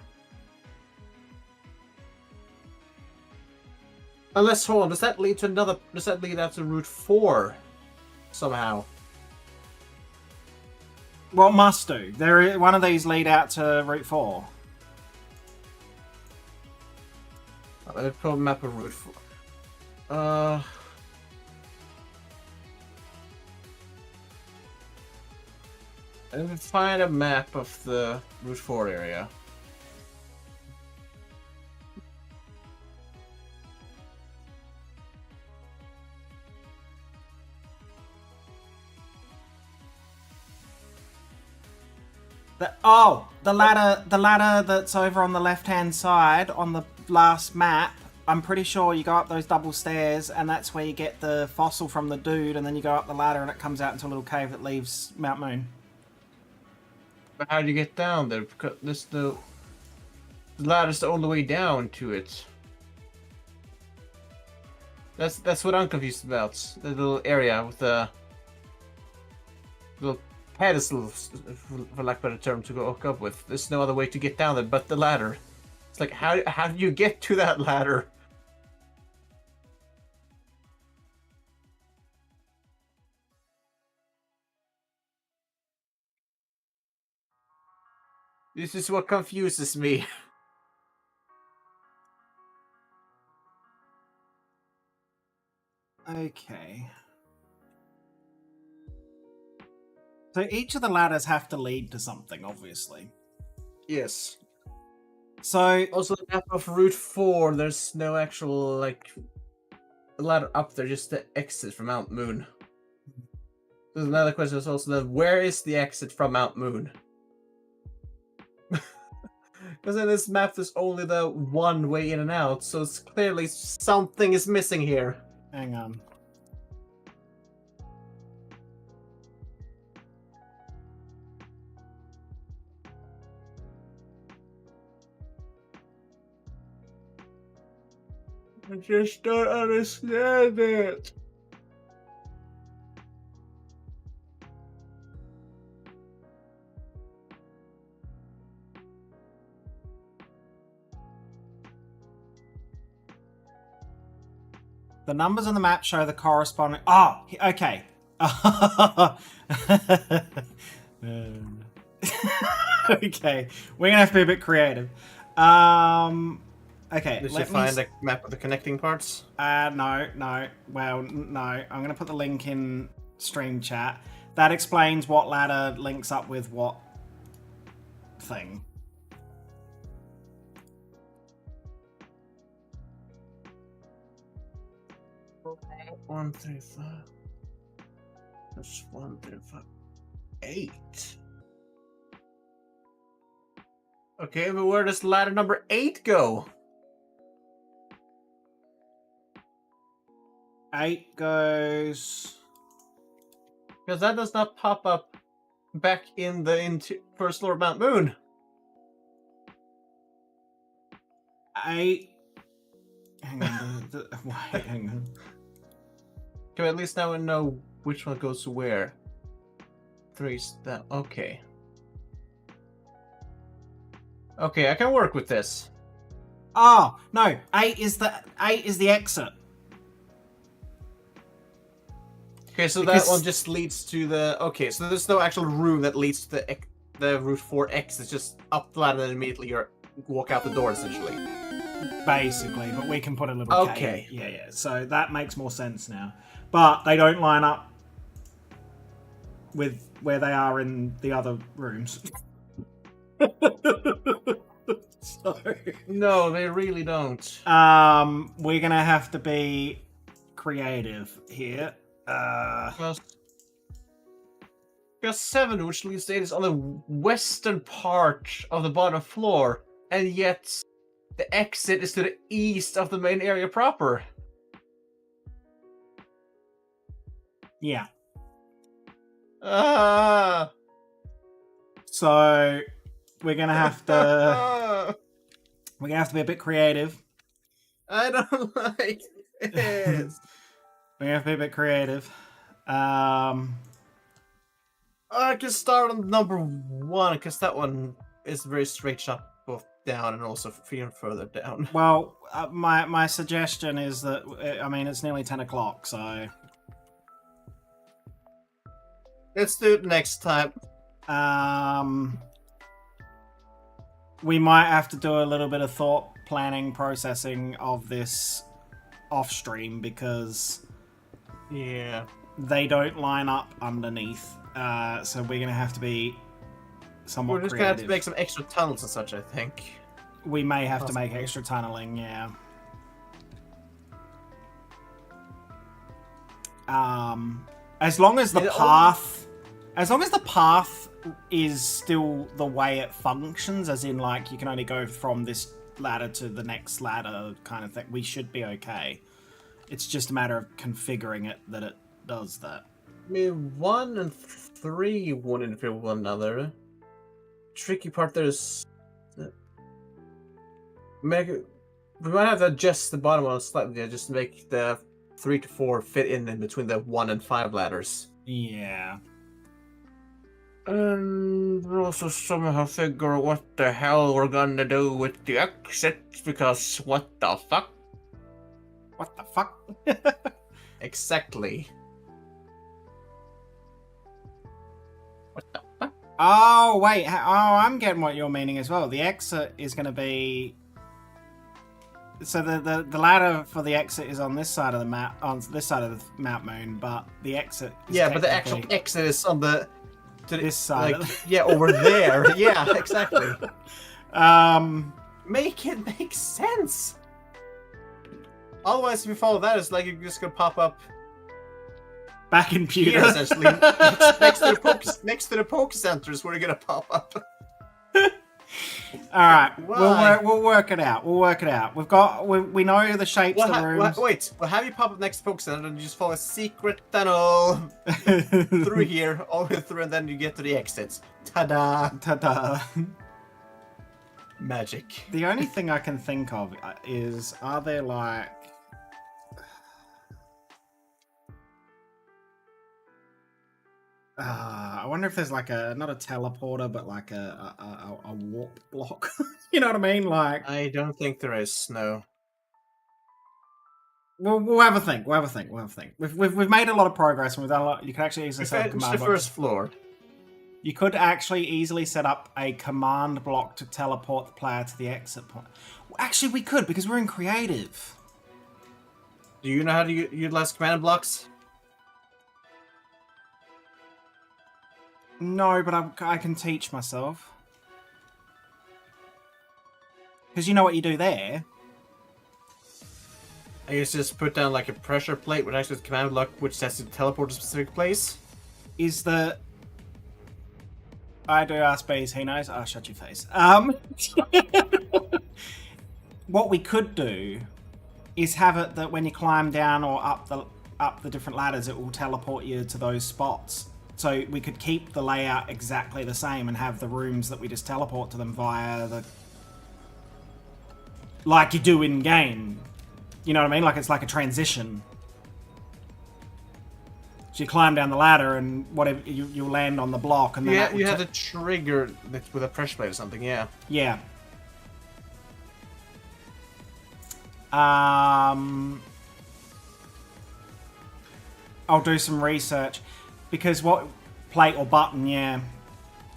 Unless, hold on, does that lead to another... Does that lead out to Route 4? Somehow. Well, must do. One of these lead out to Route 4. Let me pull a map of Route 4. Let me find a map of the Route 4 area. The ladder that's over on the left-hand side on the last map. I'm pretty sure you go up those double stairs, and that's where you get the fossil from the dude, and then you go up the ladder, and it comes out into a little cave that leaves Mount Moon. But how do you get down there? Because the ladder's the only way down to it. That's what I'm confused about. The little area with the little pedestals, for lack of a better term, to go hook up with. There's no other way to get down there but the ladder. It's like, how do you get to that ladder? This is what confuses me. Okay. So each of the ladders have to lead to something, obviously. Yes. So Also, the map of Route 4, there's no actual, like, ladder up there, just the exit from Mount Moon. There's another question is also then, where is the exit from Mount Moon? Because in this map, there's only the one way in and out, so it's clearly something is missing here. hang on. I just don't understand it. The numbers on the map show the corresponding. Oh, okay. Okay, we're gonna have to be a bit creative. Okay, Did you let me. find the map of the connecting parts? No. Well, no. I'm gonna put the link in stream chat. That explains what ladder links up with what thing. One, three, five. That's 1, 3, 5, 8. Okay, but where does ladder number 8 go? 8 goes. Because that does not pop up back in the first floor of Mount Moon. 8. Hang on. Wait, hang on. Okay, at least now we know which one goes to where. 3's that. Okay. Okay, I can work with this. Oh no! 8 is the exit. Okay, so Because- that one just leads to the. Okay, so there's no actual room that leads to the Route 4 exit. It's just up the ladder and immediately you walk out the door, essentially. Basically, but we can put a little Okay. K. Yeah. So that makes more sense now. But they don't line up with where they are in the other rooms. So, No, they really don't. we're gonna have to be creative here. Plus 7, which leads to 8, is on the western part of the bottom floor, and yet the exit is to the east of the main area proper. Yeah. Ah. So we're gonna have to be a bit creative. I don't like this. We have to be a bit creative. I can start on number 1 because that one is very straight shot both down and also even further down. Well, my suggestion is that it's nearly 10 o'clock, so Let's do it next time. we might have to do a little bit of thought planning, processing of this off stream because Yeah. they don't line up underneath. So we're gonna have to be somewhat We're just creative. gonna have to make some extra tunnels and such, I think. We may have to make Possibly. extra tunneling, yeah. As long as the path is still the way it functions, as in like you can only go from this ladder to the next ladder kind of thing, we should be okay. It's just a matter of configuring it that it does that. I mean, 1 and 3 won't interfere with one another. Tricky part there is... we might have to adjust the bottom one slightly just to make the 3 to 4 fit in between the 1 and 5 ladders. Yeah. And we'll also somehow figure what the hell we're gonna do with the exits, because what the fuck? What the fuck? Exactly. What the fuck? Oh, wait. I'm getting what you're meaning as well. The exit is going to be... So the ladder for the exit is on this side of the map, on this side of the Mount Moon, but the exit is Yeah, but the actual technically exit is on the To This side. yeah, over there. Yeah, exactly. Make it make sense. Otherwise, if you follow that, it's like you're just gonna pop up back in here, Pewter. essentially. next to the poke center is where you're gonna pop up. All right, Why? we'll work it out. We'll work it out. We know the shapes of the rooms. Wait, we'll have you pop up next to poke center, and you just follow a secret tunnel through here, all the way through, and then you get to the exits. Ta-da! Ta-da. Magic. The only thing I can think of is, are there like... I wonder if there's like not a teleporter, but like a warp block. You know what I mean? Like, I don't think there is, no. we'll have a think. We'll have a think. We'll have a think. We've made a lot of progress, and we've done a lot. You can actually easily set up a It's command the block. first floor. You could actually easily set up a command block to teleport the player to the exit point. Well, actually, we could, because we're in creative. Do you know how to utilize command blocks? No, but I can teach myself. Because you know what you do there? I guess just put down like a pressure plate with actually the command block, which sets to teleport to a specific place. Is the... I do ask Beaz, he knows. Oh, shut your face. What we could do is have it that when you climb down or up the different ladders, it will teleport you to those spots. So we could keep the layout exactly the same and have the rooms that we just teleport to them via the... Like you do in game. You know what I mean? Like it's like a transition. So you climb down the ladder and whatever you land on the block and then Yeah, that would you had to trigger it with a pressure plate or something, yeah. Yeah. I'll do some research because what plate or button? Yeah,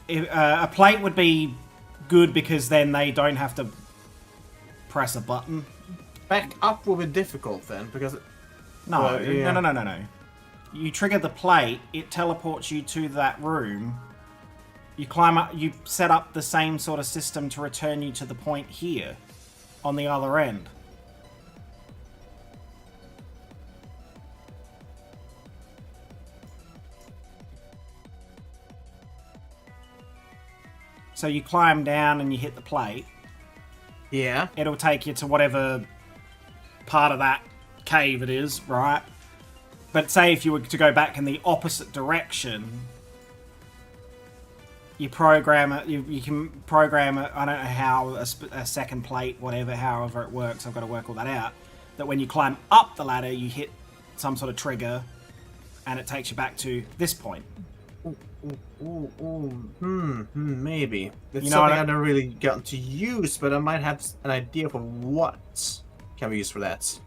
a plate would be good because then they don't have to press a button. Back up will be difficult then, because... No, Well, yeah. no. You trigger the plate, it teleports you to that room. You climb up, you set up the same sort of system to return you to the point here on the other end. So you climb down and you hit the plate. Yeah. It'll take you to whatever part of that cave it is, right? But say if you were to go back in the opposite direction, you program it, you can program it, I don't know how, a second plate, whatever, however it works, I've got to work all that out, that when you climb up the ladder, you hit some sort of trigger, and it takes you back to this point. Maybe. It's You know something what I've never really gotten to use, but I might have an idea for what can be used for that.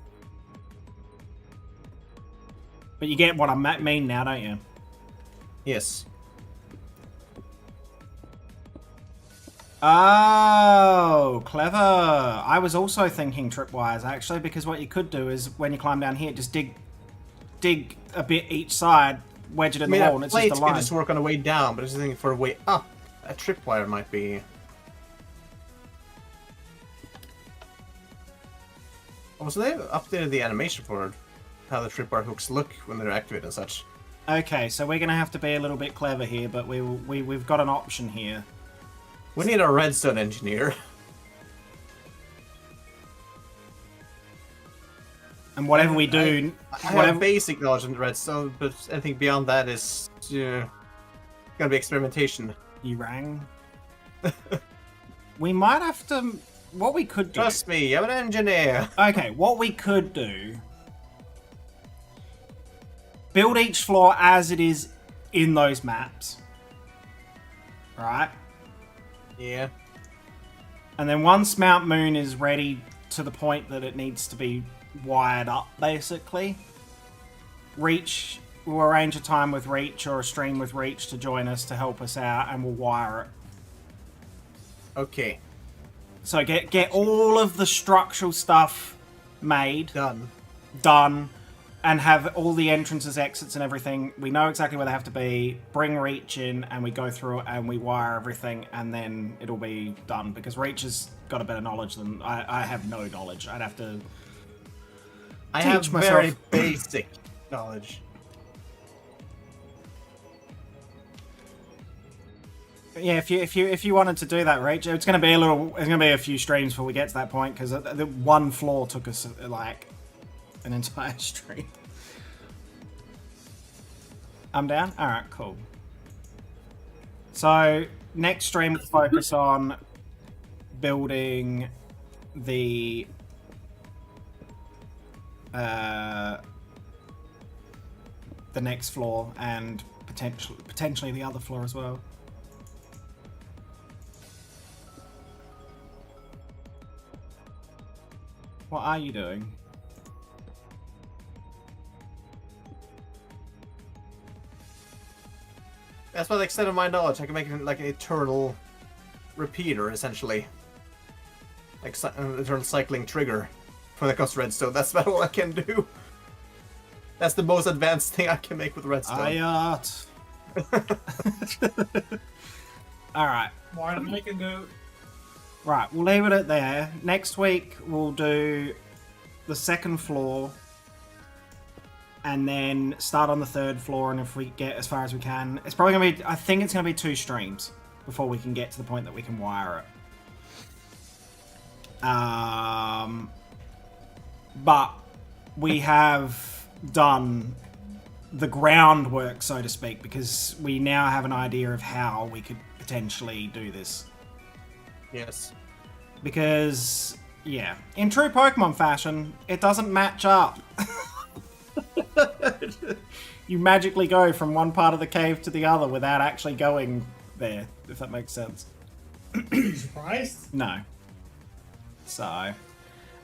But you get what I mean now, don't you? Yes. Oh, clever. I was also thinking tripwires, actually, because what you could do is, when you climb down here, just dig a bit each side, wedge it in the wall, and it's just a can line. just work on the way down, but it's thinking for a way up. A tripwire might be... Oh, so they've updated the animation for how the tripwire hooks look when they're activated and such. Okay, so we're going to have to be a little bit clever here, but we've got an option here. We need a redstone engineer. And whatever we do... I have basic knowledge in redstone, but anything beyond that is gonna be experimentation. You rang? We might have to... What we could do... Trust me, I'm an engineer. Okay, what we could do... Build each floor as it is in those maps. Right? Yeah. And then once Mount Moon is ready to the point that it needs to be wired up, basically, Reach, we'll arrange a time with Reach or a stream with Reach to join us to help us out, and we'll wire it. Okay. So get all of the structural stuff made, Done. done, and have all the entrances, exits, and everything. We know exactly where they have to be. Bring Reach in, and we go through it, and we wire everything, and then it'll be done. Because Reach has got a better knowledge than I have no knowledge. I'd have to. I teach have myself. very basic knowledge. Yeah, if you wanted to do that, Reach, it's going to be a little. It's going to be a few streams before we get to that point because the one floor took us like an entire stream. I'm down. All right, cool. So next stream, we'll focus on building the next floor and potentially the other floor as well. What are you doing? That's what the extent of my knowledge. I can make it like an eternal repeater, essentially. Like an eternal cycling trigger for the cost redstone. That's about all I can do. That's the most advanced thing I can make with redstone. Art. Alright. More than I can do. Right, we'll leave it at there. Next week, we'll do the second floor. And then start on the third floor, and if we get as far as we can... It's probably going to be... I think it's going to be 2 streams before we can get to the point that we can wire it. But we have done the groundwork, so to speak, because we now have an idea of how we could potentially do this. Yes. Because, yeah, in true Pokemon fashion, it doesn't match up. You magically go from one part of the cave to the other without actually going there, if that makes sense. Are you surprised? No. So,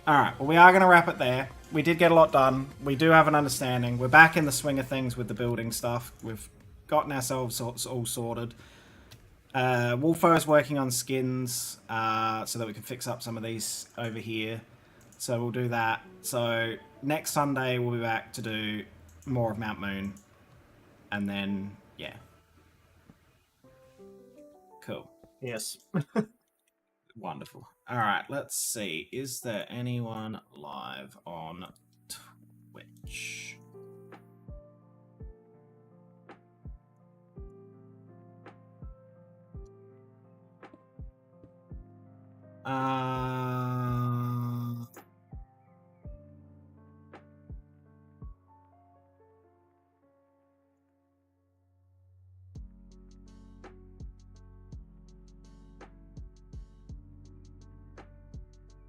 alright, well we are going to wrap it there. We did get a lot done. We do have an understanding. We're back in the swing of things with the building stuff. We've gotten ourselves all sorted. Wolfo is working on skins so that we can fix up some of these over here. So we'll do that. So next Sunday we'll be back to do more of Mount Moon. And then, yeah. Cool. Yes. Wonderful. Alright, let's see. Is there anyone live on Twitch?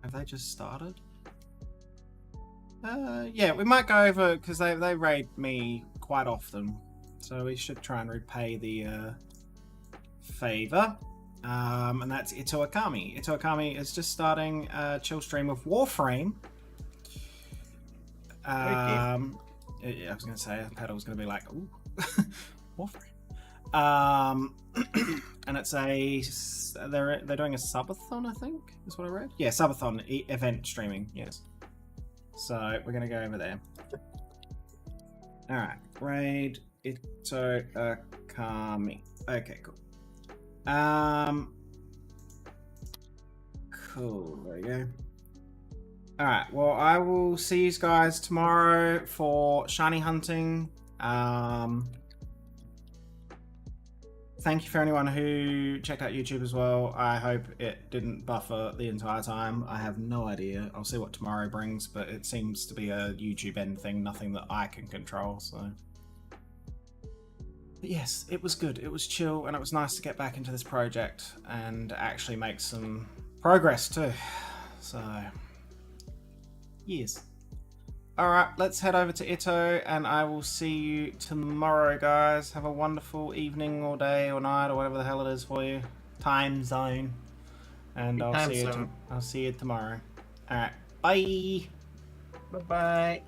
Have they just started? Yeah, we might go over because they raid me quite often, so we should try and repay the favor. And that's Ito Akami. Ito Akami is just starting a chill stream of Warframe. Yeah, I was going to say, Pedal was going to be like, ooh, Warframe. And it's they're doing a subathon, I think, is what I read. Yeah, subathon event streaming, yes. So we're going to go over there. Alright, raid Ito Akami. Okay, cool. Cool, there you go. Alright, well, I will see you guys tomorrow for shiny hunting. Thank you for anyone who checked out YouTube as well. I hope it didn't buffer the entire time. I have no idea. I'll see what tomorrow brings, but it seems to be a YouTube end thing, nothing that I can control, so... But yes, it was good. It was chill, and it was nice to get back into this project and actually make some progress too. So, yes. Alright, let's head over to Ito, and I will see you tomorrow, guys. Have a wonderful evening or day or night or whatever the hell it is for you. Time zone. And I'll see you tomorrow. Alright, bye! Bye-bye.